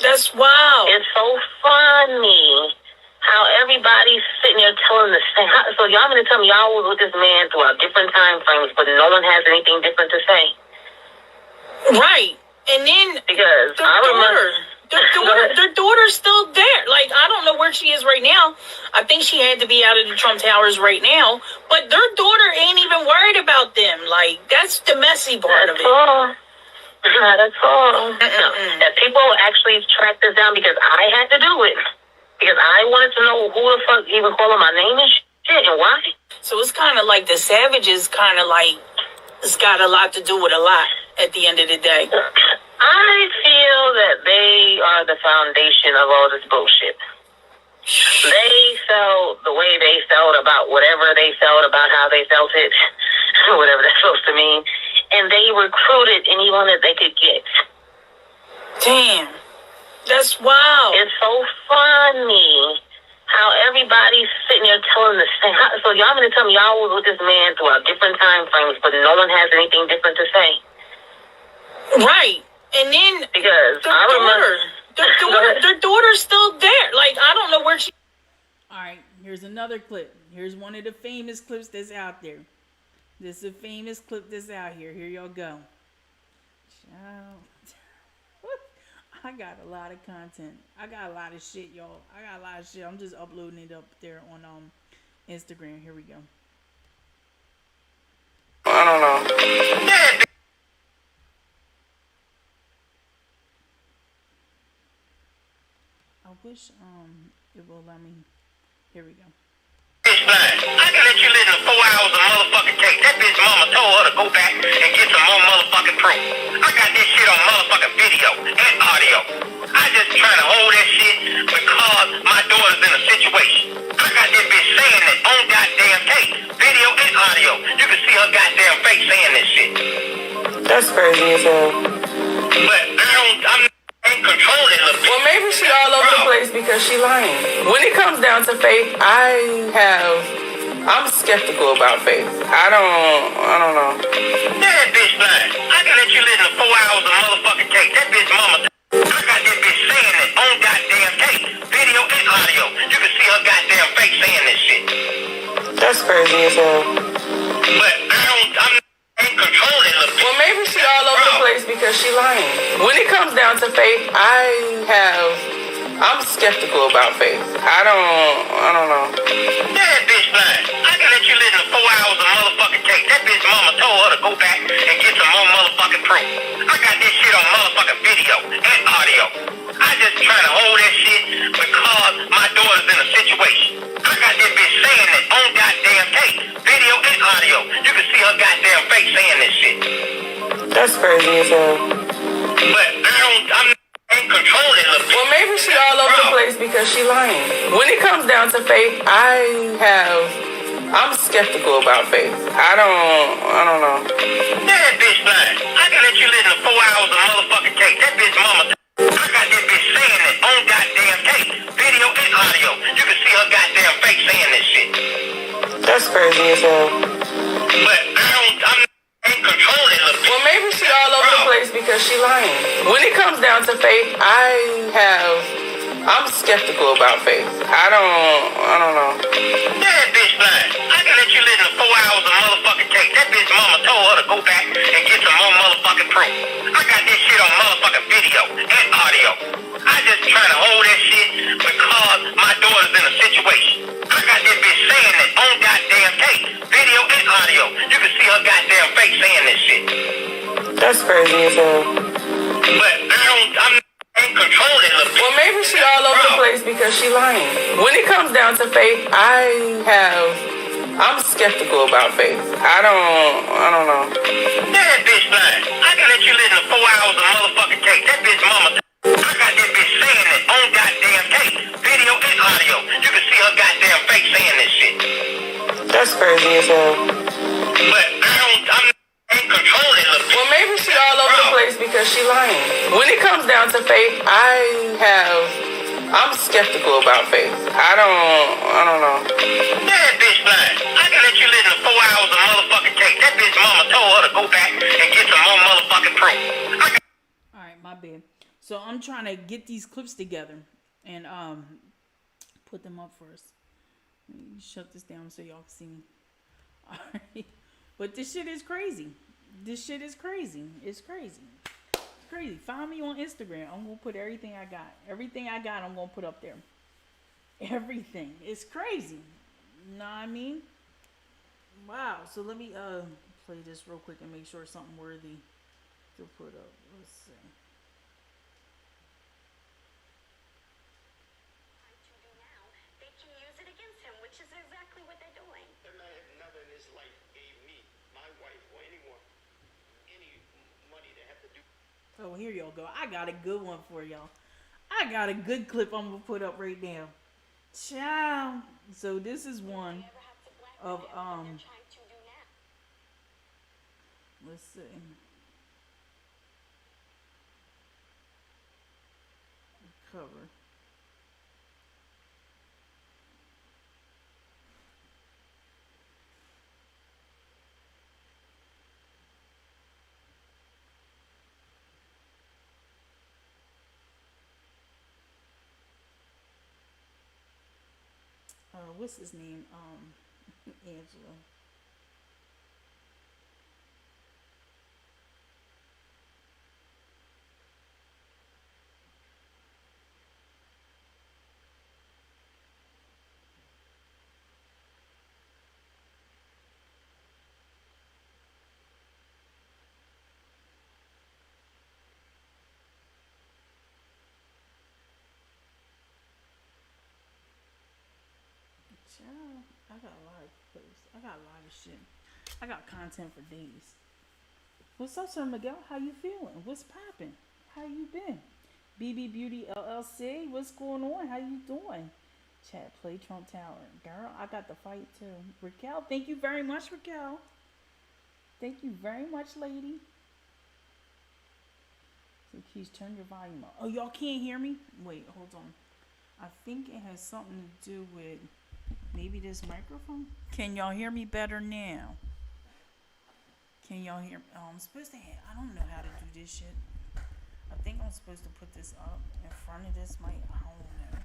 That's wild. It's so funny how everybody's sitting there telling the same. So y'all mean to tell me y'all was with this man throughout different time frames, but no one has anything different to say? Right. And then because their daughter's still there. Like, I don't know where she is right now. I think she had to be out of the Trump Towers right now. But their daughter ain't even worried about them. Like, that's the messy part of it. That's all. That people actually tracked this down because I had to do it. Because I wanted to know who the fuck even calling my name and shit and why. So it's kind of like the savages kind of like, it's got a lot to do with a lot at the end of the day. I feel that they are the foundation of all this bullshit. They felt the way they felt about whatever they felt about how they felt it, whatever that's supposed to mean, and they recruited anyone that they could get. Damn. That's wild. It's so funny how everybody's sitting there telling the same. So y'all mean to tell me y'all was with this man throughout different time frames, but no one has anything different to say? Right. And then because their daughter's still there. Like, I don't know where she. All right, here's another clip. Here's one of the famous clips that's out there. This is a famous clip that's out here. Here y'all go. Child. I got a lot of content. I got a lot of shit, y'all. I got a lot of shit. I'm just uploading it up there on Instagram. Here we go. I don't know. I wish it will let me. Here we go. I can let you listen to 4 hours of motherfucking tape. That bitch mama told her to go back and get some more motherfucking proof. I got this shit on motherfucking video and audio. I just trying to hold that shit because my daughter's in a crazy as hell. But I'm in control of that. Well, maybe she all over the place because she lying. When it comes down to faith, I'm skeptical about faith. I don't know. That bitch lying. I can let you listen to 4 hours of motherfucking tape. That bitch mama. I got that bitch saying it on goddamn tape. Video and audio. You can see her goddamn face saying this shit. That's crazy as hell. But I'm in control of that. Well, maybe she all over the place because she lying. When it comes down to faith, I'm skeptical about faith. I don't know. That bitch lying. I can let you listen to 4 hours of motherfucking tape. That bitch mama told her to go back and get some more motherfucking proof. I got this shit on motherfucking video and audio. I just trying to hold that shit because my daughter's in a situation. I got this bitch saying it on goddamn tape. Video and audio. You can see her goddamn face saying this shit. That's crazy as hell. But I'm in control of that. Well, maybe she all over the place because she lying. When it comes down to faith, I'm skeptical about faith. I don't know. That bitch lying. I can let you listen to 4 hours of motherfucking tape. That bitch mama. I got this bitch saying it on goddamn tape. Video and audio. You can see her goddamn face saying this shit. That's crazy as hell. But I'm in control of that. Well, maybe she all over the place because she lying. When it comes down to faith, I'm skeptical about faith. I don't know. That bitch lying. I can let you listen to 4 hours of motherfucking tape. That bitch mama told her to go back and get some more motherfucking proof. I got this shit on motherfucking video and audio. I just trying to hold that shit because my daughter's in a situation. I got this bitch saying it on goddamn tape. Video and audio. You can see her goddamn face saying this shit. That's crazy as hell. But I'm in control of that. Well, maybe she all over the place because she lying. When it comes down to faith, I'm skeptical about faith. I don't know. That bitch lying. I can let you listen to 4 hours of motherfucking tape. That bitch mama. I got this bitch saying it on goddamn tape. Video and audio. You can see her goddamn face saying this shit. That's crazy as hell. But I'm in control of that. Well, maybe she all over the place because she lying. When it comes down to faith, I'm skeptical about faith. I don't know. That bitch lying. I can let you listen to 4 hours of motherfucking tape. That bitch mama told her to go back and get some more motherfucking proof. Alright, my bad. So I'm trying to get these clips together and put them up first. Let me shut this down so y'all can see me. Alright. But this shit is crazy. This shit is crazy. It's crazy. It's crazy. Find me on Instagram. I'm gonna put everything I got. Everything I got, I'm gonna put up there. Everything. It's crazy. You know what I mean? Wow. So let me play this real quick and make sure it's something worthy to put up. Let's see. Which is exactly what they're doing. The man never in his life gave me, my wife, or anyone, any money to have to do. Oh, here y'all go. I got a good one for y'all. I got a good clip I'm going to put up right now. Ciao. So this is one of, let's see. Cover. What's his name? Angela. I got a lot of clips. I got a lot of shit. I got content for days. What's up, Sir Miguel? How you feeling? What's popping? How you been? BB Beauty LLC. What's going on? How you doing? Chat, play Trump Tower. Girl, I got the fight too. Raquel, thank you very much, Raquel. Thank you very much, lady. Please turn your volume up. Oh, y'all can't hear me? Wait, hold on. I think it has something to do with maybe this microphone. Can y'all hear me better now? Can y'all hear me? Oh, I'm supposed to have, I don't know how to do this shit. I think I'm supposed to put this up in front of this mic. I don't know.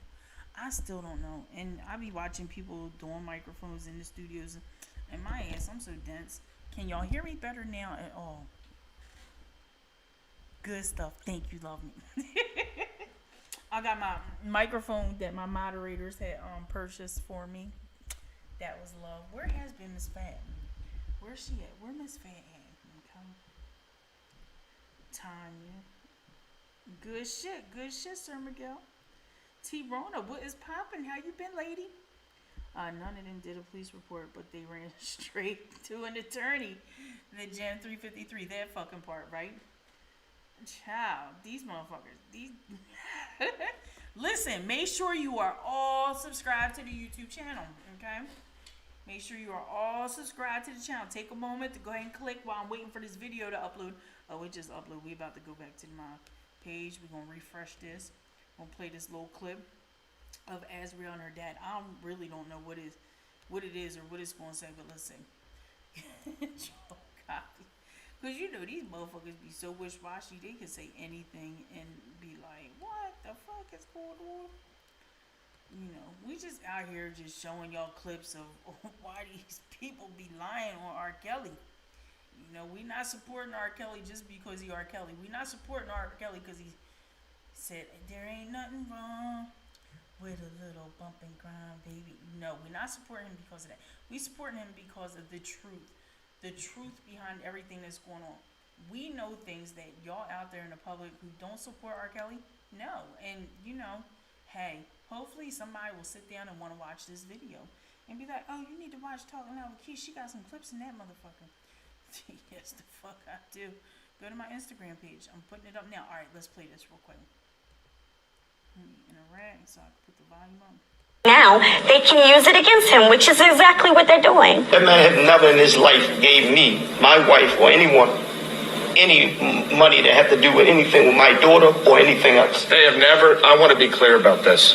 I still don't know. And I be watching people doing microphones in the studios. And my ass, I'm so dense. Can y'all hear me better now at all? Good stuff. Thank you, love me. I got my microphone that my moderators had purchased for me. That was love. Where has been Miss Fat? Where's she at? Where Miss Fat at? Okay. Tanya. Good shit, Sir Miguel. T. Rona, what is poppin'? How you been, lady? None of them did a police report, but they ran straight to an attorney. The Jan 353, that fucking part, right? Child, these motherfuckers, these. Listen, make sure you are all subscribed to the YouTube channel, okay? Make sure you are all subscribed to the channel. Take a moment to go ahead and click while I'm waiting for this video to upload. Oh, it just uploaded. We about to go back to my page. We're gonna refresh this. I'm gonna play this little clip of Azriel and her dad. I really don't know what it is or what it's gonna say, but let's see. Copy. Because you know these motherfuckers be so wish-washy, they can say anything and be like, what the fuck is going on? You know, we just out here just showing y'all clips of why these people be lying on R. Kelly. You know, we not supporting R. Kelly just because he R. Kelly. We not supporting R. Kelly because he said, there ain't nothing wrong with a little bump and grind, baby. No, we're not supporting him because of that. We supporting him because of the truth. The truth behind everything that's going on. We know things that y'all out there in the public who don't support R. Kelly know. And, you know, hey, hopefully somebody will sit down and want to watch this video and be like, oh, you need to watch Talking Loud with Keish. She got some clips in that motherfucker. Yes, the fuck I do. Go to my Instagram page. I'm putting it up now. All right, let's play this real quick. Interact so I can put the volume on. Now they can use it against him, which is exactly what they're doing. That man had never in his life gave me, my wife, or anyone, any money that had to do with anything with my daughter or anything else. They have never, I want to be clear about this.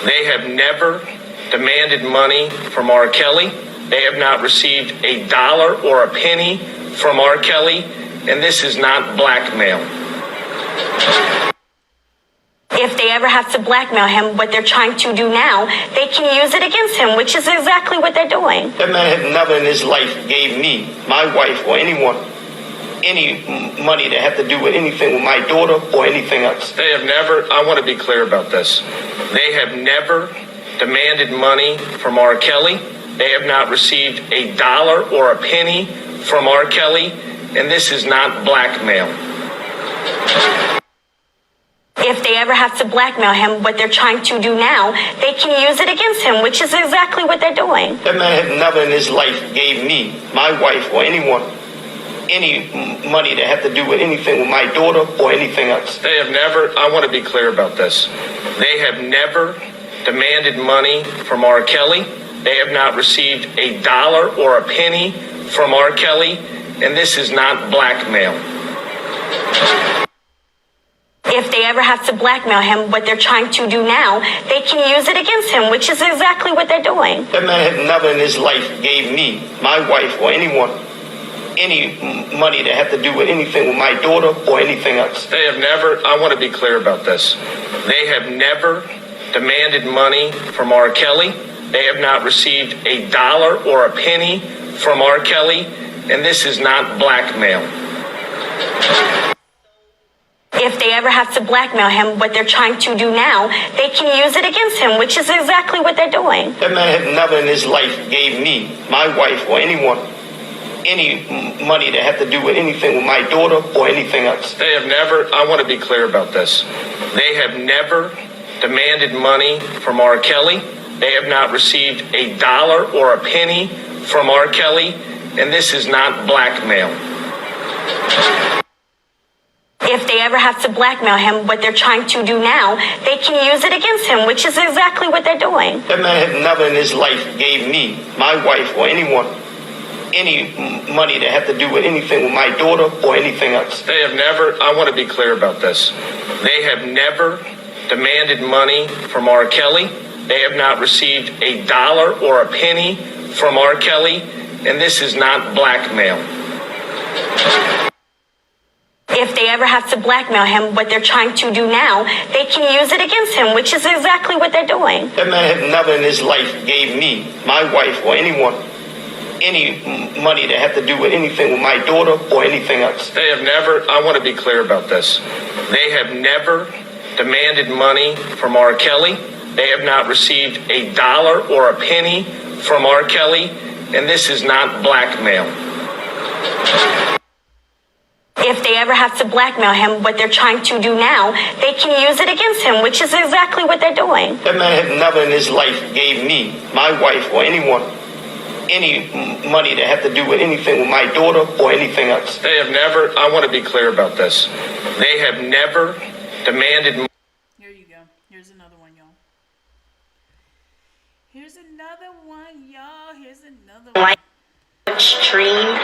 They have never demanded money from R. Kelly. They have not received a dollar or a penny from R. Kelly, and this is not blackmail. If they ever have to blackmail him, what they're trying to do now, they can use it against him, which is exactly what they're doing. That man had never in his life gave me, my wife, or anyone, any money that had to do with anything with my daughter or anything else. They have never, I want to be clear about this. They have never demanded money from R. Kelly. They have not received a dollar or a penny from R. Kelly, and this is not blackmail. If they ever have to blackmail him, what they're trying to do now, they can use it against him, which is exactly what they're doing. That man had never in his life gave me, my wife, or anyone, any money that had to do with anything with my daughter or anything else. They have never, I want to be clear about this. They have never demanded money from R. Kelly. They have not received a dollar or a penny from R. Kelly, and this is not blackmail. If they ever have to blackmail him, what they're trying to do now, they can use it against him, which is exactly what they're doing. That man had never in his life gave me, my wife, or anyone, any money that had to do with anything with my daughter or anything else. They have never, I want to be clear about this. They have never demanded money from R. Kelly. They have not received a dollar or a penny from R. Kelly, and this is not blackmail. If they ever have to blackmail him, what they're trying to do now, they can use it against him, which is exactly what they're doing. That man had never in his life gave me, my wife, or anyone, any money that had to do with anything with my daughter or anything else. They have never, I want to be clear about this. They have never demanded money from R. Kelly. They have not received a dollar or a penny from R. Kelly, and this is not blackmail. If they ever have to blackmail him, what they're trying to do now, they can use it against him, which is exactly what they're doing. That man had never in his life gave me, my wife, or anyone, any money that had to do with anything with my daughter or anything else. They have never, I want to be clear about this. They have never demanded money from R. Kelly. They have not received a dollar or a penny from R. Kelly, and this is not blackmail. If they ever have to blackmail him, what they're trying to do now, they can use it against him, which is exactly what they're doing. That man had never in his life gave me, my wife, or anyone, any money that had to do with anything with my daughter or anything else. They have never, I want to be clear about this. They have never demanded money from R. Kelly. They have not received a dollar or a penny from R. Kelly, and this is not blackmail. If they ever have to blackmail him, what they're trying to do now, they can use it against him, which is exactly what they're doing. That man had never in his life gave me, my wife, or anyone, any money that had to do with anything with my daughter or anything else. They have never, I want to be clear about this. They have never demanded. Here you go. Here's another one, y'all. Here's another one, y'all. Here's another one. Extreme,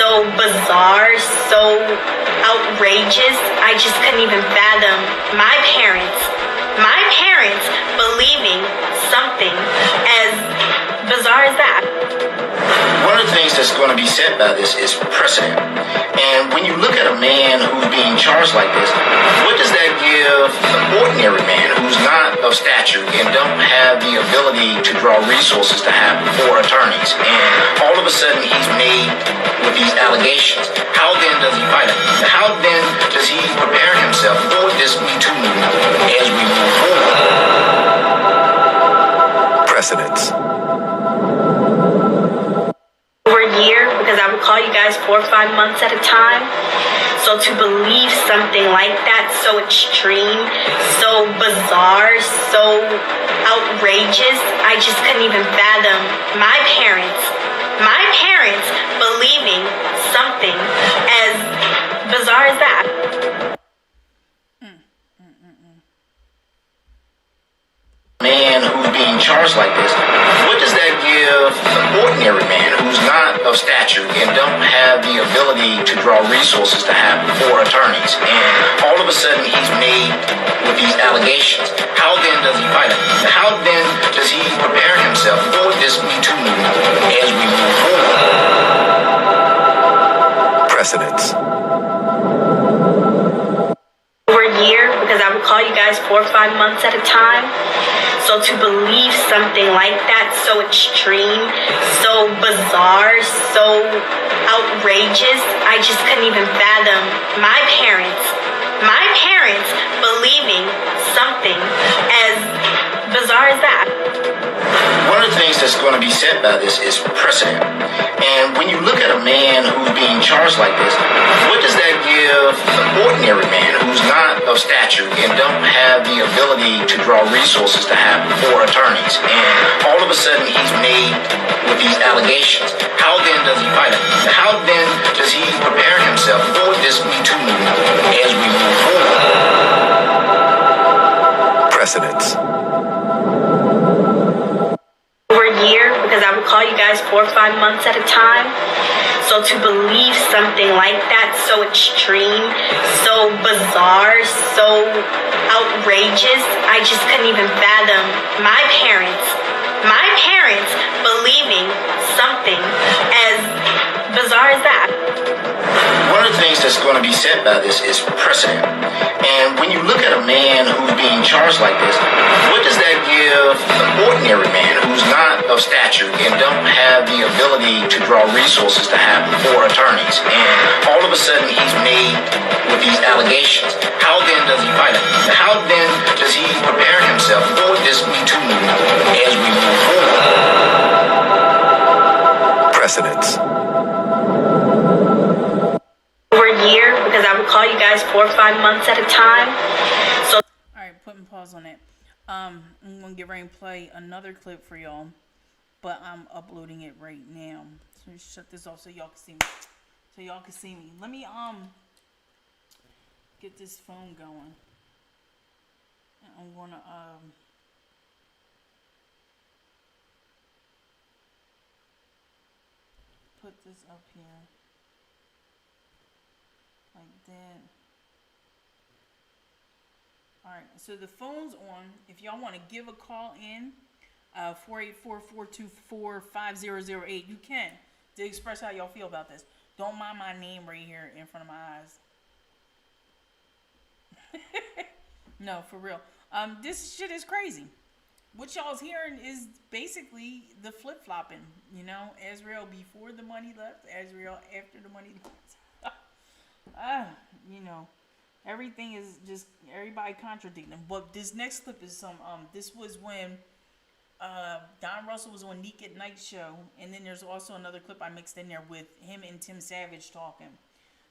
so bizarre, so outrageous. I just couldn't even fathom my parents believing something as bizarre as that. One of the things that's going to be said by this is precedent. And when you look at a man who's being charged like this, what does that give an ordinary man who's not of stature and don't have the ability to draw resources to have 4 attorneys? And all of a sudden he's made with these allegations. How then does he fight it? How then does he prepare himself for this Me Too movement as we move forward? Precedents. Over a year, because I would call you guys 4 or 5 months at a time. So to believe something like that, so extreme, so bizarre, so outrageous, I just couldn't even fathom my parents believing something as bizarre as that. Man who's being charged like this, what does that give an ordinary man who's not of stature and don't have the ability to draw resources to have 4 attorneys? And all of a sudden he's made with these allegations. How then does he fight it? How then does he prepare himself for this Me Too movement as we move forward? Precedents. Over a year, because I would call you guys 4 or 5 months at a time. So to believe something like that, so extreme, so bizarre, so outrageous, I just couldn't even fathom my parents believing something as bizarre as that. One of the things that's going to be said by this is precedent. And when you look at a man who's being charged like this, what does that give an ordinary man who's not of stature and don't have the ability to draw resources to have 4 attorneys? And all of a sudden he's made with these allegations. How then does he fight it? How then does he prepare himself for this Me Too movement as we move forward? Precedents. Over a year, because I would call you guys 4 or 5 months at a time. So to believe something like that, so extreme, so bizarre, so outrageous, I just couldn't even fathom my parents believing something as bizarre as that. One of the things that's going to be said by this is precedent. And when you look at a man who's being charged like this, what does that give an ordinary man who's not of stature and don't have the ability to draw resources to have 4 attorneys? And all of a sudden he's made with these allegations. How then does he fight it? How then does he prepare himself for this Me Too movement as we move forward? Precedents. For a year, because I would call you guys 4 or 5 months at a time. So, alright, putting pause on it. I'm gonna get ready and play another clip for y'all, but I'm uploading it right now. So shut this off so y'all can see me. Let me get this phone going. And I'm gonna put this up here. Like that. Alright, so the phone's on. If y'all want to give a call in, 484-424-5008, you can, to express how y'all feel about this. Don't mind my name right here in front of my eyes. No, for real. This shit is crazy. What y'all's hearing is basically the flip-flopping. You know, Azriel before the money left, Azriel after the money left. You know, everything is just, everybody contradicting them. But this next clip is some, this was when Don Russell was on Neek at Night show. And then there's also another clip I mixed in there with him and Tim Savage talking.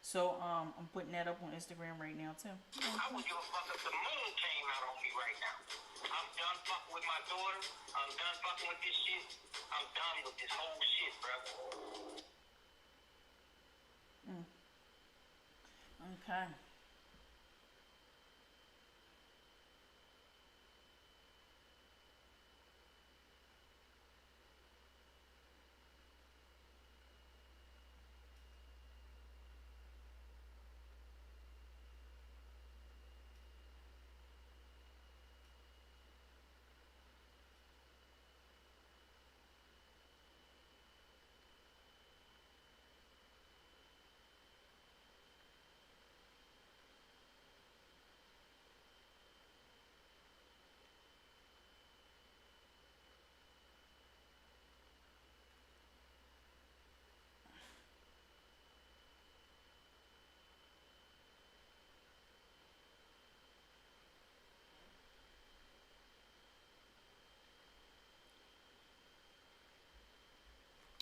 So, I'm putting that up on Instagram right now, too. I wouldn't give a fuck if the moon came out on me right now. I'm done fucking with my daughter. I'm done fucking with this shit. I'm done with this whole shit, bro. Okay.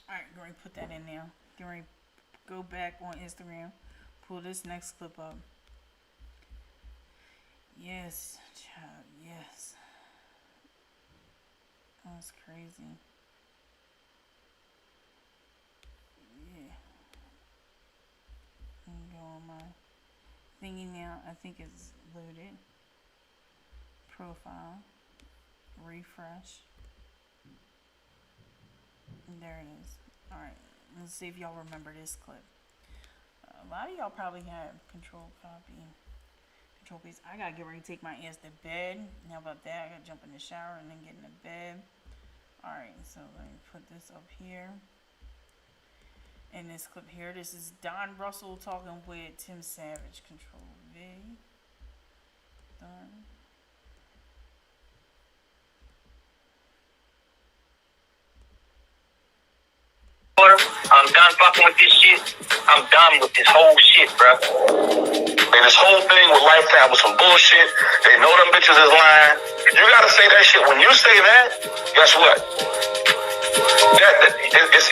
Alright, going to put that in now. Going to go back on Instagram. Pull this next clip up. Yes, child, yes. That's crazy. Yeah. I'm going to go on my thingy now. I think it's loaded. Profile. Refresh. There it is. Alright, let's see if y'all remember this clip. A lot of y'all probably have control copy. Control paste. I gotta get ready to take my ass to bed. How about that? I gotta jump in the shower and then get into bed. Alright, so let me put this up here. In this clip here, this is Don Russell talking with Tim Savage. Control V. Done. I'm done fucking with this shit. I'm done with this whole shit, bro. And this whole thing with Lifetime was some bullshit. They know them bitches is lying. You gotta say that shit. When you say that, guess what?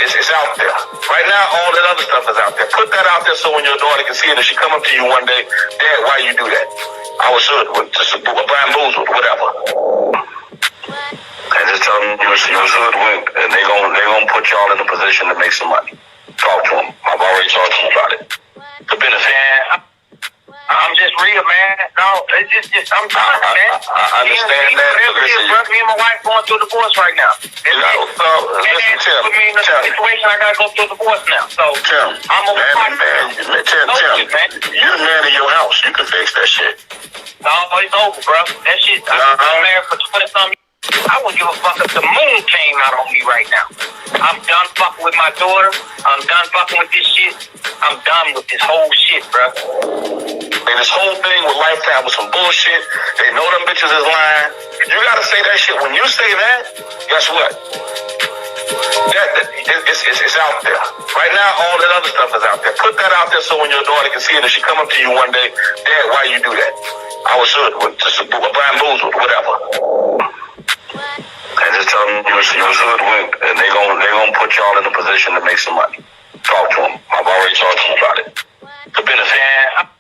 It's out there. Right now, all that other stuff is out there. Put that out there so when your daughter can see it, if she come up to you one day, Dad, why you do that? I was hood with just a bamboozled, whatever. And just tell them you was hoodwinked, and they gonna put y'all in a position to make some money. Talk to them. I've already talked to them about it. The benefit. I'm just real, man. No, it's just I'm tired, man. I understand that. Me and my wife going through a divorce right now. Listen, Tim. Put me in a situation I gotta go through a divorce now. So Tim, I'm a Tim, you're the man in your house. You can fix that shit. No, it's over, bro. That shit. I'm married for 20-something. I wouldn't give a fuck if the moon came out on me right now. I'm done fucking with my daughter. I'm done fucking with this shit. I'm done with this whole shit, bro. And this whole thing with Lifetime was some bullshit. They know them bitches is lying. You gotta say that shit. When you say that, guess what? It's out there. Right now, all that other stuff is out there. Put that out there so when your daughter can see it, if she come up to you one day, Dad, why you do that? I was hood with just a bamboozled, whatever. And just tell them you was hoodwinked, and they gonna put y'all in a position to make some money. Talk to them. I've already talked to them about it. The benefit.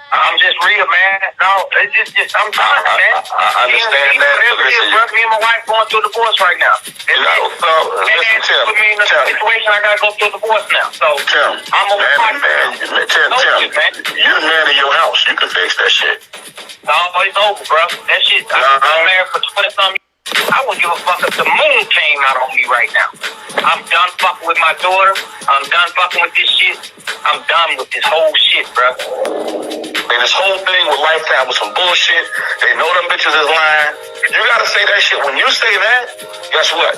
I'm just real, man. No, it's just I'm tired, man. I understand that. Me and my wife going through a divorce right now. Listen, Tim. Put me in a situation I gotta go through a divorce now. So Tim, I'm a man. Tim, you're the man in your house. You can fix that shit. No, it's over, bro. That shit. I'm married for 20-something. I wouldn't give a fuck if the moon came out on me right now. I'm done fucking with my daughter. I'm done fucking with this shit. I'm done with this whole shit, bro. And this whole thing with Lifetime was some bullshit. They know them bitches is lying. You gotta say that shit. When you say that, guess what?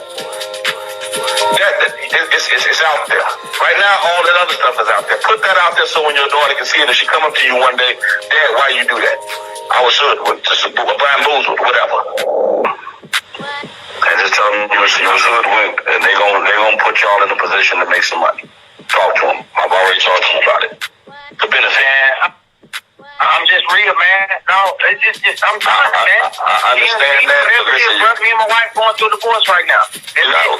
It's out there. Right now, all that other stuff is out there. Put that out there so when your daughter can see it and she come up to you one day, Dad, why you do that? I was hoodwinked, just bamboozled, whatever. And just tell them you was hoodwinked, and they gonna put y'all in a position to make some money. Talk to them. I've already talked to them about it. The benefit. I'm just real, man. No, it's just I'm tired, man. I understand that. Me and my wife going through a divorce right now. Listen,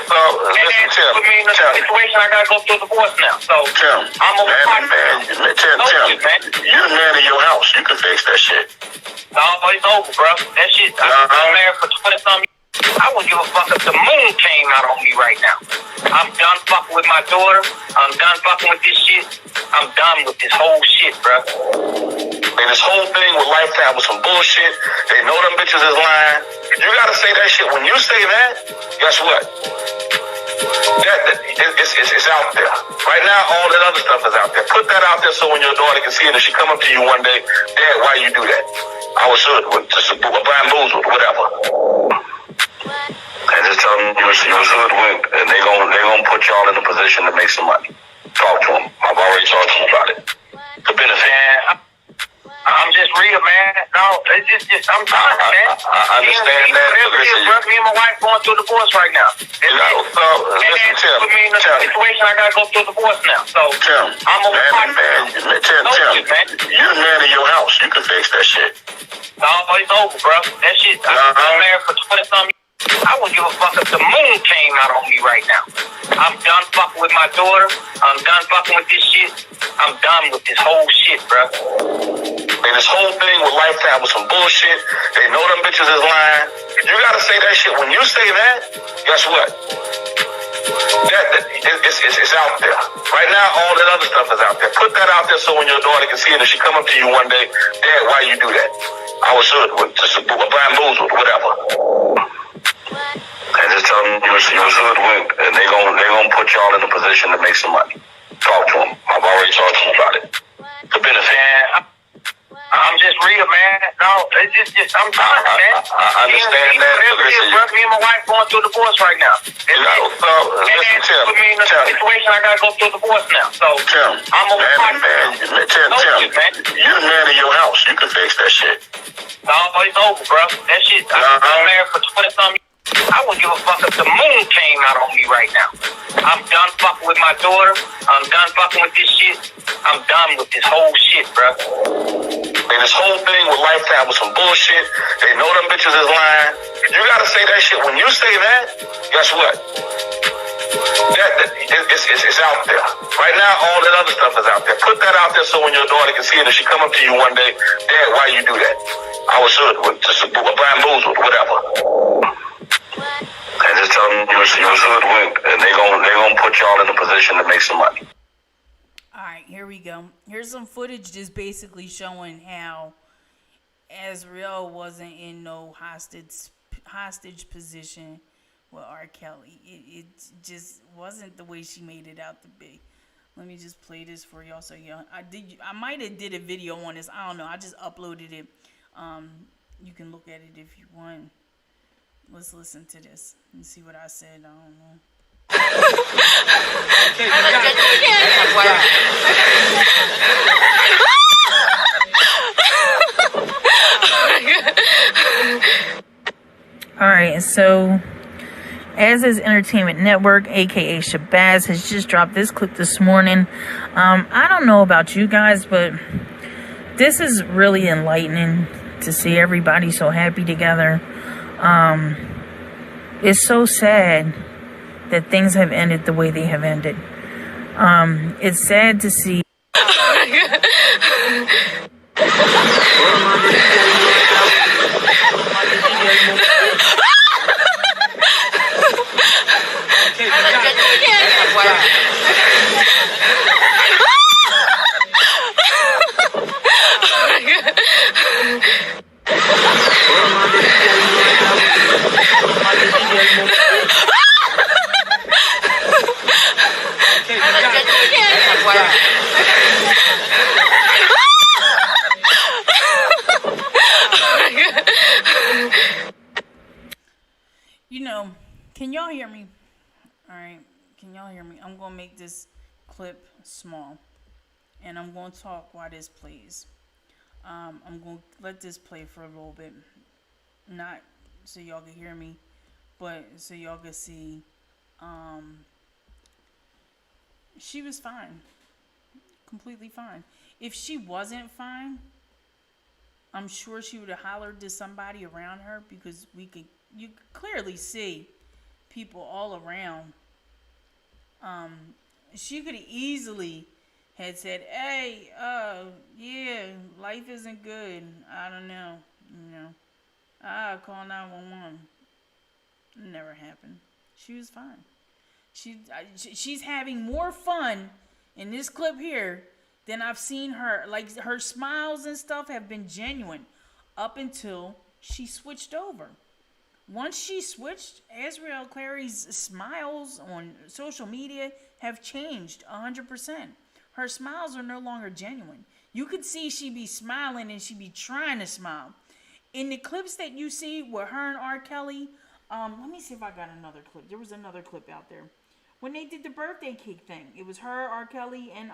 put me in a situation I gotta go through a divorce now. So I'm over Tim, you're the man of your house. You can fix that shit. No, it's over, bro. That shit. I'm married for 20-something years. I wouldn't give a fuck if the moon came out on me right now. I'm done fucking with my daughter. I'm done fucking with this shit. I'm done with this whole shit, bro. And this whole thing with Lifetime was some bullshit. They know them bitches is lying. You gotta say that shit. When you say that, guess what? It's out there. Right now, all that other stuff is out there. Put that out there so when your daughter can see it and she come up to you one day, Dad, why you do that? I was hoodwinked, just bamboozled, whatever. And just tell them you was hoodwinked, and they gonna put y'all in a position to make some money. Talk to them. I've already talked to them about it. The benefit. I'm just real, man. No, it's just I'm tired, man. I understand that. Me and my wife going through a divorce right now. Listen, put me in a situation I gotta go through a divorce now. So I'm over Tim, you're the man of your house. You can fix that shit. No, it's over, bro. That shit. I'm married for 20-something years. I wouldn't give a fuck if the moon came out on me right now. I'm done fucking with my daughter. I'm done fucking with this shit. I'm done with this whole shit, bro. And this whole thing with Lifetime was some bullshit. They know them bitches is lying. You gotta say that shit. When you say that, guess what? It's out there. Right now, all that other stuff is out there. Put that out there so when your daughter can see it and she come up to you one day, Dad, why you do that? I was hoodwinked, just bamboozled, whatever. And just tell them you was hoodwinked, and they gonna put y'all in a position to make some money. Talk to them. I've already talked to them about it. The benefit. I'm just real, man. No, it's just I'm tired, man. I understand that. Me and my wife going through a divorce right now. Listen, Tim, put me in a situation I gotta go through a divorce now. So I'm over Tim, you're the man of your house. You can fix that shit. No, it's over, bro. That shit. I'm married for 20-something years. I wouldn't give a fuck if the moon came out on me right now. I'm done fucking with my daughter. I'm done fucking with this shit. I'm done with this whole shit, bro. And this whole thing with Lifetime was some bullshit. They know them bitches is lying. You gotta say that shit. When you say that, guess what? It's out there. Right now, all that other stuff is out there. Put that out there so when your daughter can see it and she come up to you one day, Dad, why you do that? I was hoodwinked, just bamboozled, whatever. And just tell them you was hoodwinked, and they gonna put y'all in a position to make some money. Alright, here we go. Here's some footage just basically showing how Azriel wasn't in no hostage position with R. Kelly. It just wasn't the way she made it out to be. Let me just play this for y'all so y'all. I might have did a video on this. I don't know. I just uploaded it. You can look at it if you want. Let's listen to this and see what I said. I don't know. All right, so as is Entertainment Network, aka Shabazz, has just dropped this clip this morning. I don't know about you guys, but this is really enlightening to see everybody so happy together. It's so sad that things have ended the way they have ended. It's sad to see. You know, can y'all hear me? Alright, can y'all hear me? I'm going to make this clip small. And I'm going to talk while this plays. I'm going to let this play for a little bit. Not so y'all can hear me, but so y'all can see. She was fine. Completely fine. If she wasn't fine, I'm sure she would have hollered to somebody around her, because you could clearly see people all around. She could have easily had said, "Hey, yeah, life isn't good. I don't know, call 911." Never happened. She was fine. She's having more fun in this clip here than I've seen her. Like, her smiles and stuff have been genuine up until she switched over. Once she switched, Azriel Clary's smiles on social media have changed 100%. Her smiles are no longer genuine. You could see she be smiling and she be trying to smile. In the clips that you see with her and R. Kelly, let me see if I got another clip. There was another clip out there. When they did the birthday cake thing, it was her, R. Kelly, and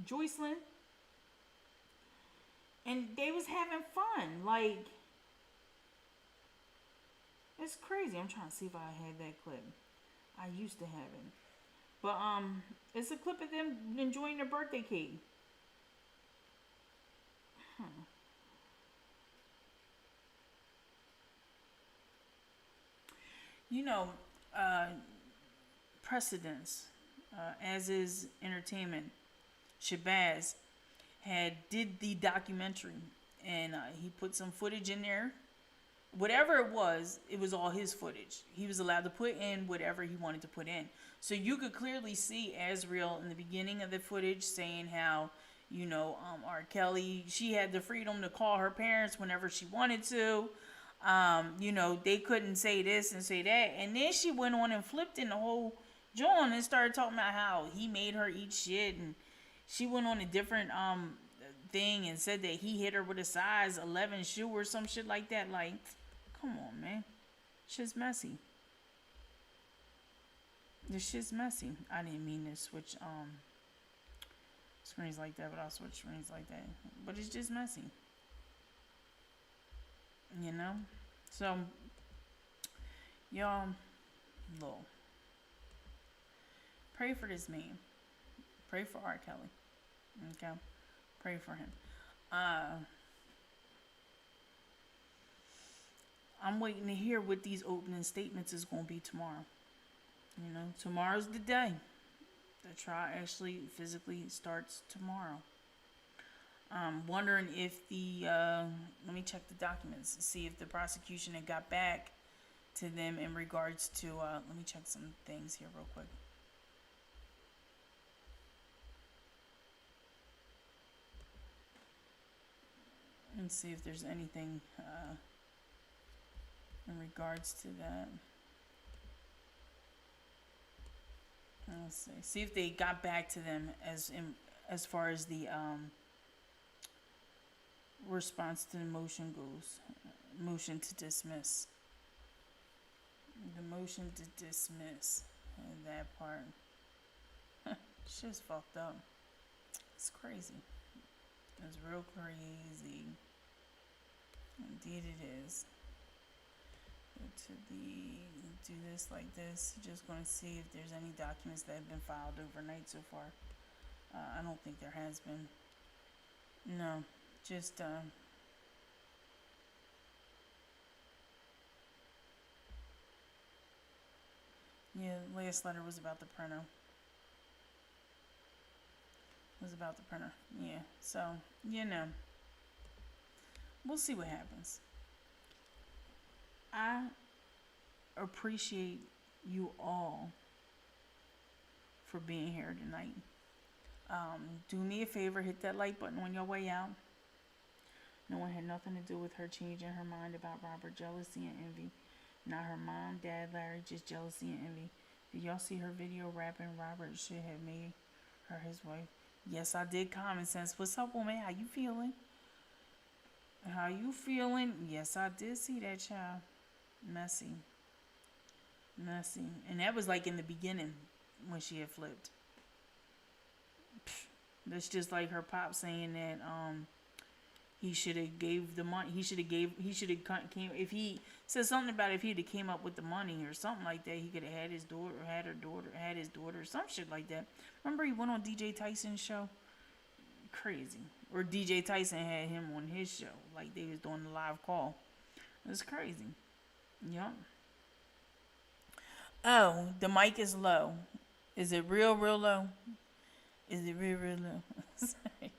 Joycelyn. And they was having fun. Like, it's crazy. I'm trying to see if I had that clip. I used to have it. But it's a clip of them enjoying their birthday cake. You know, Precedence, as is Entertainment, Shabazz did the documentary, and he put some footage in there. Whatever it was all his footage. He was allowed to put in whatever he wanted to put in. So you could clearly see Azriel in the beginning of the footage saying how, R. Kelly, she had the freedom to call her parents whenever she wanted to. They couldn't say this and say that. And then she went on and flipped in the whole joint and started talking about how he made her eat shit. And she went on a different thing and said that he hit her with a size 11 shoe or some shit like that. Like, come on, man. Shit's messy. This shit's messy. I didn't mean to switch screens like that, but I'll switch screens like that. But it's just messy. So, y'all, look, pray for this man. Pray for R. Kelly. Okay? Pray for him. I'm waiting to hear what these opening statements is going to be tomorrow. Tomorrow's the day. The trial actually physically starts tomorrow. I'm wondering if let me check the documents to see if the prosecution had got back to them in regards to, let me check some things here real quick. And see if there's anything in regards to that. Let's see. See if they got back to them as far as the response to the motion goes. Motion to dismiss. The motion to dismiss. That part. Shit's fucked up. It's crazy. It's real crazy. Indeed it is. Do this like this. Just going to see if there's any documents that have been filed overnight so far. I don't think there has been. No. Just yeah, last letter was about the printer. Yeah, so we'll see what happens. I appreciate you all for being here tonight. Do me a favor, hit that like button on your way out. No one had nothing to do with her changing her mind about Robert. Jealousy and envy. Not her mom, dad, Larry, just jealousy and envy. Did y'all see her video rapping Robert should have made her his wife? Yes, I did. Common sense. What's up, woman? How you feeling? Yes, I did see that, child. Messy. Messy. And that was like in the beginning when she had flipped. That's just like her pop saying that he should have gave the money. He should have came, if he said something about if he'd have came up with the money or something like that, he could have had his daughter, had his daughter, some shit like that. Remember he went on DJ Tyson's show? Crazy. Or DJ Tyson had him on his show, like they was doing the live call. It's crazy. Yep. Oh, the mic is low. Is it real low? Is it real low? Sorry.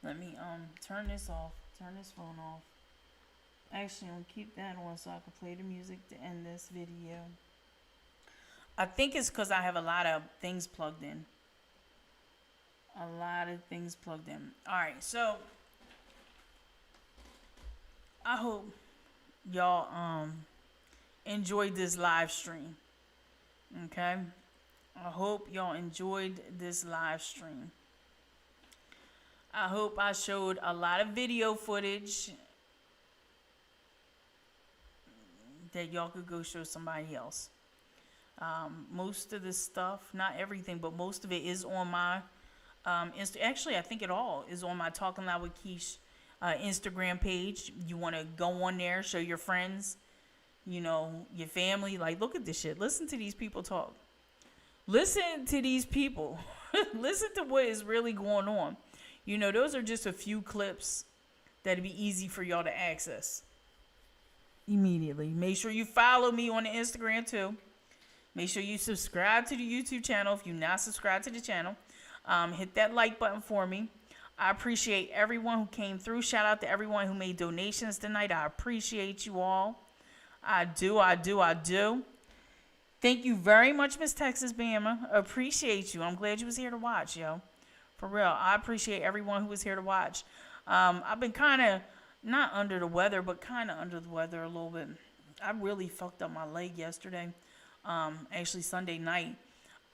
Let me turn this off. Turn this phone off. Actually, I'm gonna keep that on so I can play the music to end this video. I think it's because I have a lot of things plugged in. Alright, so I hope y'all enjoyed this live stream. Okay? I hope y'all enjoyed this live stream. I hope I showed a lot of video footage that y'all could go show somebody else. Most of this stuff, not everything, but most of it is on my actually, I think it all is on my Talking Loud with Keish Instagram page. You want to go on there, show your friends, you know, your family. Like, look at this shit. Listen to these people talk. Listen to these people. Listen to what is really going on. You know, those are just a few clips that'd be easy for y'all to access immediately. Make sure you follow me on the Instagram too. Make sure you subscribe to the YouTube channel if you're not subscribed to the channel. Hit that like button for me. I appreciate everyone who came through. Shout out to everyone who made donations tonight. I appreciate you all. I do. Thank you very much, Miss Texas Bama. Appreciate you. I'm glad you was here to watch, yo. For real. I appreciate everyone who was here to watch. I've been kind of, not under the weather, but kind of under the weather a little bit. I really fucked up my leg yesterday. Actually, Sunday night.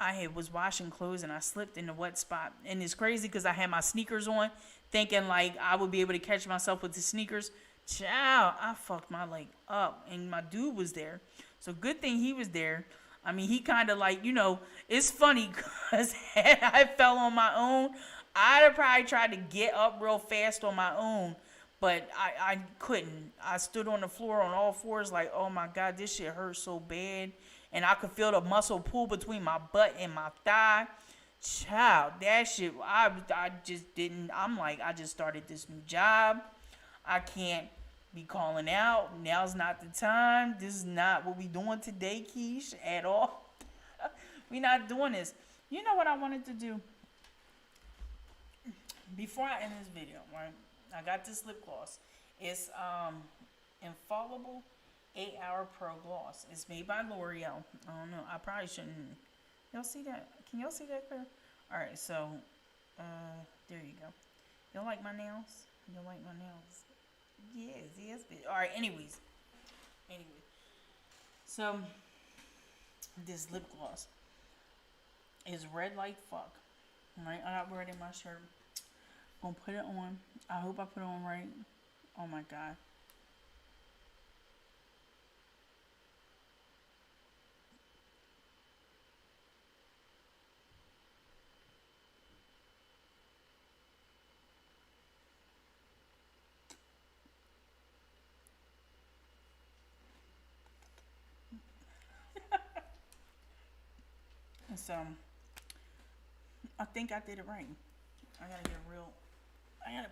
I was washing clothes and I slipped in the wet spot. And it's crazy because I had my sneakers on, thinking like I would be able to catch myself with the sneakers. Child, I fucked my leg up. And my dude was there. So good thing he was there. I mean, he kind of like, you know, it's funny because had I fell on my own, I'd have probably tried to get up real fast on my own. But I couldn't. I stood on the floor on all fours like, oh my God, this shit hurts so bad. And I could feel the muscle pull between my butt and my thigh. Child, that shit, I just didn't. I'm like, I just started this new job. I can't be calling out. Now's not the time. This is not what we doing today, Keish, at all. We not doing this. You know what I wanted to do? Before I end this video, right? I got this lip gloss. It's Infallible 8-Hour Pro Gloss. It's made by L'Oreal. I don't know. I probably shouldn't. Y'all see that? Can y'all see that clear? Alright, so, there you go. Y'all like my nails? Y'all like my nails? Yes. Alright, anyways. So, this lip gloss is red like fuck. Alright, I got red in my shirt. Gonna put it on. I hope I put it on right. Oh my God. So, I think I did it right. I gotta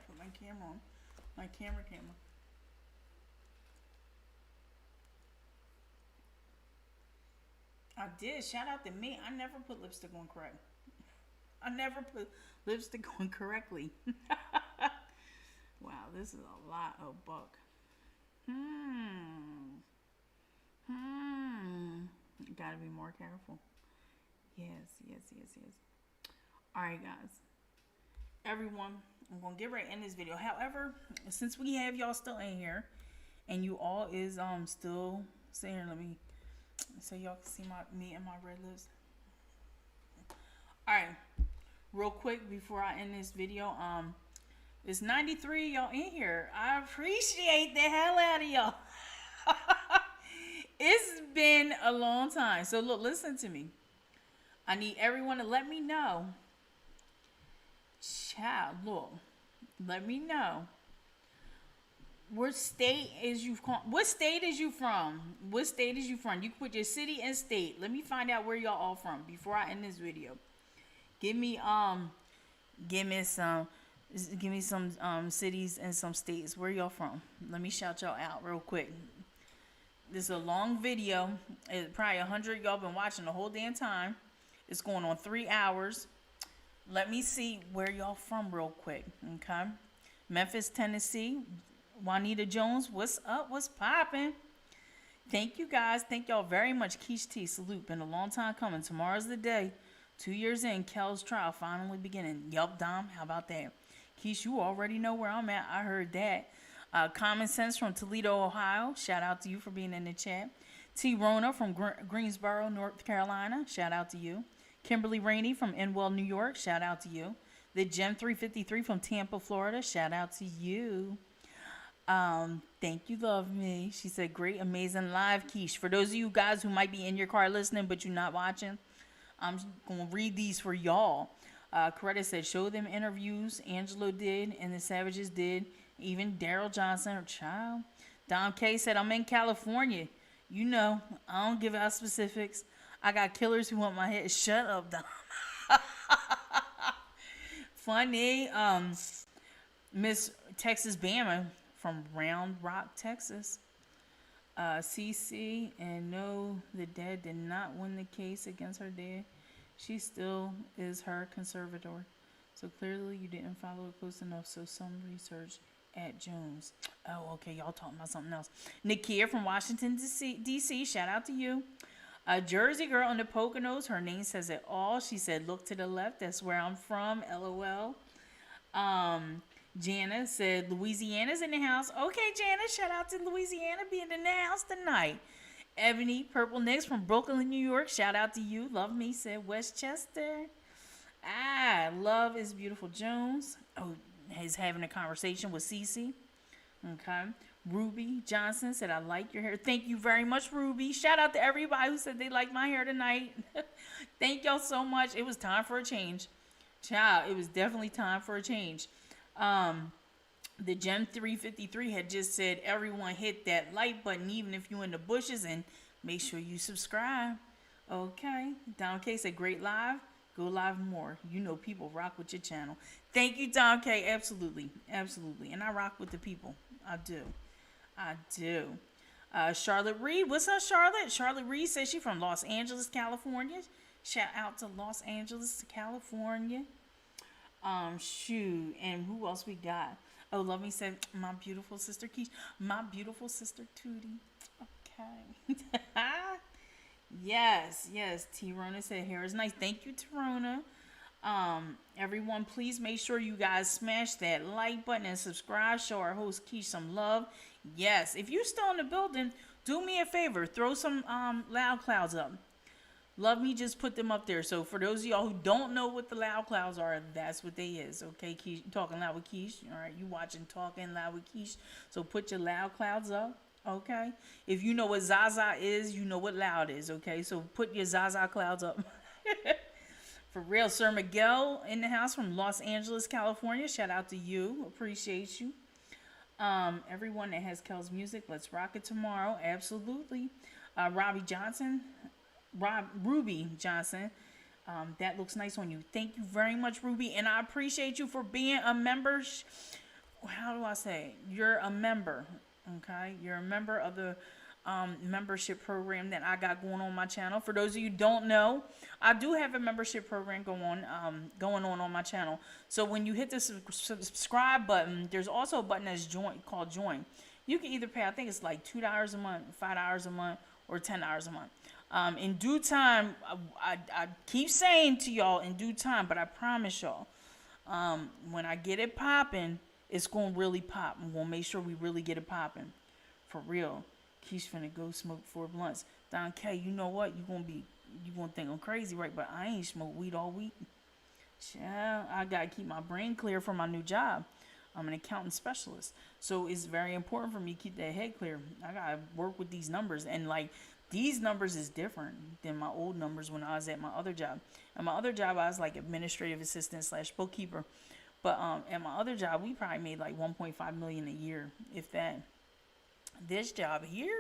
put my camera on. My camera. I did. Shout out to me. I never put lipstick on correct. I never put lipstick on correctly. Wow, this is a lot of buck. Gotta be more careful. Yes. Alright, guys. Everyone, I'm going to get right in this video. However, since we have y'all still in here, and you all is still saying, let me, so y'all can see me and my red lips. Alright, real quick before I end this video, it's 93 y'all in here. I appreciate the hell out of y'all. It's been a long time. So look, listen to me. I need everyone to let me know. Child, look. Let me know. What state is you from? What state is you from? What state is you from? You can put your city and state. Let me find out where y'all all from before I end this video. Give me some cities and some states. Where y'all from? Let me shout y'all out real quick. This is a long video. It's probably 100 y'all been watching the whole damn time. It's going on 3 hours. Let me see where y'all from real quick. Okay. Memphis, Tennessee. Juanita Jones, what's up? What's poppin'? Thank you guys. Thank y'all very much. Keish T, salute. Been a long time coming. Tomorrow's the day. 2 years in, Kel's trial finally beginning. Yup, Dom. How about that? Keish, you already know where I'm at. I heard that. Common Sense from Toledo, Ohio. Shout out to you for being in the chat. T. Rona from Greensboro, North Carolina. Shout out to you. Kimberly Rainey from Inwell, New York. Shout out to you. The Gem 353 from Tampa, Florida. Shout out to you. Thank you, love me. She said, great, amazing live, Keish. For those of you guys who might be in your car listening, but you're not watching, I'm going to read these for y'all. Coretta said, show them interviews. Angelo did, and the Savages did. Even Daryl Johnson, her child. Dom K said, I'm in California. You know, I don't give out specifics. I got killers who want my head. Shut up, Dom. Funny. Miss Texas Bama from Round Rock, Texas. CC, and no, the dad did not win the case against her dad. She still is her conservator. So clearly you didn't follow it close enough. So some research at Jones. Oh, okay. Y'all talking about something else. Nakia from Washington, D.C. Shout out to you. A Jersey girl in the Poconos. Her name says it all. She said, look to the left. That's where I'm from. LOL. Jana said, Louisiana's in the house. Okay, Jana, shout out to Louisiana being in the house tonight. Ebony Purple Nicks from Brooklyn, New York. Shout out to you. Love me, said Westchester. Love is Beautiful Jones. Oh, he's having a conversation with Cece. Okay. Ruby Johnson said, I like your hair. Thank you very much, Ruby. Shout out to everybody who said they liked my hair tonight. Thank y'all so much. It was time for a change. Child, it was definitely time for a change. The Gem 353 had just said, everyone hit that like button, even if you're in the bushes, and make sure you subscribe. Okay. Don K said, great live. Go live more. You know people rock with your channel. Thank you, Don K. Absolutely. Absolutely. And I rock with the people. I do. Charlotte Reed. What's up, Charlotte? Charlotte Reed says she's from Los Angeles, California. Shout out to Los Angeles, California. Shoot. And who else we got? Oh, Love Me said, my beautiful sister Keish. My beautiful sister Tootie. Okay. Yes. T-Rona said hair is nice. Thank you, T-Rona. Everyone, please make sure you guys smash that like button and subscribe. Show our host Keish some love. Yes. If you're still in the building, do me a favor. Throw some loud clouds up. Love Me just put them up there. So for those of y'all who don't know what the loud clouds are, that's what they is. Okay, Keish, Talking Loud with Keish. All right, you watching Talking Loud with Keish. So put your loud clouds up. Okay. If you know what Zaza is, you know what loud is. Okay, so put your Zaza clouds up. For real, Sir Miguel in the house from Los Angeles, California. Shout out to you. Appreciate you. Everyone that has Kel's music, let's rock it tomorrow. Absolutely. Ruby Johnson. That looks nice on you. Thank you very much, Ruby. And I appreciate you for being a member. How do I say? You're a member. Okay. You're a member of the membership program that I got going on my channel. For those of you who don't know, I do have a membership program going on my channel. So when you hit the subscribe button, there's also a button that's called join. You can either pay, I think it's like $2 a month, $5 a month, or $10 a month. In due time, I keep saying to y'all in due time, but I promise y'all, when I get it popping, it's going to really pop. I'm going to make sure we really get it popping. For real. Keish finna go smoke 4 blunts. Don K, you know what? You gonna think I'm crazy, right? But I ain't smoked weed all week. Child, I gotta keep my brain clear for my new job. I'm an accountant specialist. So it's very important for me to keep that head clear. I gotta work with these numbers, and like these numbers is different than my old numbers when I was at my other job. At my other job, I was like administrative assistant / bookkeeper. But at my other job, we probably made like 1.5 million a year, if that. This job here,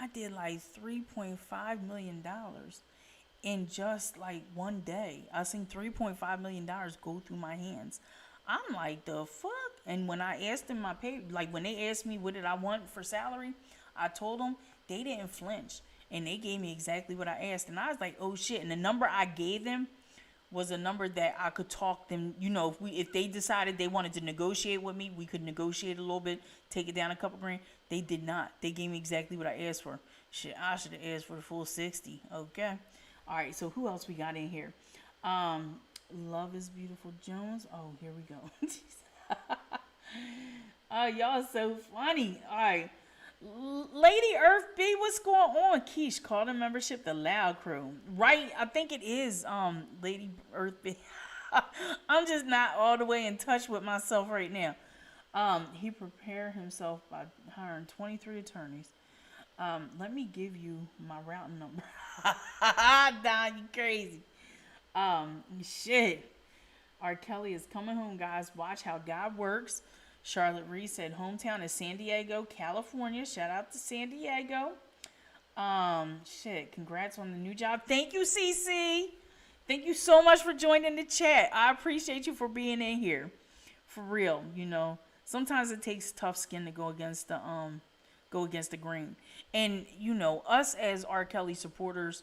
I did like $3.5 million in just like one day. I seen $3.5 million go through my hands. I'm like, the fuck? And when I asked them my pay, like when they asked me what did I want for salary, I told them, they didn't flinch. And they gave me exactly what I asked. And I was like, oh shit. And the number I gave them was a number that I could talk them, you know, if they decided they wanted to negotiate with me, we could negotiate a little bit, take it down a couple grand. They did not. They gave me exactly what I asked for. Shit, I should have asked for the full 60. Okay. All right, so who else we got in here? Love is Beautiful Jones. Oh, here we go. Oh, y'all so funny. All right. Lady Earth B, what's going on? Keish, call the membership the Loud Crew. Right, I think it is Lady Earth B. I'm just not all the way in touch with myself right now. He prepared himself by hiring 23 attorneys. Let me give you my routing number. Don, you crazy. Shit. R. Kelly is coming home, guys. Watch how God works. Charlotte Reed said hometown is San Diego, California. Shout out to San Diego. Shit, congrats on the new job. Thank you, CC. Thank you so much for joining the chat. I appreciate you for being in here. For real, you know. Sometimes it takes tough skin to go against the grain. And you know, us as R. Kelly supporters,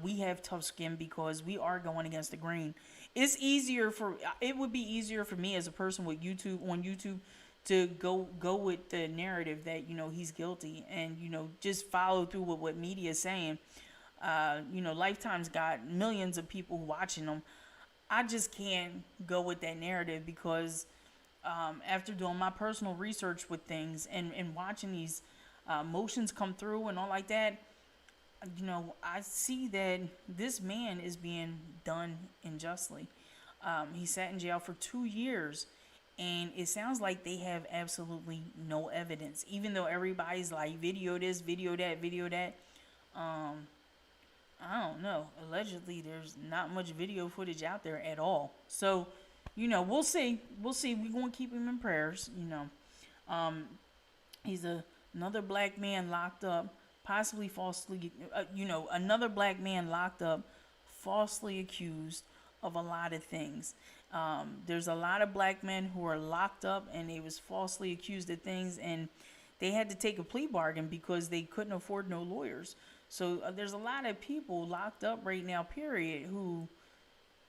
we have tough skin because we are going against the grain. It would be easier for me as a person with on YouTube to go with the narrative that, you know, he's guilty and, you know, just follow through with what media is saying. You know, Lifetime's got millions of people watching them. I just can't go with that narrative because after doing my personal research with things and watching these motions come through and all like that, you know, I see that this man is being done unjustly. He sat in jail for 2 years, and it sounds like they have absolutely no evidence. Even though everybody's like, video this, video that, video that. I don't know. Allegedly, there's not much video footage out there at all. So, you know, we'll see. We'll see. We're going to keep him in prayers, you know. He's another black man locked up. Possibly falsely, you know, another black man locked up, falsely accused of a lot of things. There's a lot of black men who are locked up and they was falsely accused of things, and they had to take a plea bargain because they couldn't afford no lawyers. So there's a lot of people locked up right now, period, who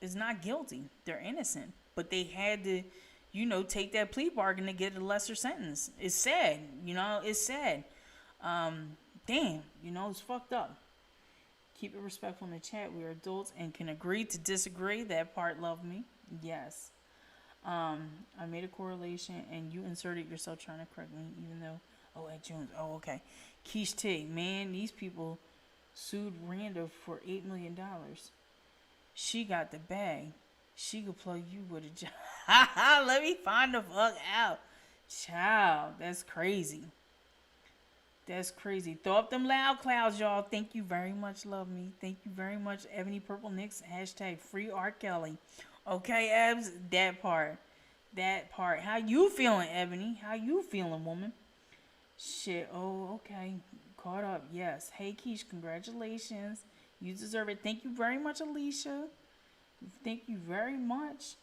is not guilty. They're innocent, but they had to, you know, take that plea bargain to get a lesser sentence. It's sad, you know, it's sad. Damn, you know, it's fucked up. Keep it respectful in the chat. We are adults and can agree to disagree. That part, love me. Yes. I made a correlation and you inserted yourself trying to correct me, even though, oh, at Jones. Oh, okay. Keish T, man, these people sued Randa for $8 million. She got the bag. She could plug you with a job. Let me find the fuck out. Child, that's crazy. That's crazy. Throw up them loud clouds, y'all. Thank you very much, love me. Thank you very much, Ebony Purple Nicks. # free R. Kelly. Okay, Ebs, that part. That part. How you feeling, Ebony? How you feeling, woman? Shit, oh, okay. Caught up, yes. Hey, Keish, congratulations. You deserve it. Thank you very much, Alicia. Thank you very much.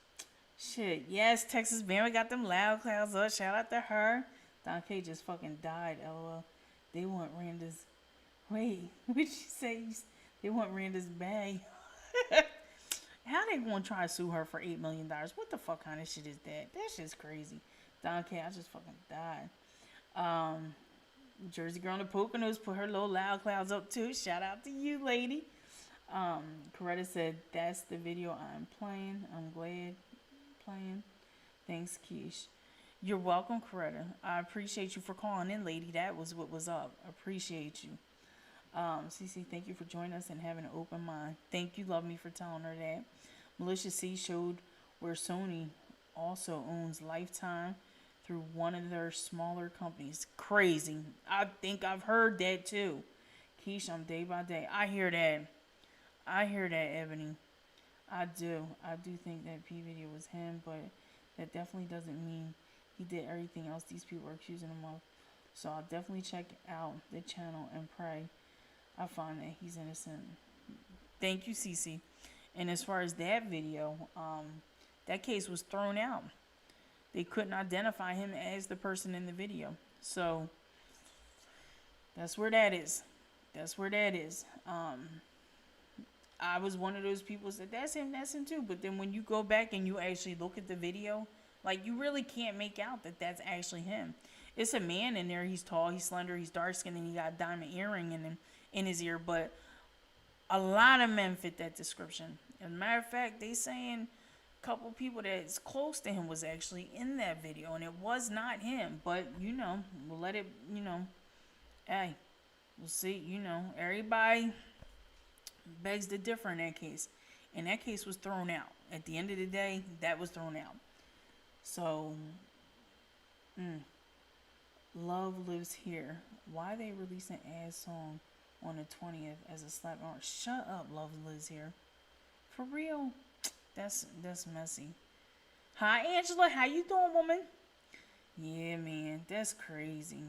Shit, yes, Texas Bama got them loud clouds up. Shout out to her. Don K just fucking died, LOL. They want Randa's... Wait, what did you say? They want Randa's bag. How they gonna try to sue her for $8 million? What the fuck kind of shit is that? That shit's crazy. Don K, I just fucking died. Jersey Girl in the Poconos put her little loud clouds up too. Shout out to you, lady. Coretta said, that's the video I'm playing. I'm glad playing. Thanks, Keish. You're welcome, Coretta. I appreciate you for calling in, lady. That was what was up. Appreciate you. CC, thank you for joining us and having an open mind. Thank you, love me, for telling her that. Malicious C showed where Sony also owns Lifetime through one of their smaller companies. Crazy. I think I've heard that too. Keish, I'm day by day. I hear that. I hear that, Ebony. I do. I do think that P video was him, but that definitely doesn't mean he did everything else these people are accusing him of. So I'll definitely check out the channel and pray I find that he's innocent. Thank you, Cece. And as far as that video, that case was thrown out. They couldn't identify him as the person in the video. So that's where that is. That's where that is. I was one of those people who said, that's him too. But then when you go back and you actually look at the video, like, you really can't make out that that's actually him. It's a man in there. He's tall, he's slender, he's dark-skinned, and he got a diamond earring in his ear. But a lot of men fit that description. As a matter of fact, they saying a couple people that's close to him was actually in that video, and it was not him. But, you know, we'll let it, you know, hey, we'll see, you know, everybody begs to differ in that case. And that case was thrown out. At the end of the day, that was thrown out. So, Love Lives Here. Why they release an ad song on the 20th as a slap on? Shut up, Love Lives Here. For real? That's messy. Hi, Angela. How you doing, woman? Yeah, man. That's crazy.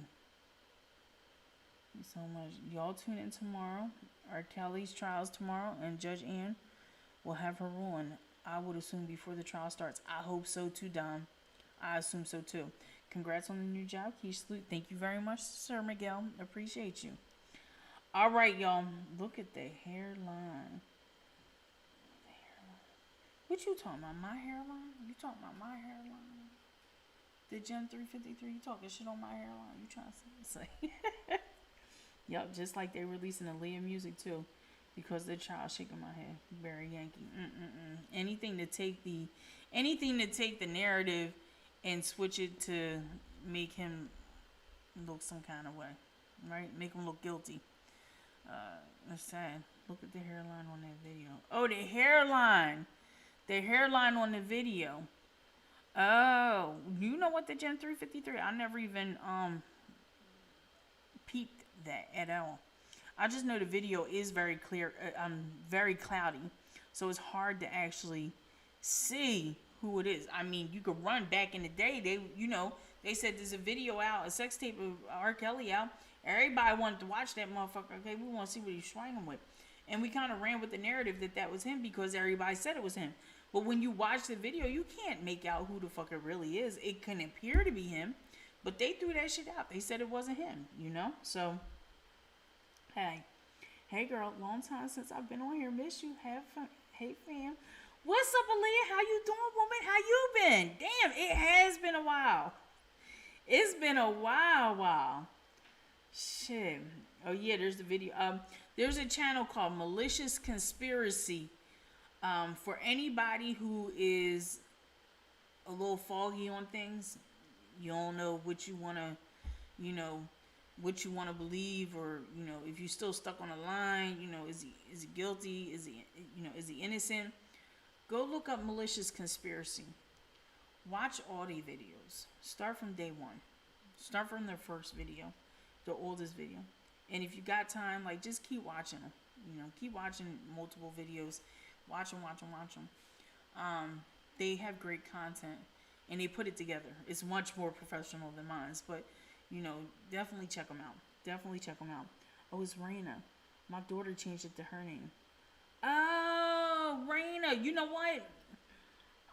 So much. Y'all tune in tomorrow. R. Kelly's trials tomorrow, and Judge Ann will have her ruling. I would assume before the trial starts. I hope so too, Dom. I assume so too. Congrats on the new job, Keish. Thank you very much, Sir Miguel. Appreciate you. All right, y'all. Look at the hairline. What you talking about? My hairline? You talking about my hairline? The Gen 353? You talking shit on my hairline? You trying to say? Yup, just like they releasing the Leah music too, because the child shaking my head. Barry Yankee. Anything to take the narrative and switch it to make him look some kind of way, right? Make him look guilty. That's sad. Look at the hairline on that video. Oh, the hairline. The hairline on the video. Oh, you know what, the Gen 353? I never even peeped that at all. I just know the video is very clear, very cloudy, so it's hard to actually see who it is. I mean, you could run back in the day. They said there's a video out, a sex tape of R. Kelly out. Everybody wanted to watch that motherfucker. Okay, we want to see what he's swinging with, and we kind of ran with the narrative that was him because everybody said it was him. But when you watch the video, you can't make out who the fuck it really is. It can appear to be him, but they threw that shit out. They said it wasn't him, you know? So, hey girl, long time since I've been on here. Miss you. Have fun. Hey fam. What's up, Aaliyah? How you doing, woman? How you been? Damn, it has been a while. It's been a while. Shit. Oh yeah, there's the video. There's a channel called Malicious Conspiracy. For anybody who is a little foggy on things, you don't know what you wanna, what you wanna believe, or if you're still stuck on the line, is he guilty? Is he innocent? Go look up Malicious Conspiracy. Watch all the videos. Start from day one. Start from their first video, the oldest video. And if you got time, just keep watching them. Keep watching multiple videos. Watch them. They have great content, and they put it together. It's much more professional than mine, but definitely check them out. Oh, it's Raina. My daughter changed it to her name. Oh, Raina. You know what?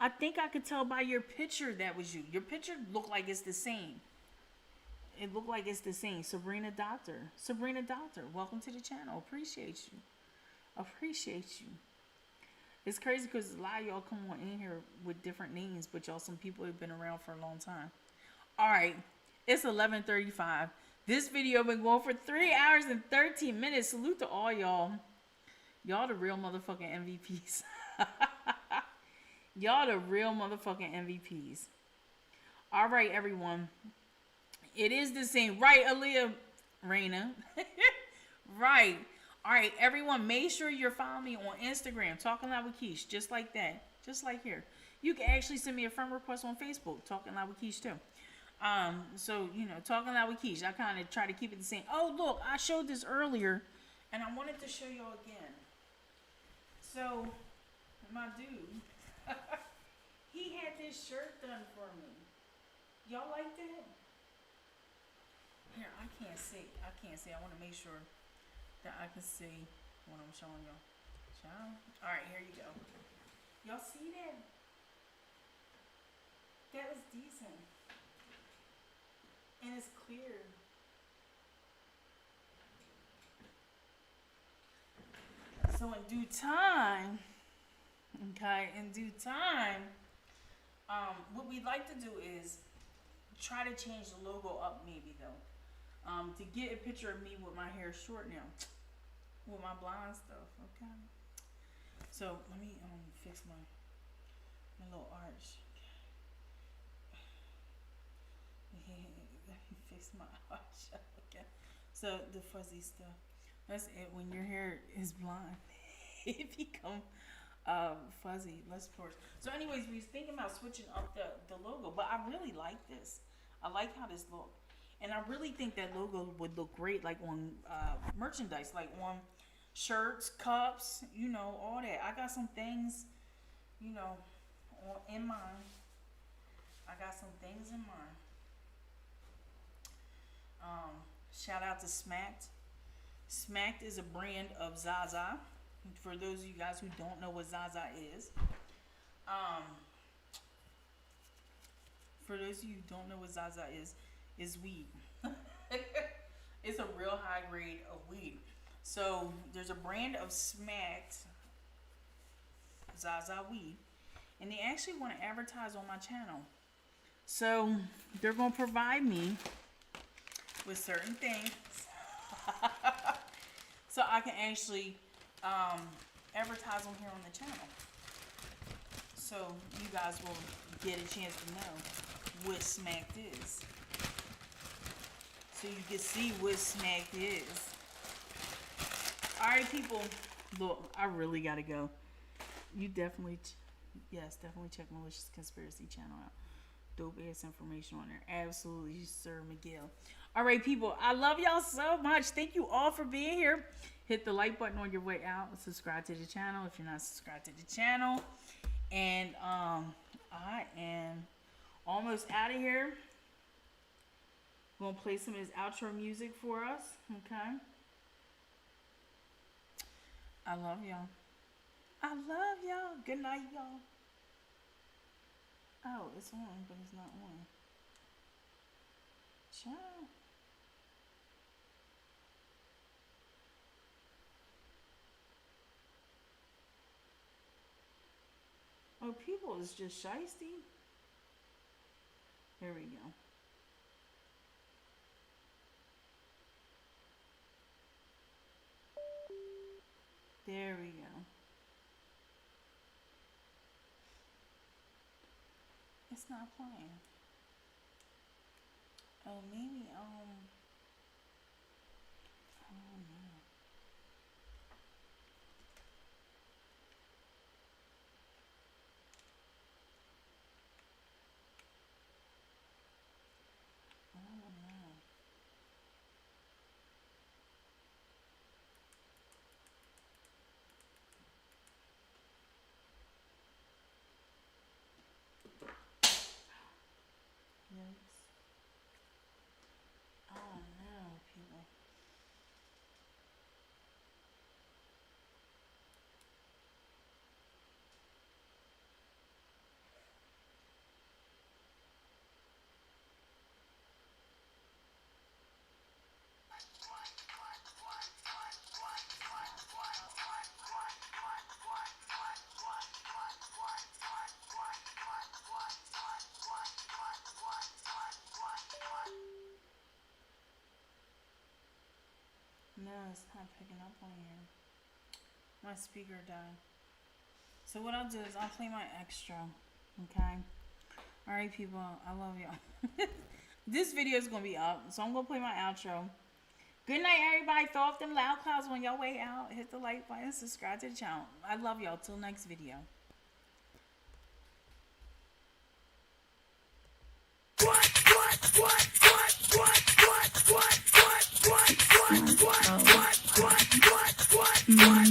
I think I could tell by your picture that was you. Your picture looked like it's the same. It looked like it's the same. Sabrina Doctor, welcome to the channel. Appreciate you. It's crazy because a lot of y'all come on in here with different names, but y'all some people have been around for a long time. All right, it's 11:35. This video been going for 3 hours and 13 minutes. Salute to all y'all. Y'all the real motherfucking MVPs. Y'all the real motherfucking MVPs. All right, everyone. It is the same. Right, Aaliyah, Raina. Right. All right, everyone, make sure you're following me on Instagram, Talking Loud with Keish, just like that. Just like here. You can actually send me a friend request on Facebook, Talking Loud with Keish too. So, you know, Talking Loud with Keish, I kind of try to keep it the same. Oh, look, I showed this earlier, and I wanted to show y'all again. So, my dude, he had this shirt done for me. Y'all like that? Here, I can't see. I want to make sure that I can see what I'm showing y'all. Alright, here you go. Y'all see that? That was decent. And it's clear. So in due time, what we'd like to do is try to change the logo up maybe though. To get a picture of me with my hair short now. With my blonde stuff, okay? So let me fix my little arch. Let me fix my arch, okay? So the fuzzy stuff. That's it. When your hair is blonde, it become fuzzy. Let's pour. So, anyways, we was thinking about switching up the logo, but I really like this. I like how this looks, and I really think that logo would look great, like on merchandise, like on shirts, cups, you know, all that. I got some things, you know, in mind. Shout out to Smacked. Smacked is a brand of Zaza. For those of you guys who don't know what Zaza is. For those of you who don't know what Zaza is weed. It's a real high grade of weed. So there's a brand of Smacked Zaza weed. And they actually want to advertise on my channel. So they're going to provide me with certain things. So I can actually advertise on here on the channel. So you guys will get a chance to know what Smacked is. So you can see what Smacked is. Alright people, look, I really gotta go. You definitely, definitely check Malicious Conspiracy channel out. Dope ass information on there. Absolutely, Sir McGill. Alright people, I love y'all so much. Thank you all for being here. Hit the like button on your way out. Subscribe to the channel if you're not subscribed to the channel. And I am almost out of here. I'm gonna play some of his outro music for us. Okay. I love y'all. I love y'all. Good night, y'all. Oh, it's on, but it's not on. Ciao. Oh, people is just shiesty. Here we go. There we go. It's not playing. Oh, maybe, I don't know. Oh no, people. No, it's not picking up on here. My speaker died. So what I'll do is I'll play my extra. Okay? Alright people, I love y'all. This video is going to be up. So I'm going to play my outro. Good night everybody. Throw off them loud clouds on your way out. Hit the like button. Subscribe to the channel. I love y'all. Till next video. Mm-hmm.